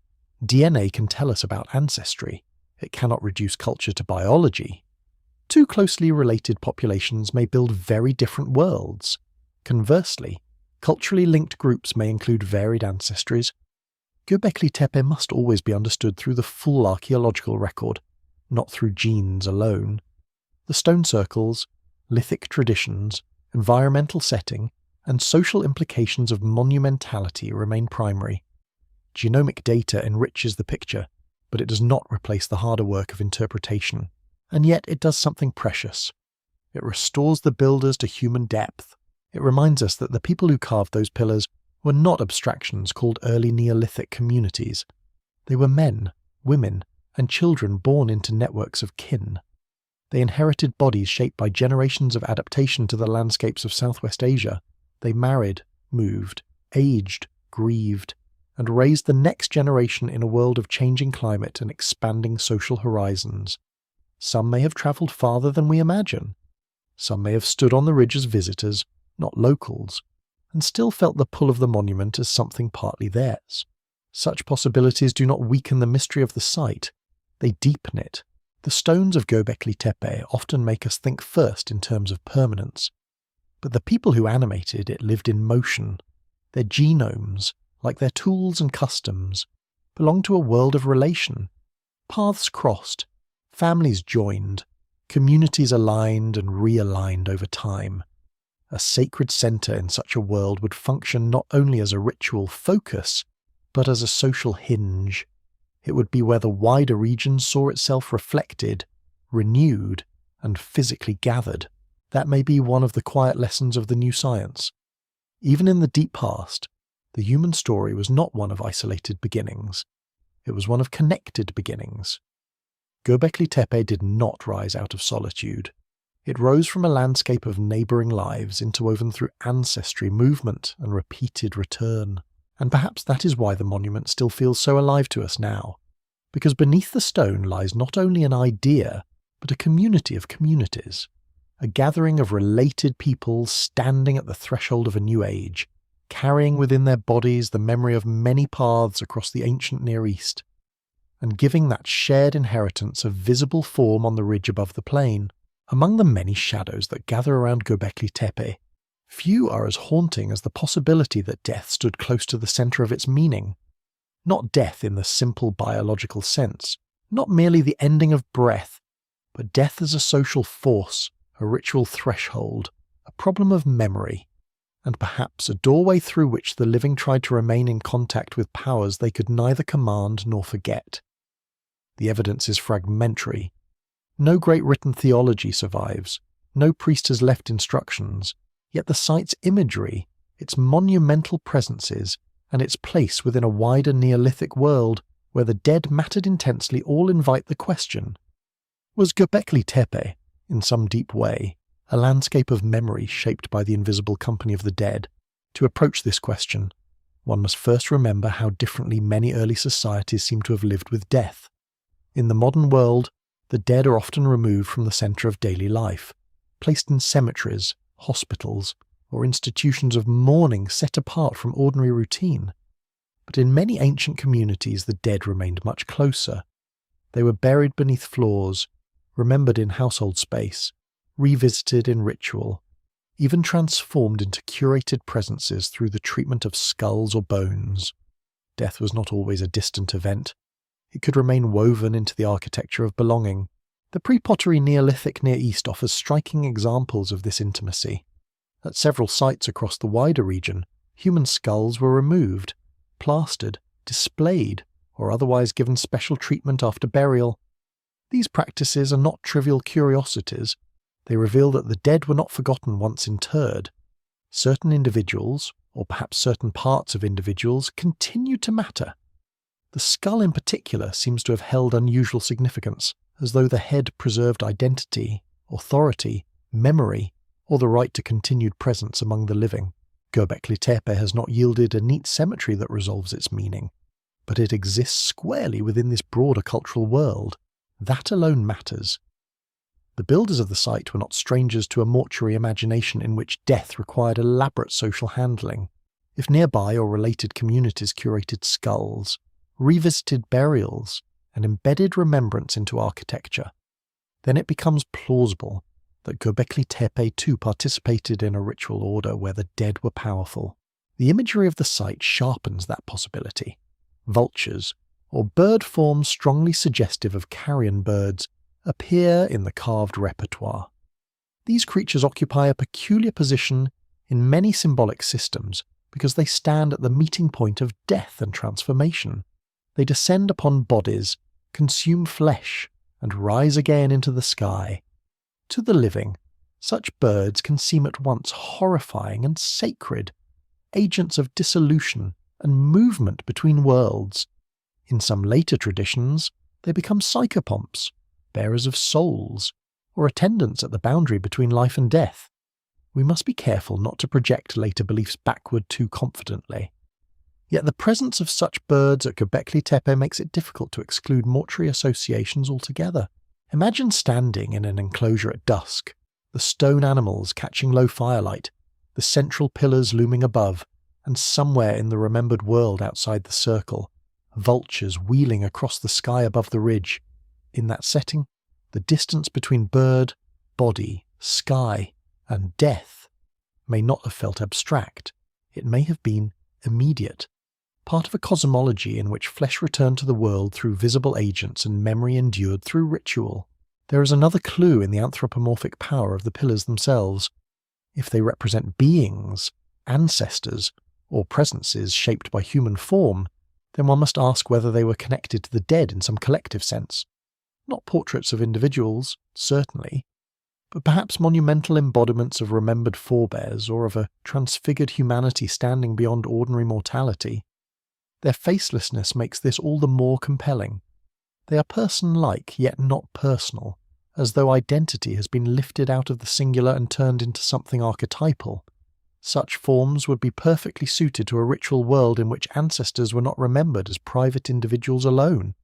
DNA can tell us about ancestry. It cannot reduce culture to biology. Two closely related populations may build very different worlds. Conversely, culturally linked groups may include varied ancestries. Göbekli Tepe must always be understood through the full archaeological record, not through genes alone. The stone circles, lithic traditions, environmental setting, and social implications of monumentality remain primary. Genomic data enriches the picture, but it does not replace the harder work of interpretation. And yet it does something precious. It restores the builders to human depth. It reminds us that the people who carved those pillars were not abstractions called early Neolithic communities. They were men, women, and children born into networks of kin. They inherited bodies shaped by generations of adaptation to the landscapes of Southwest Asia. They married, moved, aged, grieved, and raised the next generation in a world of changing climate and expanding social horizons. Some may have travelled farther than we imagine. Some may have stood on the ridge as visitors, not locals, and still felt the pull of the monument as something partly theirs. Such possibilities do not weaken the mystery of the site, they deepen it. The stones of Göbekli Tepe often make us think first in terms of permanence. But the people who animated it lived in motion. Their genomes, like their tools and customs, belonged to a world of relation. Paths crossed, families joined, communities aligned and realigned over time. A sacred centre in such a world would function not only as a ritual focus, but as a social hinge. It would be where the wider region saw itself reflected, renewed, and physically gathered. That may be one of the quiet lessons of the new science. Even in the deep past, the human story was not one of isolated beginnings. It was one of connected beginnings. Göbekli Tepe did not rise out of solitude. It rose from a landscape of neighbouring lives interwoven through ancestry, movement, and repeated return. And perhaps that is why the monument still feels so alive to us now. Because beneath the stone lies not only an idea, but a community of communities. A gathering of related peoples standing at the threshold of a new age, carrying within their bodies the memory of many paths across the ancient Near East, and giving that shared inheritance a visible form on the ridge above the plain. Among the many shadows that gather around Göbekli Tepe, few are as haunting as the possibility that death stood close to the centre of its meaning. Not death in the simple biological sense, not merely the ending of breath, but death as a social force, a ritual threshold, a problem of memory, and perhaps a doorway through which the living tried to remain in contact with powers they could neither command nor forget. The evidence is fragmentary. No great written theology survives, no priest has left instructions, yet the site's imagery, its monumental presences, and its place within a wider Neolithic world where the dead mattered intensely all invite the question: was Göbekli Tepe, in some deep way, a landscape of memory shaped by the invisible company of the dead? To approach this question, one must first remember how differently many early societies seem to have lived with death. In the modern world, the dead are often removed from the centre of daily life, placed in cemeteries, hospitals, or institutions of mourning set apart from ordinary routine. But in many ancient communities the dead remained much closer. They were buried beneath floors, remembered in household space, revisited in ritual, even transformed into curated presences through the treatment of skulls or bones. Death was not always a distant event. It could remain woven into the architecture of belonging. The pre-pottery Neolithic Near East offers striking examples of this intimacy. At several sites across the wider region, human skulls were removed, plastered, displayed, or otherwise given special treatment after burial. These practices are not trivial curiosities. They reveal that the dead were not forgotten once interred. Certain individuals, or perhaps certain parts of individuals, continued to matter. The skull in particular seems to have held unusual significance, as though the head preserved identity, authority, memory, or the right to continued presence among the living. Göbekli Tepe has not yielded a neat cemetery that resolves its meaning, but it exists squarely within this broader cultural world. That alone matters. The builders of the site were not strangers to a mortuary imagination in which death required elaborate social handling. If nearby or related communities curated skulls, revisited burials, and embedded remembrance into architecture, then it becomes plausible that Göbekli Tepe too participated in a ritual order where the dead were powerful. The imagery of the site sharpens that possibility. Vultures, or bird forms strongly suggestive of carrion birds, appear in the carved repertoire. These creatures occupy a peculiar position in many symbolic systems because they stand at the meeting point of death and transformation. They descend upon bodies, consume flesh, and rise again into the sky. To the living, such birds can seem at once horrifying and sacred, agents of dissolution and movement between worlds. In some later traditions, they become psychopomps, bearers of souls, or attendants at the boundary between life and death. We must be careful not to project later beliefs backward too confidently. Yet the presence of such birds at Göbekli Tepe makes it difficult to exclude mortuary associations altogether. Imagine standing in an enclosure at dusk, the stone animals catching low firelight, the central pillars looming above, and somewhere in the remembered world outside the circle, vultures wheeling across the sky above the ridge. In that setting, the distance between bird, body, sky, and death may not have felt abstract. It may have been immediate, part of a cosmology in which flesh returned to the world through visible agents and memory endured through ritual. There is another clue in the anthropomorphic power of the pillars themselves. If they represent beings, ancestors, or presences shaped by human form, then one must ask whether they were connected to the dead in some collective sense. Not portraits of individuals, certainly, but perhaps monumental embodiments of remembered forebears or of a transfigured humanity standing beyond ordinary mortality. Their facelessness makes this all the more compelling. They are person-like, yet not personal, as though identity has been lifted out of the singular and turned into something archetypal. Such forms would be perfectly suited to a ritual world in which ancestors were not remembered as private individuals alone,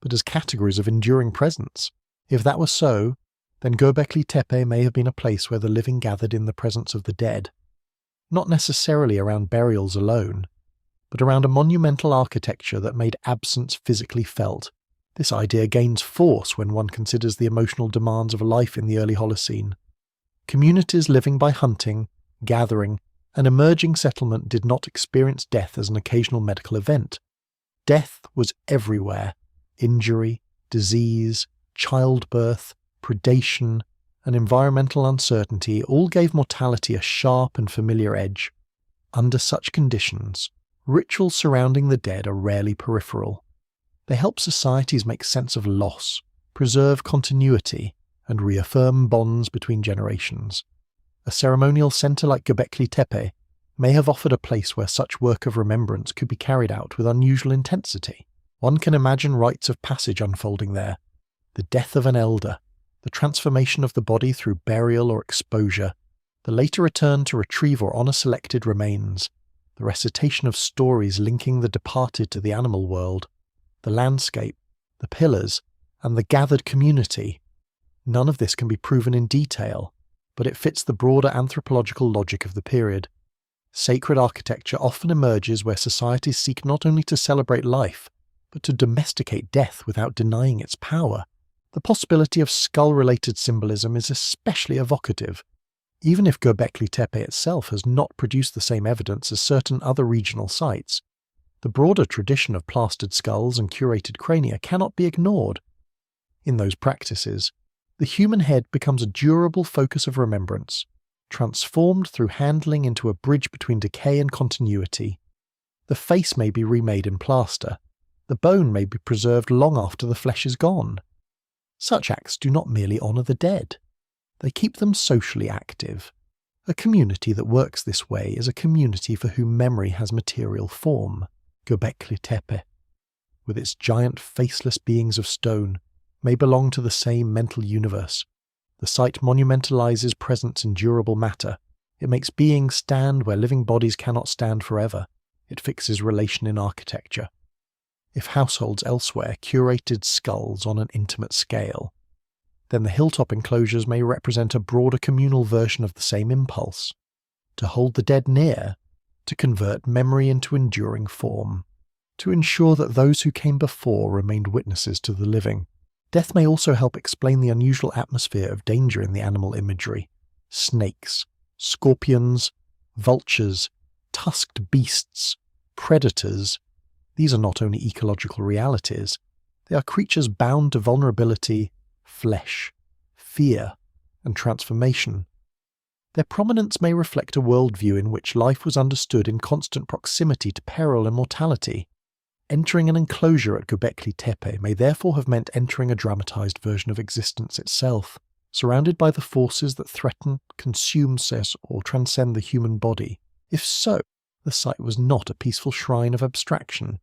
but as categories of enduring presence. If that were so, then Göbekli Tepe may have been a place where the living gathered in the presence of the dead. Not necessarily around burials alone, but around a monumental architecture that made absence physically felt. This idea gains force when one considers the emotional demands of life in the early Holocene. Communities living by hunting, gathering, and emerging settlement did not experience death as an occasional medical event. Death was everywhere. Injury, disease, childbirth, predation, and environmental uncertainty all gave mortality a sharp and familiar edge. Under such conditions, rituals surrounding the dead are rarely peripheral. They help societies make sense of loss, preserve continuity, and reaffirm bonds between generations. A ceremonial centre like Göbekli Tepe may have offered a place where such work of remembrance could be carried out with unusual intensity. One can imagine rites of passage unfolding there, the death of an elder, the transformation of the body through burial or exposure, the later return to retrieve or honour selected remains, the recitation of stories linking the departed to the animal world, the landscape, the pillars, and the gathered community. None of this can be proven in detail, but it fits the broader anthropological logic of the period. Sacred architecture often emerges where societies seek not only to celebrate life, but to domesticate death without denying its power. The possibility of skull-related symbolism is especially evocative. Even if Göbekli Tepe itself has not produced the same evidence as certain other regional sites, the broader tradition of plastered skulls and curated crania cannot be ignored. In those practices, the human head becomes a durable focus of remembrance, transformed through handling into a bridge between decay and continuity. The face may be remade in plaster. The bone may be preserved long after the flesh is gone. Such acts do not merely honour the dead. They keep them socially active. A community that works this way is a community for whom memory has material form. Göbekli Tepe, with its giant faceless beings of stone, may belong to the same mental universe. The site monumentalizes presence in durable matter. It makes beings stand where living bodies cannot stand forever. It fixes relation in architecture. If households elsewhere curated skulls on an intimate scale, then the hilltop enclosures may represent a broader communal version of the same impulse, to hold the dead near, to convert memory into enduring form, to ensure that those who came before remained witnesses to the living. Death may also help explain the unusual atmosphere of danger in the animal imagery. Snakes, scorpions, vultures, tusked beasts, predators. These are not only ecological realities, they are creatures bound to vulnerability, flesh, fear, and transformation. Their prominence may reflect a worldview in which life was understood in constant proximity to peril and mortality. Entering an enclosure at Göbekli Tepe may therefore have meant entering a dramatized version of existence itself, surrounded by the forces that threaten, consume, or transcend the human body. If so, the site was not a peaceful shrine of abstraction.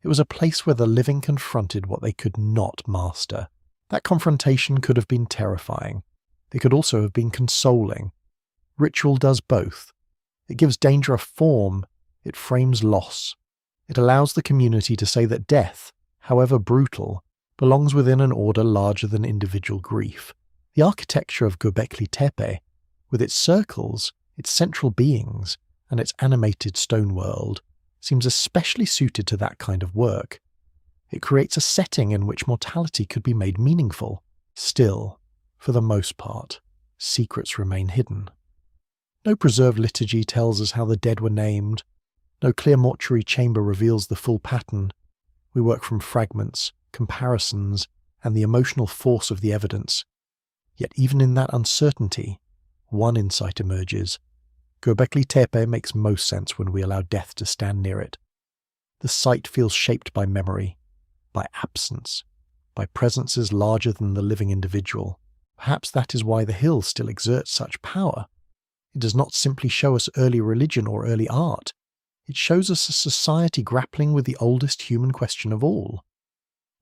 It was a place where the living confronted what they could not master. That confrontation could have been terrifying. It could also have been consoling. Ritual does both. It gives danger a form, it frames loss. It allows the community to say that death, however brutal, belongs within an order larger than individual grief. The architecture of Göbekli Tepe, with its circles, its central beings, and its animated stone world, seems especially suited to that kind of work. It creates a setting in which mortality could be made meaningful. Still, for the most part, secrets remain hidden. No preserved liturgy tells us how the dead were named. No clear mortuary chamber reveals the full pattern. We work from fragments, comparisons, and the emotional force of the evidence. Yet even in that uncertainty, one insight emerges. Göbekli Tepe makes most sense when we allow death to stand near it. The site feels shaped by memory, by absence, by presences larger than the living individual. Perhaps that is why the hill still exerts such power. It does not simply show us early religion or early art. It shows us a society grappling with the oldest human question of all.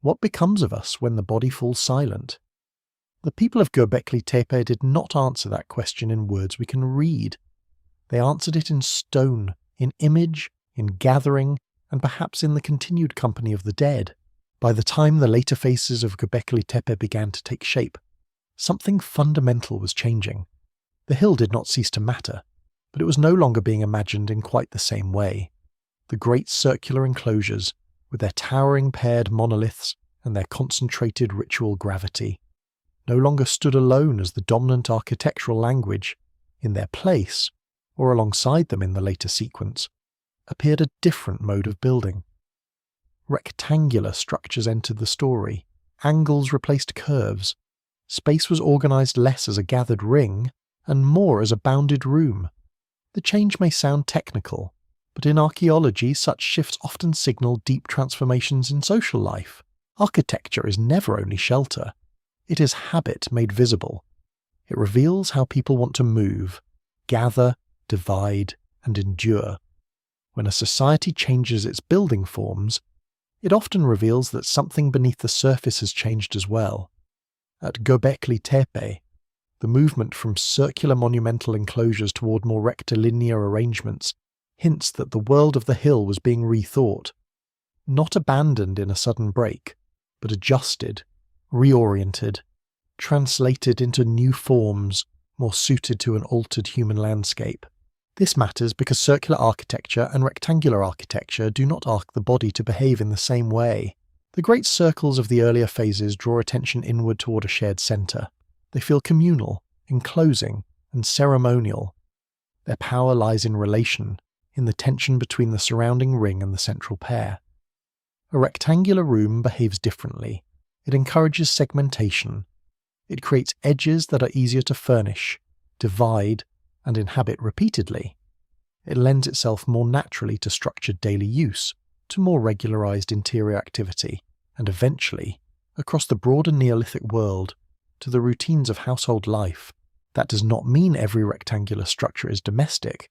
What becomes of us when the body falls silent? The people of Göbekli Tepe did not answer that question in words we can read. They answered it in stone, in image, in gathering, and perhaps in the continued company of the dead. By the time the later phases of Göbekli Tepe began to take shape, something fundamental was changing. The hill did not cease to matter, but it was no longer being imagined in quite the same way. The great circular enclosures, with their towering paired monoliths and their concentrated ritual gravity, no longer stood alone as the dominant architectural language. In their place, or alongside them in the later sequence, appeared a different mode of building. Rectangular structures entered the story, angles replaced curves, space was organized less as a gathered ring and more as a bounded room. The change may sound technical, but in archaeology such shifts often signal deep transformations in social life. Architecture is never only shelter. It is habit made visible. It reveals how people want to move, gather, divide, and endure. When a society changes its building forms, it often reveals that something beneath the surface has changed as well. At Göbekli Tepe, the movement from circular monumental enclosures toward more rectilinear arrangements hints that the world of the hill was being rethought, not abandoned in a sudden break, but adjusted, reoriented, translated into new forms more suited to an altered human landscape. This matters because circular architecture and rectangular architecture do not ask the body to behave in the same way. The great circles of the earlier phases draw attention inward toward a shared centre. They feel communal, enclosing, and ceremonial. Their power lies in relation, in the tension between the surrounding ring and the central pair. A rectangular room behaves differently. It encourages segmentation. It creates edges that are easier to furnish, divide, and inhabit repeatedly. It lends itself more naturally to structured daily use, to more regularized interior activity, and eventually, across the broader Neolithic world, to the routines of household life. That does not mean every rectangular structure is domestic,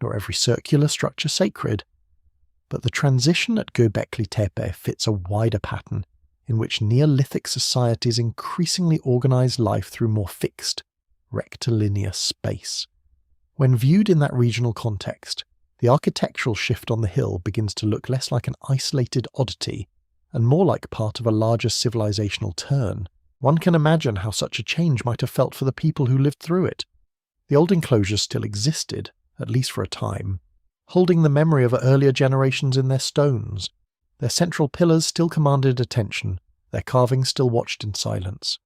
nor every circular structure sacred, but the transition at Göbekli Tepe fits a wider pattern in which Neolithic societies increasingly organize life through more fixed, rectilinear space. When viewed in that regional context, the architectural shift on the hill begins to look less like an isolated oddity and more like part of a larger civilizational turn. One can imagine how such a change might have felt for the people who lived through it. The old enclosures still existed, at least for a time, holding the memory of earlier generations in their stones. Their central pillars still commanded attention, their carvings still watched in silence.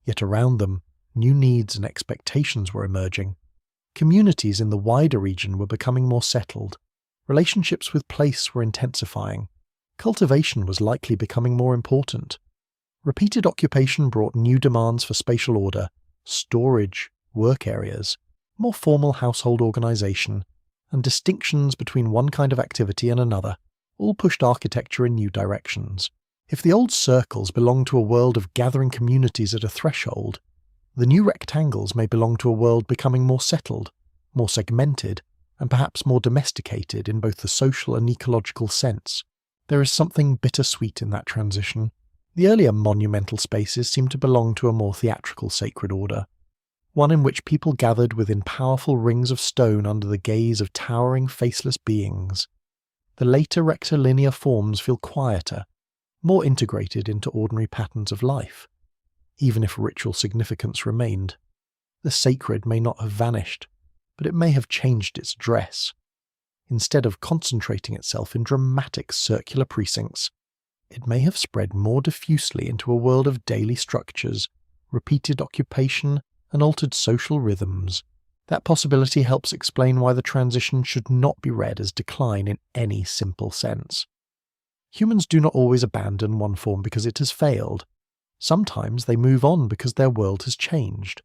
Yet around them, new needs and expectations were emerging. Communities in the wider region were becoming more settled. Relationships with place were intensifying. Cultivation was likely becoming more important. Repeated occupation brought new demands for spatial order, storage, work areas, more formal household organization, and distinctions between one kind of activity and another, all pushed architecture in new directions. If the old circles belong to a world of gathering communities at a threshold, the new rectangles may belong to a world becoming more settled, more segmented, and perhaps more domesticated in both the social and ecological sense. There is something bittersweet in that transition. The earlier monumental spaces seem to belong to a more theatrical sacred order, one in which people gathered within powerful rings of stone under the gaze of towering faceless beings. The later rectilinear forms feel quieter, more integrated into ordinary patterns of life. Even if ritual significance remained, the sacred may not have vanished, but it may have changed its dress. Instead of concentrating itself in dramatic circular precincts, it may have spread more diffusely into a world of daily structures, repeated occupation, and altered social rhythms. That possibility helps explain why the transition should not be read as decline in any simple sense. Humans do not always abandon one form because it has failed. Sometimes they move on because their world has changed.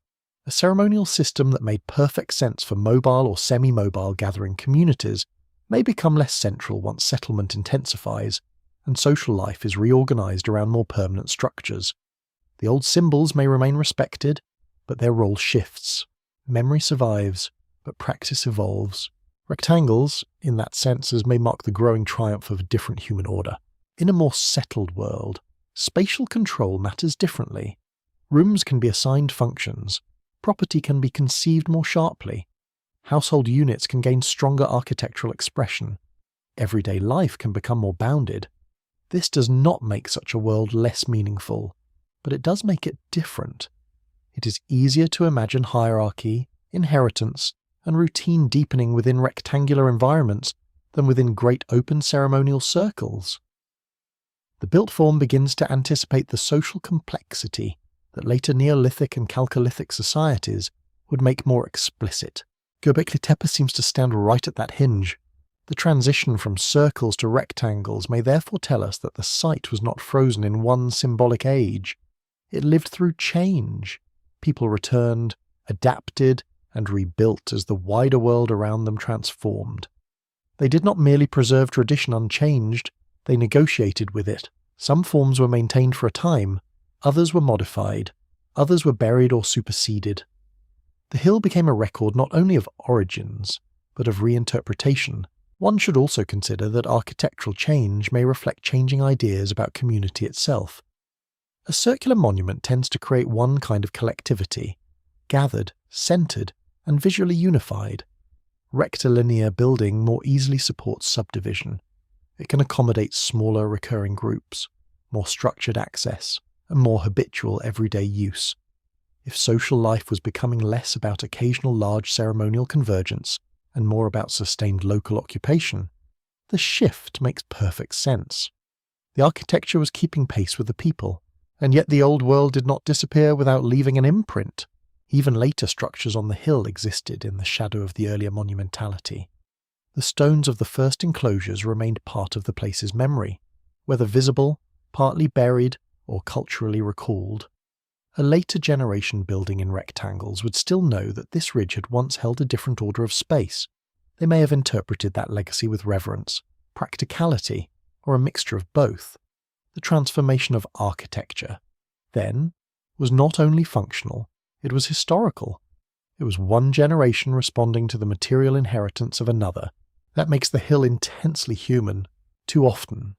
A ceremonial system that made perfect sense for mobile or semi-mobile gathering communities may become less central once settlement intensifies and social life is reorganized around more permanent structures. The old symbols may remain respected, but their role shifts. Memory survives, but practice evolves. Rectangles, in that sense, may mark the growing triumph of a different human order. In a more settled world, spatial control matters differently. Rooms can be assigned functions. Property can be conceived more sharply. Household units can gain stronger architectural expression. Everyday life can become more bounded. This does not make such a world less meaningful, but it does make it different. It is easier to imagine hierarchy, inheritance, and routine deepening within rectangular environments than within great open ceremonial circles. The built form begins to anticipate the social complexity that later Neolithic and Chalcolithic societies would make more explicit. Göbekli Tepe seems to stand right at that hinge. The transition from circles to rectangles may therefore tell us that the site was not frozen in one symbolic age. It lived through change. People returned, adapted, and rebuilt as the wider world around them transformed. They did not merely preserve tradition unchanged, they negotiated with it. Some forms were maintained for a time, others were modified, others were buried or superseded. The hill became a record not only of origins, but of reinterpretation. One should also consider that architectural change may reflect changing ideas about community itself. A circular monument tends to create one kind of collectivity, gathered, centered, and visually unified. Rectilinear building more easily supports subdivision. It can accommodate smaller recurring groups, more structured access, and more habitual everyday use. If social life was becoming less about occasional large ceremonial convergence and more about sustained local occupation, the shift makes perfect sense. The architecture was keeping pace with the people, and yet the old world did not disappear without leaving an imprint. Even later structures on the hill existed in the shadow of the earlier monumentality. The stones of the first enclosures remained part of the place's memory, whether visible, partly buried, or culturally recalled. A later generation building in rectangles would still know that this ridge had once held a different order of space. They may have interpreted that legacy with reverence, practicality, or a mixture of both. The transformation of architecture, then, was not only functional, it was historical. It was one generation responding to the material inheritance of another. That makes the hill intensely human. Too often,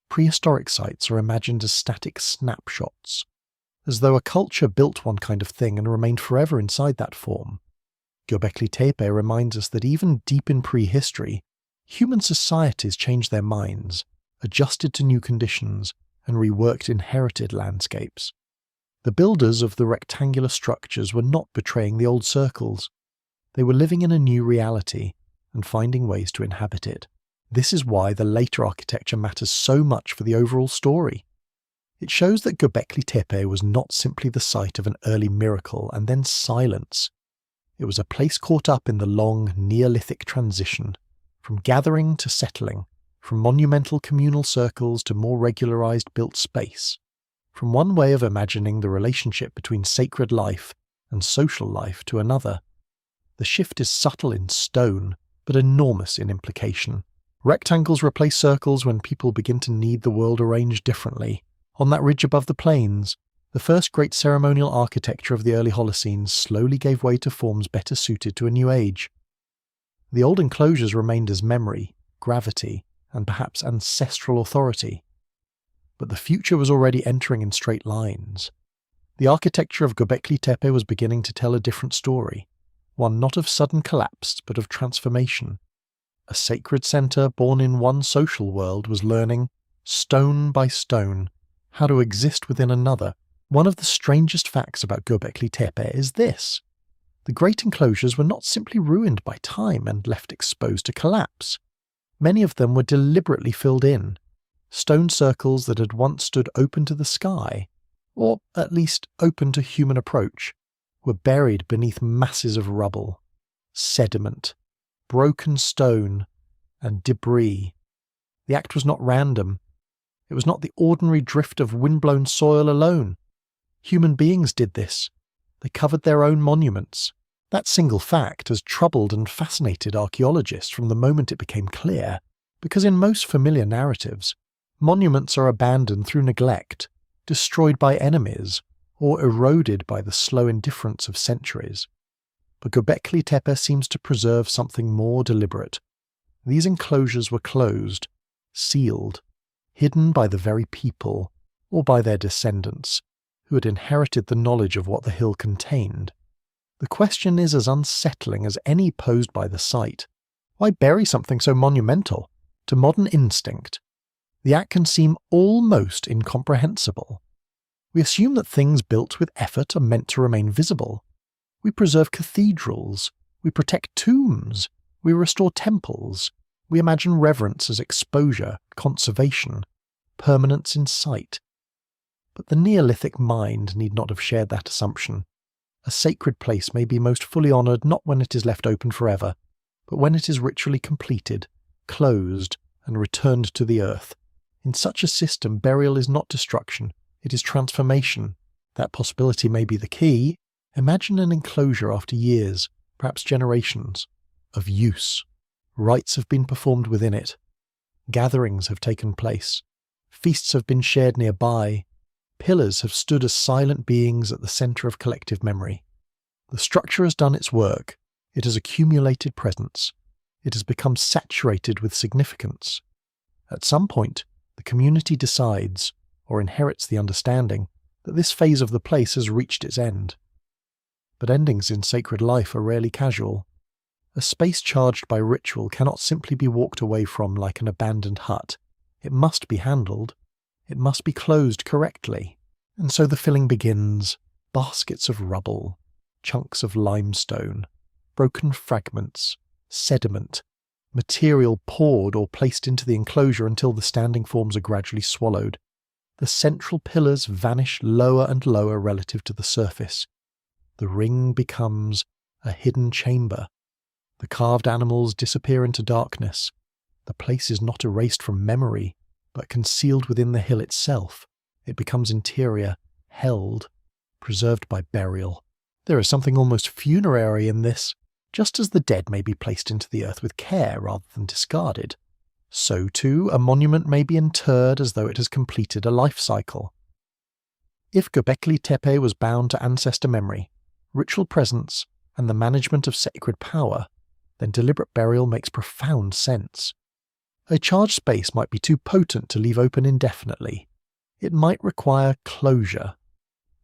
prehistoric sites are imagined as static snapshots, as though a culture built one kind of thing and remained forever inside that form. Göbekli Tepe reminds us that even deep in prehistory, human societies changed their minds, adjusted to new conditions, and reworked inherited landscapes. The builders of the rectangular structures were not betraying the old circles. They were living in a new reality and finding ways to inhabit it. This is why the later architecture matters so much for the overall story. It shows that Göbekli Tepe was not simply the site of an early miracle and then silence. It was a place caught up in the long Neolithic transition, from gathering to settling, from monumental communal circles to more regularized built space, from one way of imagining the relationship between sacred life and social life to another. The shift is subtle in stone, but enormous in implication. Rectangles replace circles when people begin to need the world arranged differently. On that ridge above the plains, the first great ceremonial architecture of the early Holocene slowly gave way to forms better suited to a new age. The old enclosures remained as memory, gravity, and perhaps ancestral authority. But the future was already entering in straight lines. The architecture of Göbekli Tepe was beginning to tell a different story, one not of sudden collapse but of transformation. A sacred center born in one social world was learning, stone by stone, how to exist within another. One of the strangest facts about Göbekli Tepe is this. The great enclosures were not simply ruined by time and left exposed to collapse. Many of them were deliberately filled in. Stone circles that had once stood open to the sky, or at least open to human approach, were buried beneath masses of rubble, sediment, broken stone, and debris. The act was not random. It was not the ordinary drift of windblown soil alone. Human beings did this. They covered their own monuments. That single fact has troubled and fascinated archaeologists from the moment it became clear, because in most familiar narratives, monuments are abandoned through neglect, destroyed by enemies, or eroded by the slow indifference of centuries. But Göbekli Tepe seems to preserve something more deliberate. These enclosures were closed, sealed, hidden by the very people, or by their descendants, who had inherited the knowledge of what the hill contained. The question is as unsettling as any posed by the site. Why bury something so monumental? To modern instinct, the act can seem almost incomprehensible. We assume that things built with effort are meant to remain visible. We preserve cathedrals, we protect tombs, we restore temples, we imagine reverence as exposure, conservation, permanence in sight. But the Neolithic mind need not have shared that assumption. A sacred place may be most fully honoured not when it is left open forever, but when it is ritually completed, closed, and returned to the earth. In such a system, burial is not destruction, it is transformation. That possibility may be the key. Imagine an enclosure after years, perhaps generations, of use. Rites have been performed within it. Gatherings have taken place. Feasts have been shared nearby. Pillars have stood as silent beings at the centre of collective memory. The structure has done its work. It has accumulated presence. It has become saturated with significance. At some point, the community decides, or inherits the understanding, that this phase of the place has reached its end. But endings in sacred life are rarely casual. A space charged by ritual cannot simply be walked away from like an abandoned hut. It must be handled. It must be closed correctly. And so the filling begins. Baskets of rubble, chunks of limestone, broken fragments, sediment, material poured or placed into the enclosure until the standing forms are gradually swallowed. The central pillars vanish lower and lower relative to the surface. The ring becomes a hidden chamber. The carved animals disappear into darkness. The place is not erased from memory, but concealed within the hill itself. It becomes interior, held, preserved by burial. There is something almost funerary in this. Just as the dead may be placed into the earth with care rather than discarded, so too a monument may be interred as though it has completed a life cycle. If Göbekli Tepe was bound to ancestor memory, ritual presence, and the management of sacred power, then deliberate burial makes profound sense. A charged space might be too potent to leave open indefinitely. It might require closure.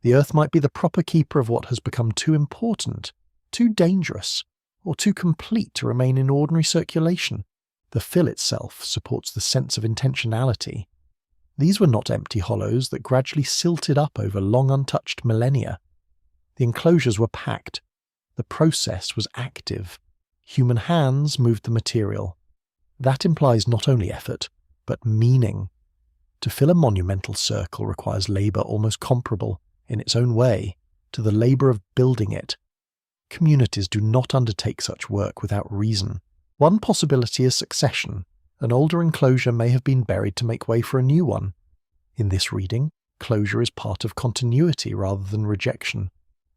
The earth might be the proper keeper of what has become too important, too dangerous, or too complete to remain in ordinary circulation. The fill itself supports the sense of intentionality. These were not empty hollows that gradually silted up over long untouched millennia. The enclosures were packed. The process was active. Human hands moved the material. That implies not only effort, but meaning. To fill a monumental circle requires labour almost comparable, in its own way, to the labour of building it. Communities do not undertake such work without reason. One possibility is succession. An older enclosure may have been buried to make way for a new one. In this reading, closure is part of continuity rather than rejection.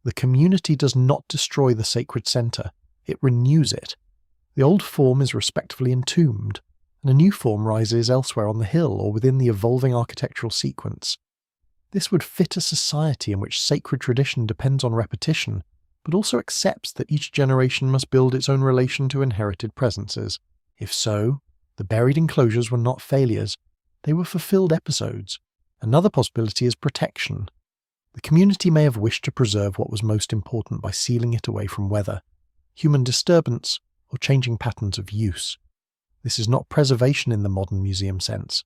The community does not destroy the sacred centre, it renews it. The old form is respectfully entombed, and a new form rises elsewhere on the hill or within the evolving architectural sequence. This would fit a society in which sacred tradition depends on repetition, but also accepts that each generation must build its own relation to inherited presences. If so, the buried enclosures were not failures, they were fulfilled episodes. Another possibility is protection. The community may have wished to preserve what was most important by sealing it away from weather, human disturbance, or changing patterns of use. This is not preservation in the modern museum sense.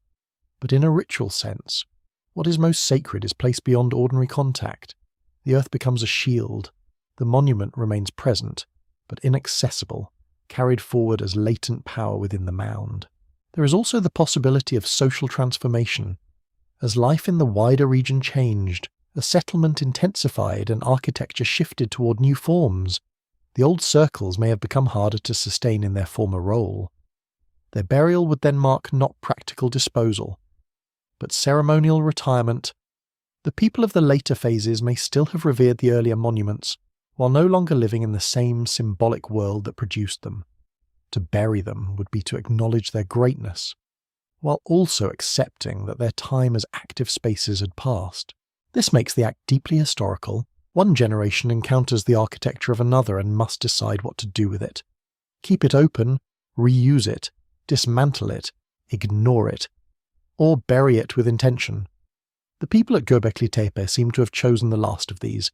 But in a ritual sense, what is most sacred is placed beyond ordinary contact. The earth becomes a shield. The monument remains present, but inaccessible, carried forward as latent power within the mound. There is also the possibility of social transformation. As life in the wider region changed, a settlement intensified and architecture shifted toward new forms. The old circles may have become harder to sustain in their former role. Their burial would then mark not practical disposal, but ceremonial retirement. The people of the later phases may still have revered the earlier monuments, while no longer living in the same symbolic world that produced them. To bury them would be to acknowledge their greatness, while also accepting that their time as active spaces had passed. This makes the act deeply historical. One generation encounters the architecture of another and must decide what to do with it. Keep it open, reuse it, dismantle it, ignore it, or bury it with intention. The people at Göbekli Tepe seem to have chosen the last of these,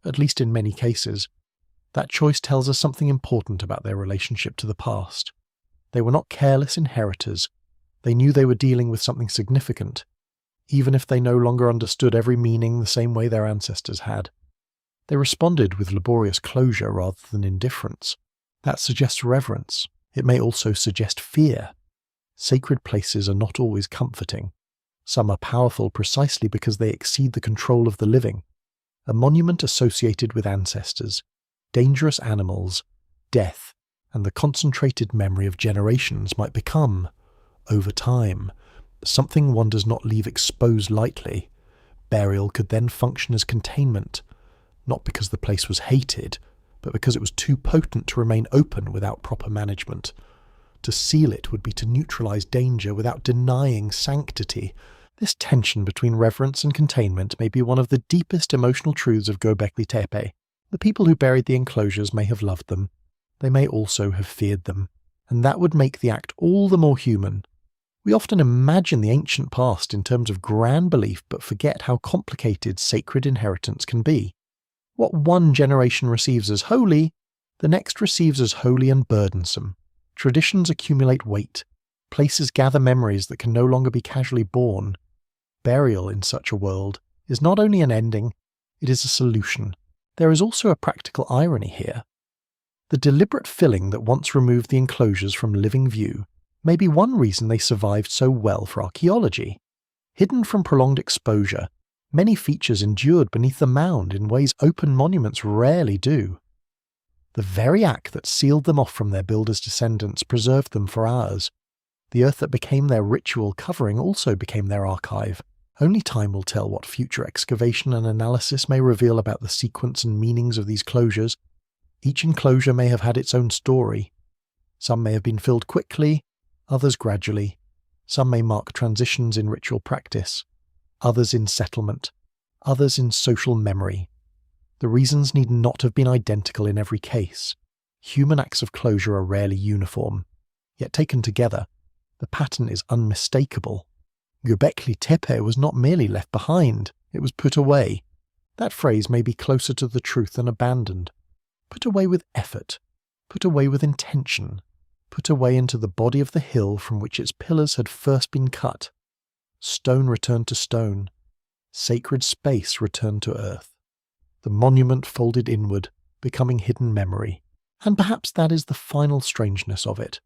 at least in many cases. That choice tells us something important about their relationship to the past. They were not careless inheritors. They knew they were dealing with something significant, even if they no longer understood every meaning the same way their ancestors had. They responded with laborious closure rather than indifference. That suggests reverence. It may also suggest fear. Sacred places are not always comforting. Some are powerful precisely because they exceed the control of the living. A monument associated with ancestors, dangerous animals, death, and the concentrated memory of generations might become, over time, something one does not leave exposed lightly. Burial could then function as containment, not because the place was hated, but because it was too potent to remain open without proper management. To seal it would be to neutralize danger without denying sanctity. This tension between reverence and containment may be one of the deepest emotional truths of Göbekli Tepe. The people who buried the enclosures may have loved them. They may also have feared them, and that would make the act all the more human. We often imagine the ancient past in terms of grand belief but forget how complicated sacred inheritance can be. What one generation receives as holy, the next receives as holy and burdensome. Traditions accumulate weight. Places gather memories that can no longer be casually borne. Burial in such a world is not only an ending, it is a solution. There is also a practical irony here. The deliberate filling that once removed the enclosures from living view may be one reason they survived so well for archaeology. Hidden from prolonged exposure, many features endured beneath the mound in ways open monuments rarely do. The very act that sealed them off from their builders' descendants preserved them for ours. The earth that became their ritual covering also became their archive. Only time will tell what future excavation and analysis may reveal about the sequence and meanings of these closures. Each enclosure may have had its own story. Some may have been filled quickly, others gradually. Some may mark transitions in ritual practice, others in settlement, others in social memory. The reasons need not have been identical in every case. Human acts of closure are rarely uniform, yet taken together, the pattern is unmistakable. Göbekli Tepe was not merely left behind, it was put away. That phrase may be closer to the truth than abandoned. Put away with effort, put away with intention, put away into the body of the hill from which its pillars had first been cut. Stone returned to stone, sacred space returned to earth. The monument folded inward, becoming hidden memory. And perhaps that is the final strangeness of it.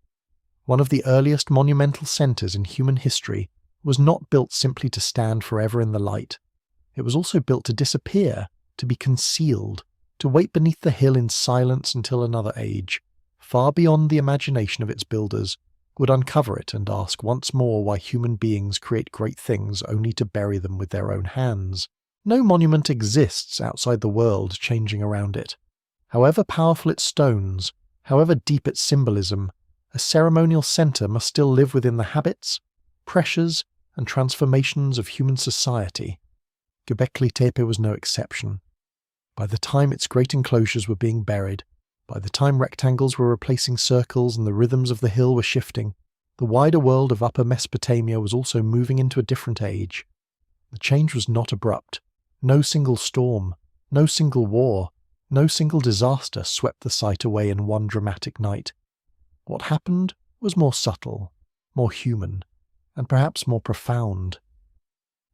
One of the earliest monumental centres in human history was not built simply to stand forever in the light. It was also built to disappear, to be concealed, to wait beneath the hill in silence until another age, far beyond the imagination of its builders, would uncover it and ask once more why human beings create great things only to bury them with their own hands. No monument exists outside the world changing around it. However powerful its stones, however deep its symbolism, a ceremonial centre must still live within the habits, pressures, and transformations of human society. Göbekli Tepe was no exception. By the time its great enclosures were being buried, by the time rectangles were replacing circles and the rhythms of the hill were shifting, the wider world of Upper Mesopotamia was also moving into a different age. The change was not abrupt. No single storm, no single war, no single disaster swept the site away in one dramatic night. What happened was more subtle, more human, and perhaps more profound.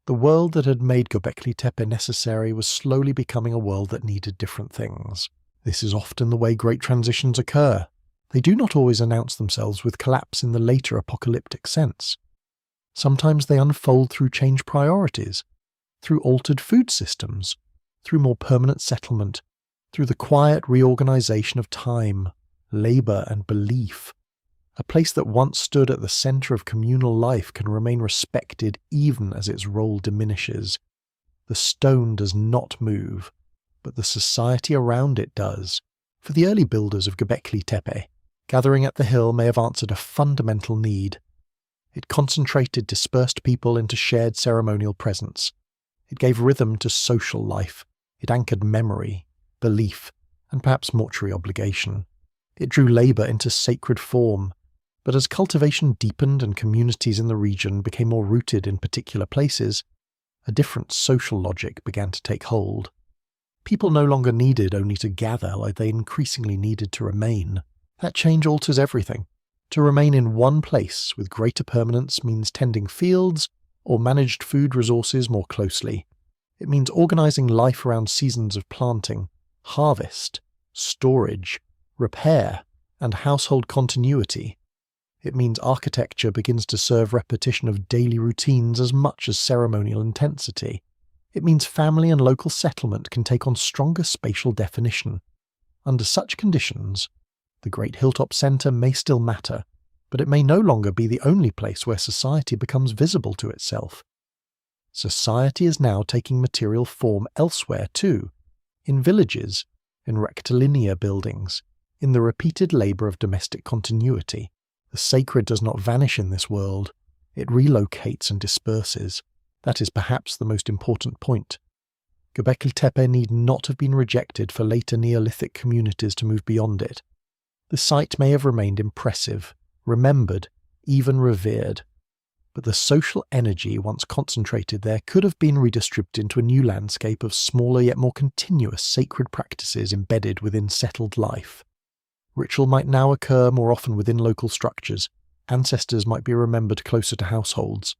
The world that had made Göbekli Tepe necessary was slowly becoming a world that needed different things. This is often the way great transitions occur. They do not always announce themselves with collapse in the later apocalyptic sense. Sometimes they unfold through changed priorities, through altered food systems, through more permanent settlement, through the quiet reorganization of time, labor, and belief. A place that once stood at the center of communal life can remain respected even as its role diminishes. The stone does not move, but the society around it does. For the early builders of Göbekli Tepe, gathering at the hill may have answered a fundamental need. It concentrated dispersed people into shared ceremonial presence. It gave rhythm to social life. It anchored memory, belief, and perhaps mortuary obligation. It drew labor into sacred form. But as cultivation deepened and communities in the region became more rooted in particular places, a different social logic began to take hold. People no longer needed only to gather like they increasingly needed to remain. That change alters everything. To remain in one place with greater permanence means tending fields or managed food resources more closely. It means organizing life around seasons of planting, harvest, storage, repair, and household continuity. It means architecture begins to serve repetition of daily routines as much as ceremonial intensity. It means family and local settlement can take on stronger spatial definition. Under such conditions, the great hilltop centre may still matter, but it may no longer be the only place where society becomes visible to itself. Society is now taking material form elsewhere too, in villages, in rectilinear buildings, in the repeated labour of domestic continuity. The sacred does not vanish in this world, it relocates and disperses. That is perhaps the most important point. Göbekli Tepe need not have been rejected for later Neolithic communities to move beyond it. The site may have remained impressive, remembered, even revered, but the social energy once concentrated there could have been redistributed into a new landscape of smaller yet more continuous sacred practices embedded within settled life. Ritual might now occur more often within local structures. Ancestors might be remembered closer to households.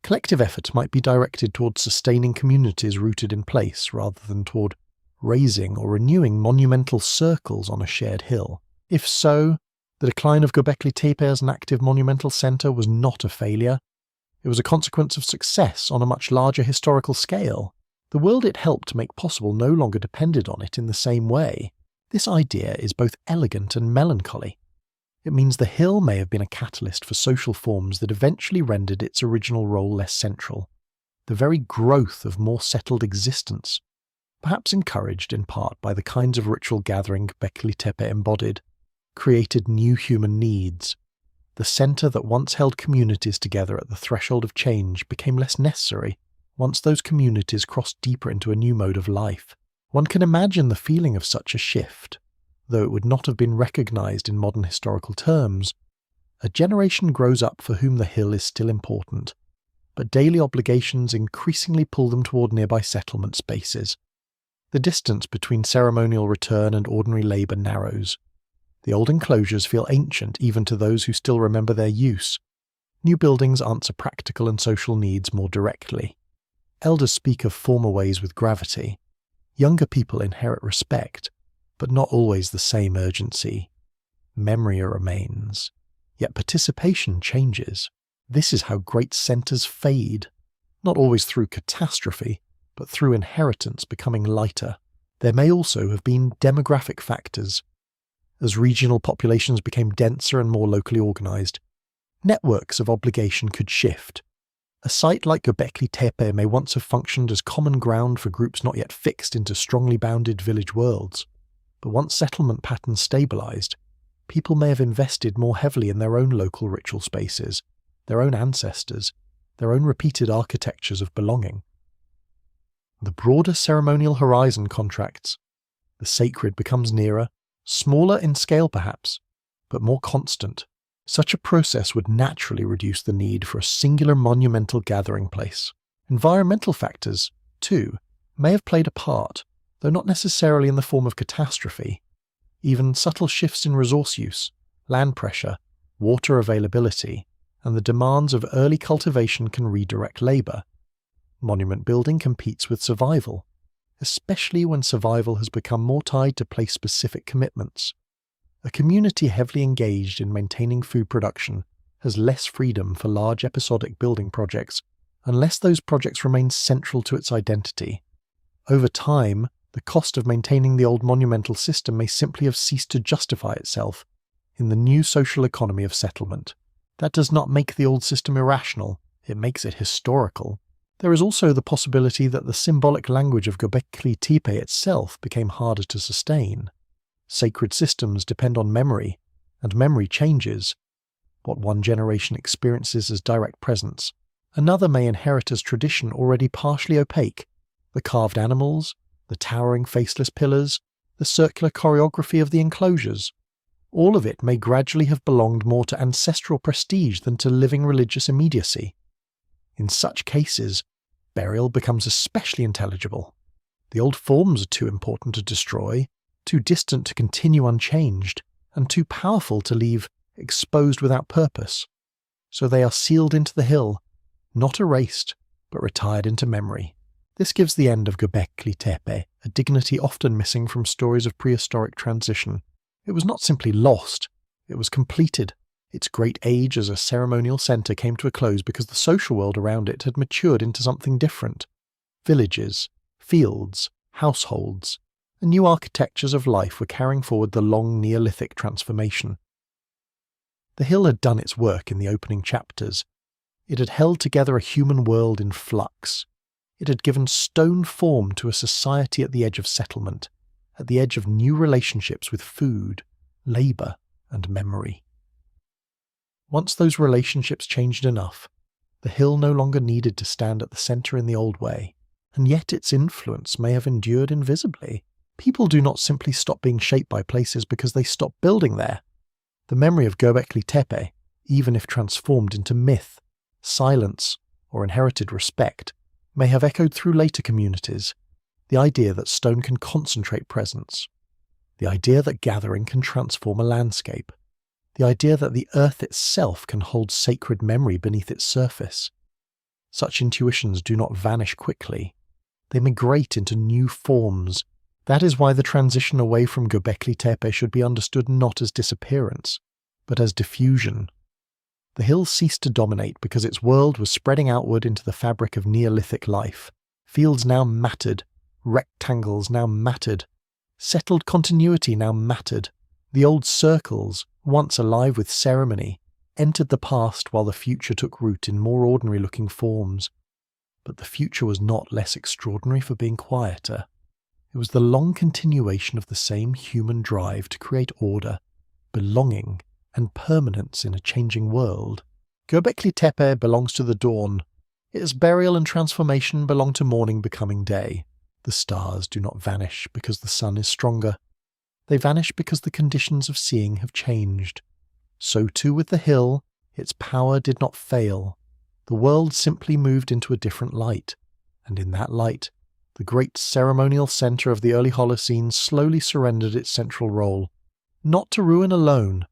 Collective effort might be directed towards sustaining communities rooted in place rather than toward raising or renewing monumental circles on a shared hill. If so, the decline of Göbekli Tepe as an active monumental centre was not a failure. It was a consequence of success on a much larger historical scale. The world it helped make possible no longer depended on it in the same way. This idea is both elegant and melancholy. It means the hill may have been a catalyst for social forms that eventually rendered its original role less central. The very growth of more settled existence, perhaps encouraged in part by the kinds of ritual gathering Göbekli Tepe embodied, created new human needs. The centre that once held communities together at the threshold of change became less necessary once those communities crossed deeper into a new mode of life. One can imagine the feeling of such a shift, though it would not have been recognised in modern historical terms. A generation grows up for whom the hill is still important, but daily obligations increasingly pull them toward nearby settlement spaces. The distance between ceremonial return and ordinary labour narrows. The old enclosures feel ancient even to those who still remember their use. New buildings answer practical and social needs more directly. Elders speak of former ways with gravity. Younger people inherit respect, but not always the same urgency. Memory remains, yet participation changes. This is how great centres fade, not always through catastrophe, but through inheritance becoming lighter. There may also have been demographic factors. As regional populations became denser and more locally organised, networks of obligation could shift. A site like Göbekli Tepe may once have functioned as common ground for groups not yet fixed into strongly bounded village worlds. But once settlement patterns stabilised, people may have invested more heavily in their own local ritual spaces, their own ancestors, their own repeated architectures of belonging. The broader ceremonial horizon contracts. The sacred becomes nearer, smaller in scale perhaps, but more constant. Such a process would naturally reduce the need for a singular monumental gathering place. Environmental factors, too, may have played a part, though not necessarily in the form of catastrophe. Even subtle shifts in resource use, land pressure, water availability, and the demands of early cultivation can redirect labour. Monument building competes with survival, especially when survival has become more tied to place-specific commitments. A community heavily engaged in maintaining food production has less freedom for large episodic building projects unless those projects remain central to its identity. Over time, the cost of maintaining the old monumental system may simply have ceased to justify itself in the new social economy of settlement. That does not make the old system irrational, it makes it historical. There is also the possibility that the symbolic language of Göbekli Tepe itself became harder to sustain. Sacred systems depend on memory, and memory changes. What one generation experiences as direct presence, another may inherit as tradition already partially opaque. The carved animals, the towering faceless pillars, the circular choreography of the enclosures. All of it may gradually have belonged more to ancestral prestige than to living religious immediacy. In such cases, burial becomes especially intelligible. The old forms are too important to destroy, too distant to continue unchanged, and too powerful to leave exposed without purpose. So they are sealed into the hill, not erased, but retired into memory. This gives the end of Göbekli Tepe a dignity often missing from stories of prehistoric transition. It was not simply lost, it was completed. Its great age as a ceremonial centre came to a close because the social world around it had matured into something different. Villages, fields, households, and new architectures of life were carrying forward the long Neolithic transformation. The hill had done its work in the opening chapters. It had held together a human world in flux. It had given stone form to a society at the edge of settlement, at the edge of new relationships with food, labour, and memory. Once those relationships changed enough, the hill no longer needed to stand at the centre in the old way, and yet its influence may have endured invisibly. People do not simply stop being shaped by places because they stop building there. The memory of Göbekli Tepe, even if transformed into myth, silence, or inherited respect, may have echoed through later communities. The idea that stone can concentrate presence. The idea that gathering can transform a landscape. The idea that the earth itself can hold sacred memory beneath its surface. Such intuitions do not vanish quickly. They migrate into new forms. That is why the transition away from Göbekli Tepe should be understood not as disappearance, but as diffusion. The hill ceased to dominate because its world was spreading outward into the fabric of Neolithic life. Fields now mattered, rectangles now mattered, settled continuity now mattered. The old circles, once alive with ceremony, entered the past while the future took root in more ordinary-looking forms. But the future was not less extraordinary for being quieter. It was the long continuation of the same human drive to create order, belonging, and permanence in a changing world. Göbekli Tepe belongs to the dawn. Its burial and transformation belong to morning becoming day. The stars do not vanish because the sun is stronger. They vanish because the conditions of seeing have changed. So too with the hill, its power did not fail. The world simply moved into a different light, and in that light, the great ceremonial centre of the early Holocene slowly surrendered its central role, not to ruin alone,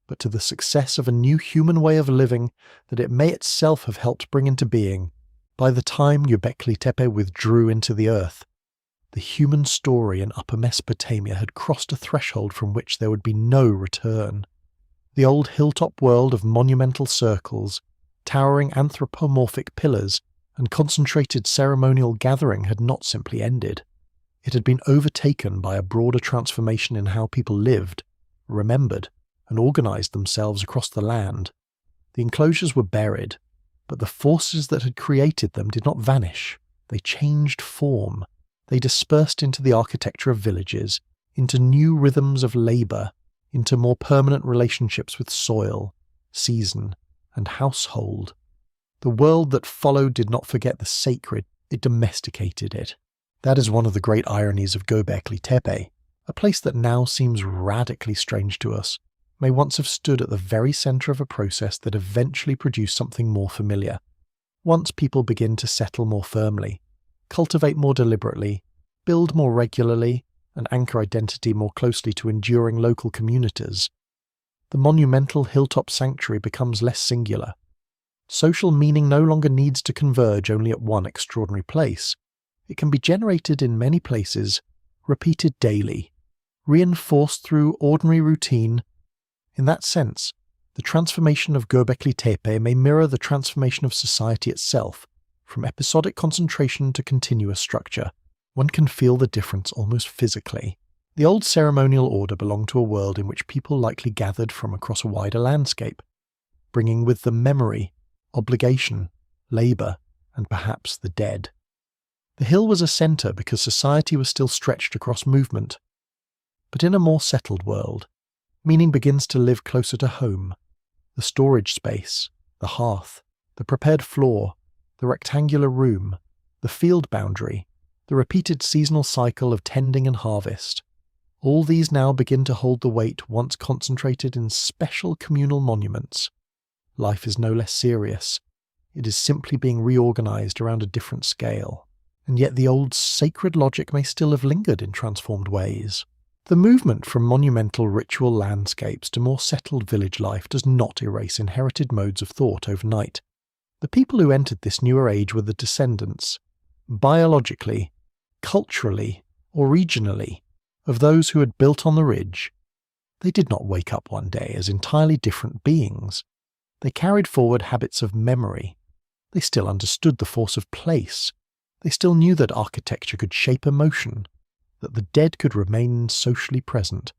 but to the success of a new human way of living that it may itself have helped bring into being. By the time Göbekli Tepe withdrew into the earth, the human story in Upper Mesopotamia had crossed a threshold from which there would be no return. The old hilltop world of monumental circles, towering anthropomorphic pillars, and concentrated ceremonial gathering had not simply ended. It had been overtaken by a broader transformation in how people lived, remembered, and organised themselves across the land. The enclosures were buried, but the forces that had created them did not vanish. They changed form. They dispersed into the architecture of villages, into new rhythms of labour, into more permanent relationships with soil, season, and household. The world that followed did not forget the sacred, it domesticated it. That is one of the great ironies of Göbekli Tepe. A place that now seems radically strange to us may once have stood at the very centre of a process that eventually produced something more familiar. Once people begin to settle more firmly, cultivate more deliberately, build more regularly, and anchor identity more closely to enduring local communities, the monumental hilltop sanctuary becomes less singular. Social meaning no longer needs to converge only at one extraordinary place. It can be generated in many places, repeated daily, reinforced through ordinary routine. In that sense, the transformation of Göbekli Tepe may mirror the transformation of society itself, from episodic concentration to continuous structure. One can feel the difference almost physically. The old ceremonial order belonged to a world in which people likely gathered from across a wider landscape, bringing with them memory, obligation, labour, and perhaps the dead. The hill was a centre because society was still stretched across movement. But in a more settled world, meaning begins to live closer to home. The storage space, the hearth, the prepared floor, the rectangular room, the field boundary, the repeated seasonal cycle of tending and harvest. All these now begin to hold the weight once concentrated in special communal monuments. Life is no less serious. It is simply being reorganized around a different scale. And yet the old sacred logic may still have lingered in transformed ways. The movement from monumental ritual landscapes to more settled village life does not erase inherited modes of thought overnight. The people who entered this newer age were the descendants, biologically, culturally, or regionally, of those who had built on the ridge. They did not wake up one day as entirely different beings. They carried forward habits of memory. They still understood the force of place. They still knew that architecture could shape emotion, that the dead could remain socially present,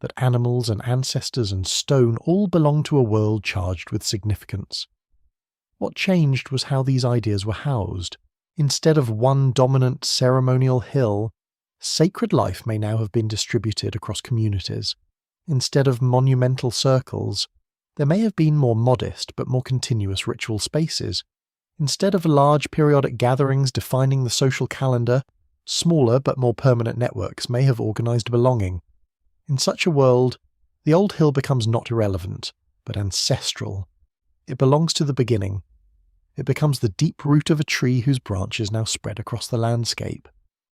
that animals and ancestors and stone all belonged to a world charged with significance. What changed was how these ideas were housed. Instead of one dominant ceremonial hill, sacred life may now have been distributed across communities. Instead of monumental circles, there may have been more modest but more continuous ritual spaces. Instead of large periodic gatherings defining the social calendar, smaller but more permanent networks may have organized belonging. In such a world, the old hill becomes not irrelevant, but ancestral. It belongs to the beginning. It becomes the deep root of a tree whose branches now spread across the landscape.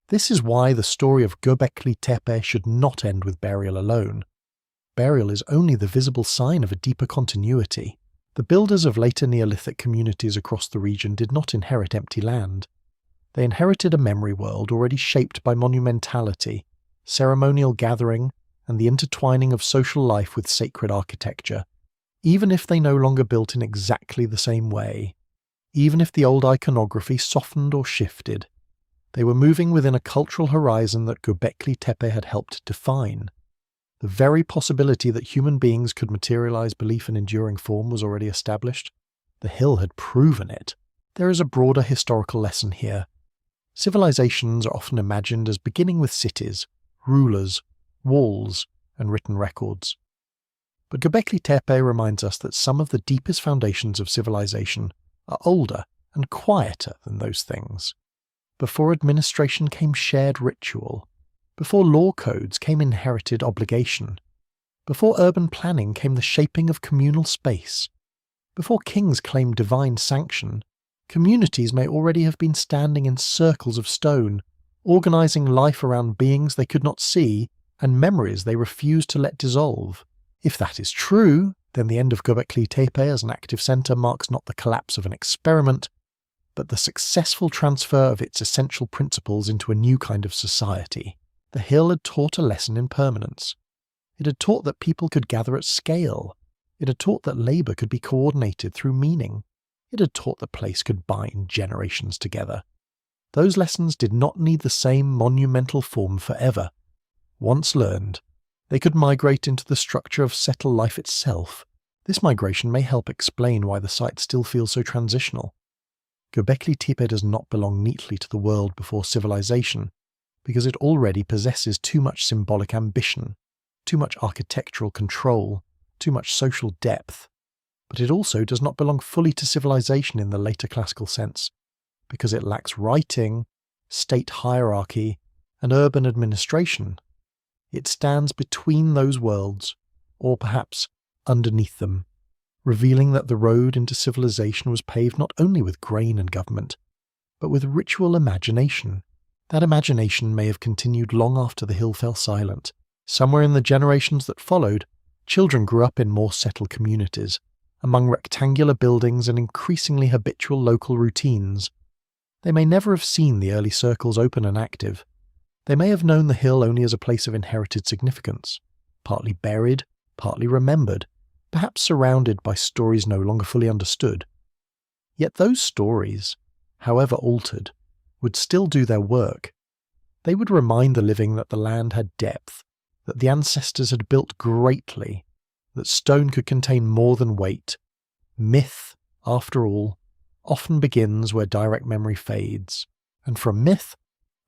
This is why the story of Göbekli Tepe should not end with burial alone. Burial is only the visible sign of a deeper continuity. The builders of later Neolithic communities across the region did not inherit empty land. They inherited a memory world already shaped by monumentality, ceremonial gathering, and the intertwining of social life with sacred architecture. Even if they no longer built in exactly the same way, even if the old iconography softened or shifted, they were moving within a cultural horizon that Göbekli Tepe had helped define. The very possibility that human beings could materialize belief in enduring form was already established. The hill had proven it. There is a broader historical lesson here. Civilizations are often imagined as beginning with cities, rulers, walls, and written records. But Göbekli Tepe reminds us that some of the deepest foundations of civilization are older and quieter than those things. Before administration came shared ritual. Before law codes came inherited obligation. Before urban planning came the shaping of communal space. Before kings claimed divine sanction, communities may already have been standing in circles of stone, organizing life around beings they could not see and memories they refused to let dissolve. If that is true, then the end of Göbekli Tepe as an active centre marks not the collapse of an experiment, but the successful transfer of its essential principles into a new kind of society. The hill had taught a lesson in permanence. It had taught that people could gather at scale. It had taught that labour could be coordinated through meaning. It had taught that place could bind generations together. Those lessons did not need the same monumental form forever. Once learned, they could migrate into the structure of settled life itself. This migration may help explain why the site still feels so transitional. Göbekli Tepe does not belong neatly to the world before civilization, because it already possesses too much symbolic ambition, too much architectural control, too much social depth. But it also does not belong fully to civilization in the later classical sense, because it lacks writing, state hierarchy, and urban administration. It stands between those worlds, or perhaps underneath them, revealing that the road into civilization was paved not only with grain and government, but with ritual imagination. That imagination may have continued long after the hill fell silent. Somewhere in the generations that followed, children grew up in more settled communities, among rectangular buildings and increasingly habitual local routines. They may never have seen the early circles open and active. They may have known the hill only as a place of inherited significance, partly buried, partly remembered, perhaps surrounded by stories no longer fully understood. Yet those stories, however altered, would still do their work. They would remind the living that the land had depth, that the ancestors had built greatly, that stone could contain more than weight. Myth, after all, often begins where direct memory fades, and from myth,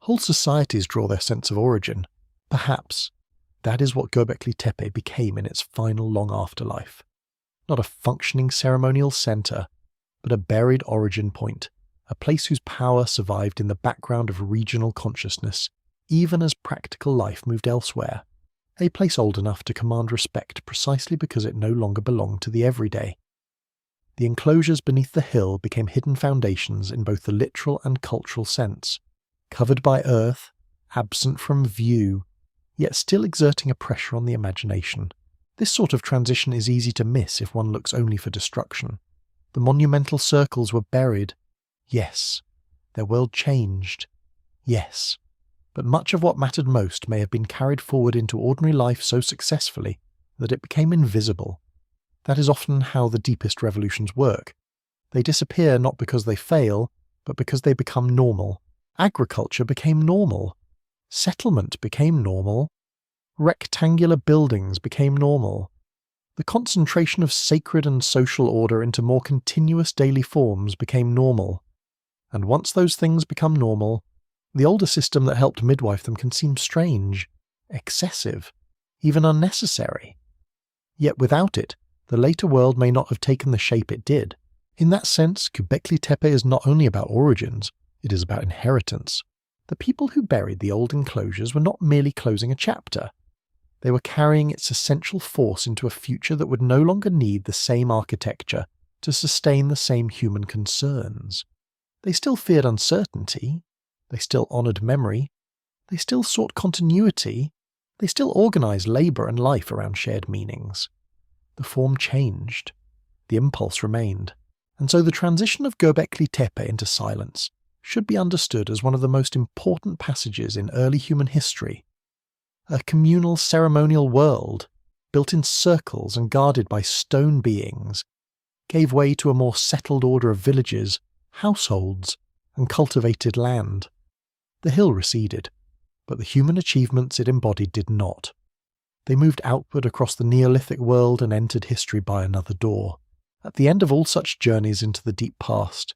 whole societies draw their sense of origin. Perhaps that is what Göbekli Tepe became in its final long afterlife. Not a functioning ceremonial centre, but a buried origin point, a place whose power survived in the background of regional consciousness, even as practical life moved elsewhere. A place old enough to command respect precisely because it no longer belonged to the everyday. The enclosures beneath the hill became hidden foundations in both the literal and cultural sense, covered by earth, absent from view, yet still exerting a pressure on the imagination. This sort of transition is easy to miss if one looks only for destruction. The monumental circles were buried, yes. Their world changed, yes. But much of what mattered most may have been carried forward into ordinary life so successfully that it became invisible. That is often how the deepest revolutions work. They disappear not because they fail, but because they become normal. Agriculture became normal. Settlement became normal. Rectangular buildings became normal. The concentration of sacred and social order into more continuous daily forms became normal. And once those things become normal, the older system that helped midwife them can seem strange, excessive, even unnecessary. Yet without it, the later world may not have taken the shape it did. In that sense, Göbekli Tepe is not only about origins, it is about inheritance. The people who buried the old enclosures were not merely closing a chapter. They were carrying its essential force into a future that would no longer need the same architecture to sustain the same human concerns. They still feared uncertainty. They still honoured memory. They still sought continuity. They still organised labour and life around shared meanings. The form changed. The impulse remained. And so the transition of Göbekli Tepe into silence should be understood as one of the most important passages in early human history. A communal ceremonial world, built in circles and guarded by stone beings, gave way to a more settled order of villages, households, and cultivated land. The hill receded, but the human achievements it embodied did not. They moved outward across the Neolithic world and entered history by another door. At the end of all such journeys into the deep past,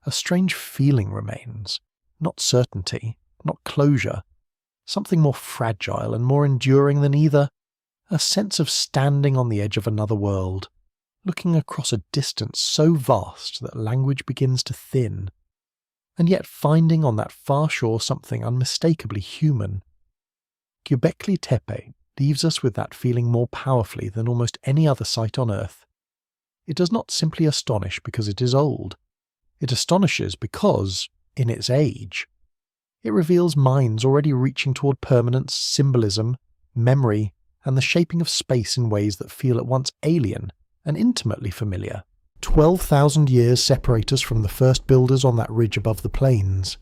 a strange feeling remains, not certainty, not closure, something more fragile and more enduring than either, a sense of standing on the edge of another world, looking across a distance so vast that language begins to thin, and yet finding on that far shore something unmistakably human. Göbekli Tepe leaves us with that feeling more powerfully than almost any other site on earth. It does not simply astonish because it is old. It astonishes because, in its age, it reveals minds already reaching toward permanence, symbolism, memory, and the shaping of space in ways that feel at once alien and intimately familiar. 12,000 years separate us from the first builders on that ridge above the plains.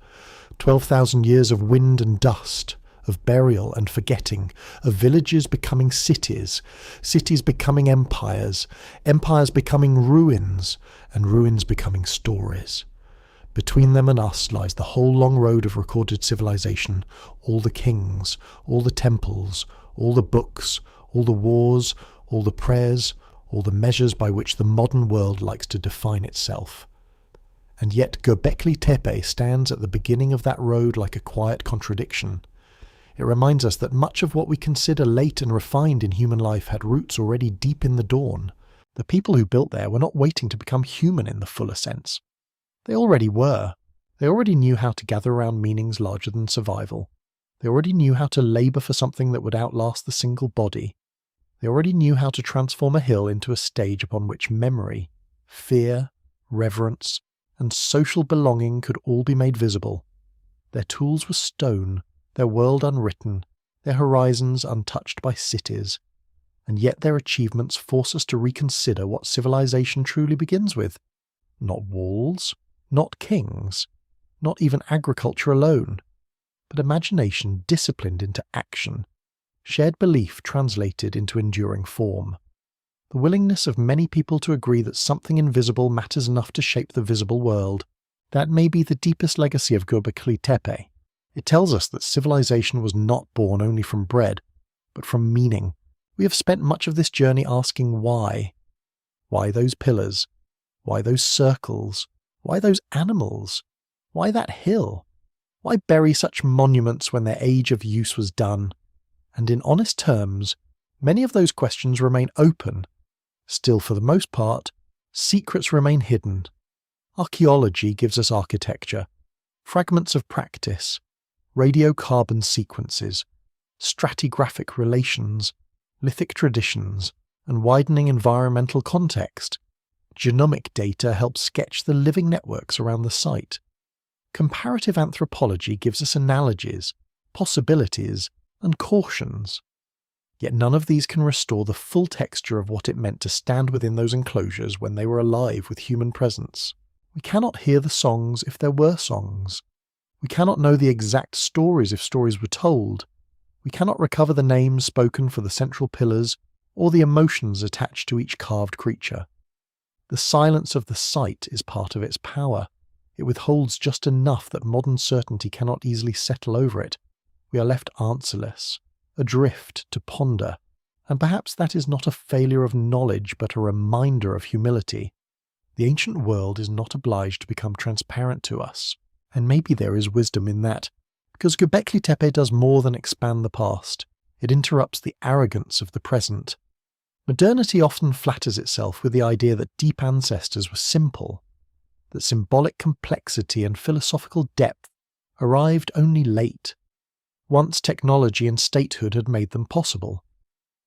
12,000 years of wind and dust, of burial and forgetting, of villages becoming cities, cities becoming empires, empires becoming ruins, and ruins becoming stories. Between them and us lies the whole long road of recorded civilization, all the kings, all the temples, all the books, all the wars, all the prayers, all the measures by which the modern world likes to define itself. And yet Göbekli Tepe stands at the beginning of that road like a quiet contradiction. It reminds us that much of what we consider late and refined in human life had roots already deep in the dawn. The people who built there were not waiting to become human in the fuller sense. They already were. They already knew how to gather around meanings larger than survival. They already knew how to labour for something that would outlast the single body. They already knew how to transform a hill into a stage upon which memory, fear, reverence, and social belonging could all be made visible. Their tools were stone, their world unwritten, their horizons untouched by cities. and yet their achievements force us to reconsider what civilization truly begins with. Not walls, not kings, not even agriculture alone, but imagination disciplined into action, shared belief translated into enduring form. The willingness of many people to agree that something invisible matters enough to shape the visible world, that may be the deepest legacy of Göbekli Tepe. It tells us that civilization was not born only from bread, but from meaning. We have spent much of this journey asking why. Why those pillars? Why those circles? Why those animals? Why that hill? Why bury such monuments when their age of use was done? And in honest terms, many of those questions remain open. Still, for the most part, secrets remain hidden. Archaeology gives us architecture, fragments of practice, radiocarbon sequences, stratigraphic relations, lithic traditions, and widening environmental context. Genomic data helps sketch the living networks around the site. Comparative anthropology gives us analogies, possibilities, and cautions. Yet none of these can restore the full texture of what it meant to stand within those enclosures when they were alive with human presence. We cannot hear the songs if there were songs. We cannot know the exact stories if stories were told. We cannot recover the names spoken for the central pillars or the emotions attached to each carved creature. The silence of the site is part of its power. It withholds just enough that modern certainty cannot easily settle over it. We are left answerless, adrift to ponder, and perhaps that is not a failure of knowledge but a reminder of humility. The ancient world is not obliged to become transparent to us, and maybe there is wisdom in that, because Göbekli Tepe does more than expand the past. It interrupts the arrogance of the present. Modernity often flatters itself with the idea that deep ancestors were simple, that symbolic complexity and philosophical depth arrived only late, once technology and statehood had made them possible.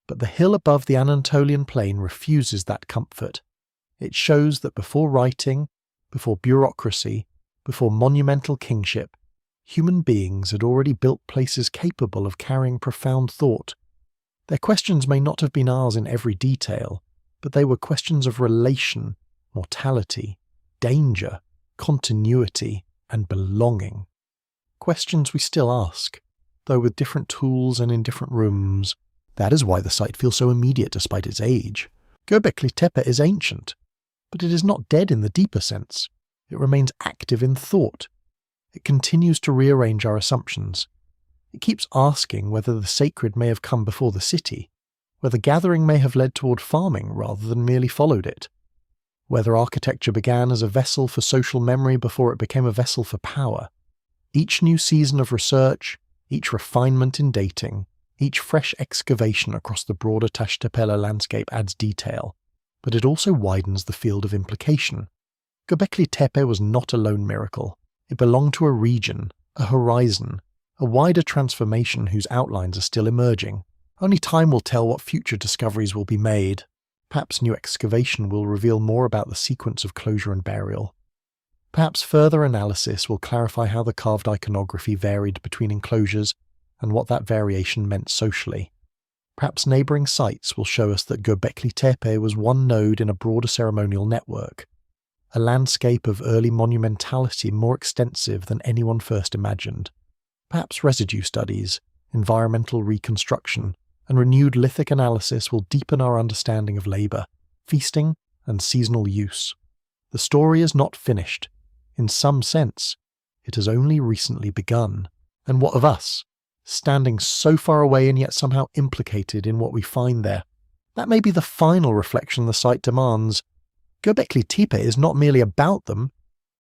But the hill above the Anatolian plain refuses that comfort. It shows that before writing, before bureaucracy, before monumental kingship, human beings had already built places capable of carrying profound thought. Their questions may not have been ours in every detail, but they were questions of relation, mortality, danger, continuity, and belonging. Questions we still ask, though with different tools and in different rooms. That is why the site feels so immediate despite its age. Göbekli Tepe is ancient, but it is not dead in the deeper sense. It remains active in thought. It continues to rearrange our assumptions. It keeps asking whether the sacred may have come before the city, whether gathering may have led toward farming rather than merely followed it, whether architecture began as a vessel for social memory before it became a vessel for power. Each new season of research, each refinement in dating, each fresh excavation across the broader Tashtapela landscape adds detail, but it also widens the field of implication. Göbekli Tepe was not a lone miracle. It belonged to a region, a horizon, a wider transformation whose outlines are still emerging. Only time will tell what future discoveries will be made. Perhaps new excavation will reveal more about the sequence of closure and burial. Perhaps further analysis will clarify how the carved iconography varied between enclosures and what that variation meant socially. Perhaps neighbouring sites will show us that Göbekli Tepe was one node in a broader ceremonial network, a landscape of early monumentality more extensive than anyone first imagined. Perhaps residue studies, environmental reconstruction, and renewed lithic analysis will deepen our understanding of labour, feasting, and seasonal use. The story is not finished. In some sense, it has only recently begun. And what of us, standing so far away and yet somehow implicated in what we find there? That may be the final reflection the site demands. Göbekli Tepe is not merely about them,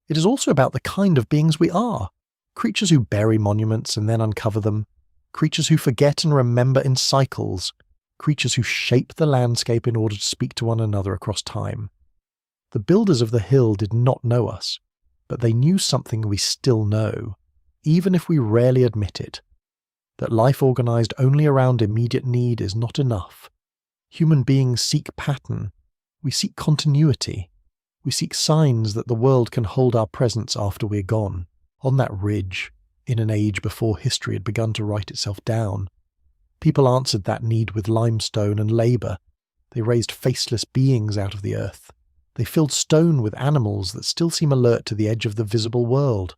it is also about the kind of beings we are. Creatures who bury monuments and then uncover them, creatures who forget and remember in cycles, creatures who shape the landscape in order to speak to one another across time. The builders of the hill did not know us, but they knew something we still know, even if we rarely admit it. That life organized only around immediate need is not enough. Human beings seek pattern. We seek continuity. We seek signs that the world can hold our presence after we're gone. On that ridge, in an age before history had begun to write itself down, People answered that need with limestone and labour. They raised faceless beings out of the earth. They filled stone with animals that still seem alert to the edge of the visible world.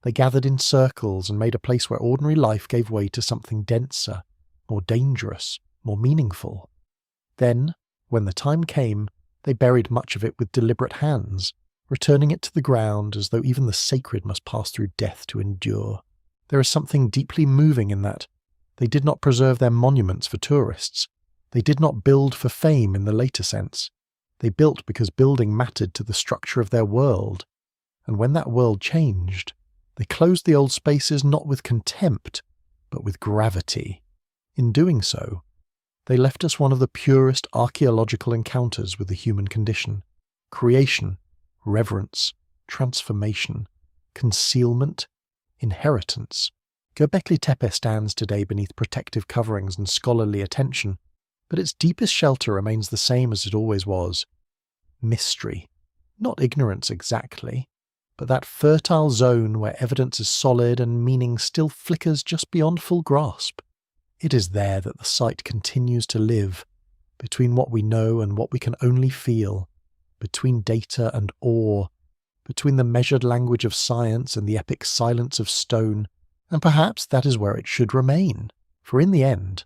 They gathered in circles and made a place where ordinary life gave way to something denser, more dangerous, more meaningful. Then, when the time came, they buried much of it with deliberate hands, returning it to the ground as though even the sacred must pass through death to endure. There is something deeply moving in that. They did not preserve their monuments for tourists. They did not build for fame in the later sense. They built because building mattered to the structure of their world. And when that world changed, they closed the old spaces not with contempt, but with gravity. In doing so, they left us one of the purest archaeological encounters with the human condition. Creation, reverence, transformation, concealment, inheritance. Göbekli Tepe stands today beneath protective coverings and scholarly attention, but its deepest shelter remains the same as it always was. Mystery. Not ignorance exactly, but that fertile zone where evidence is solid and meaning still flickers just beyond full grasp. It is there that the site continues to live, between what we know and what we can only feel, between data and awe, between the measured language of science and the epic silence of stone, and perhaps that is where it should remain. For in the end,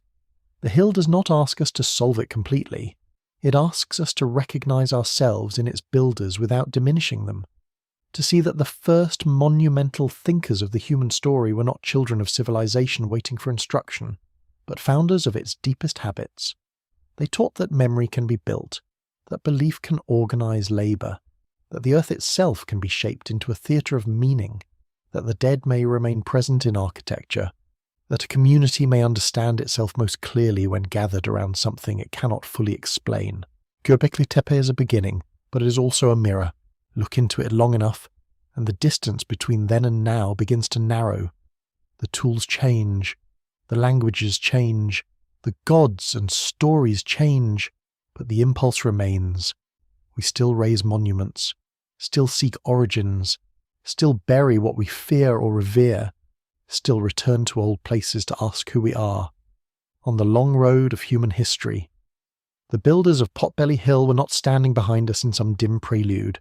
the hill does not ask us to solve it completely. It asks us to recognize ourselves in its builders without diminishing them, to see that the first monumental thinkers of the human story were not children of civilization waiting for instruction, but founders of its deepest habits. They taught that memory can be built, that belief can organize labor, that the earth itself can be shaped into a theatre of meaning, that the dead may remain present in architecture, that a community may understand itself most clearly when gathered around something it cannot fully explain. Göbekli Tepe is a beginning, but it is also a mirror. Look into it long enough, and the distance between then and now begins to narrow. The tools change, the languages change, the gods and stories change, but the impulse remains. We still raise monuments, still seek origins, still bury what we fear or revere, still return to old places to ask who we are. On the long road of human history, the builders of Potbelly Hill were not standing behind us in some dim prelude.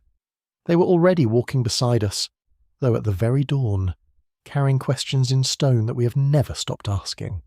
They were already walking beside us, though at the very dawn, carrying questions in stone that we have never stopped asking.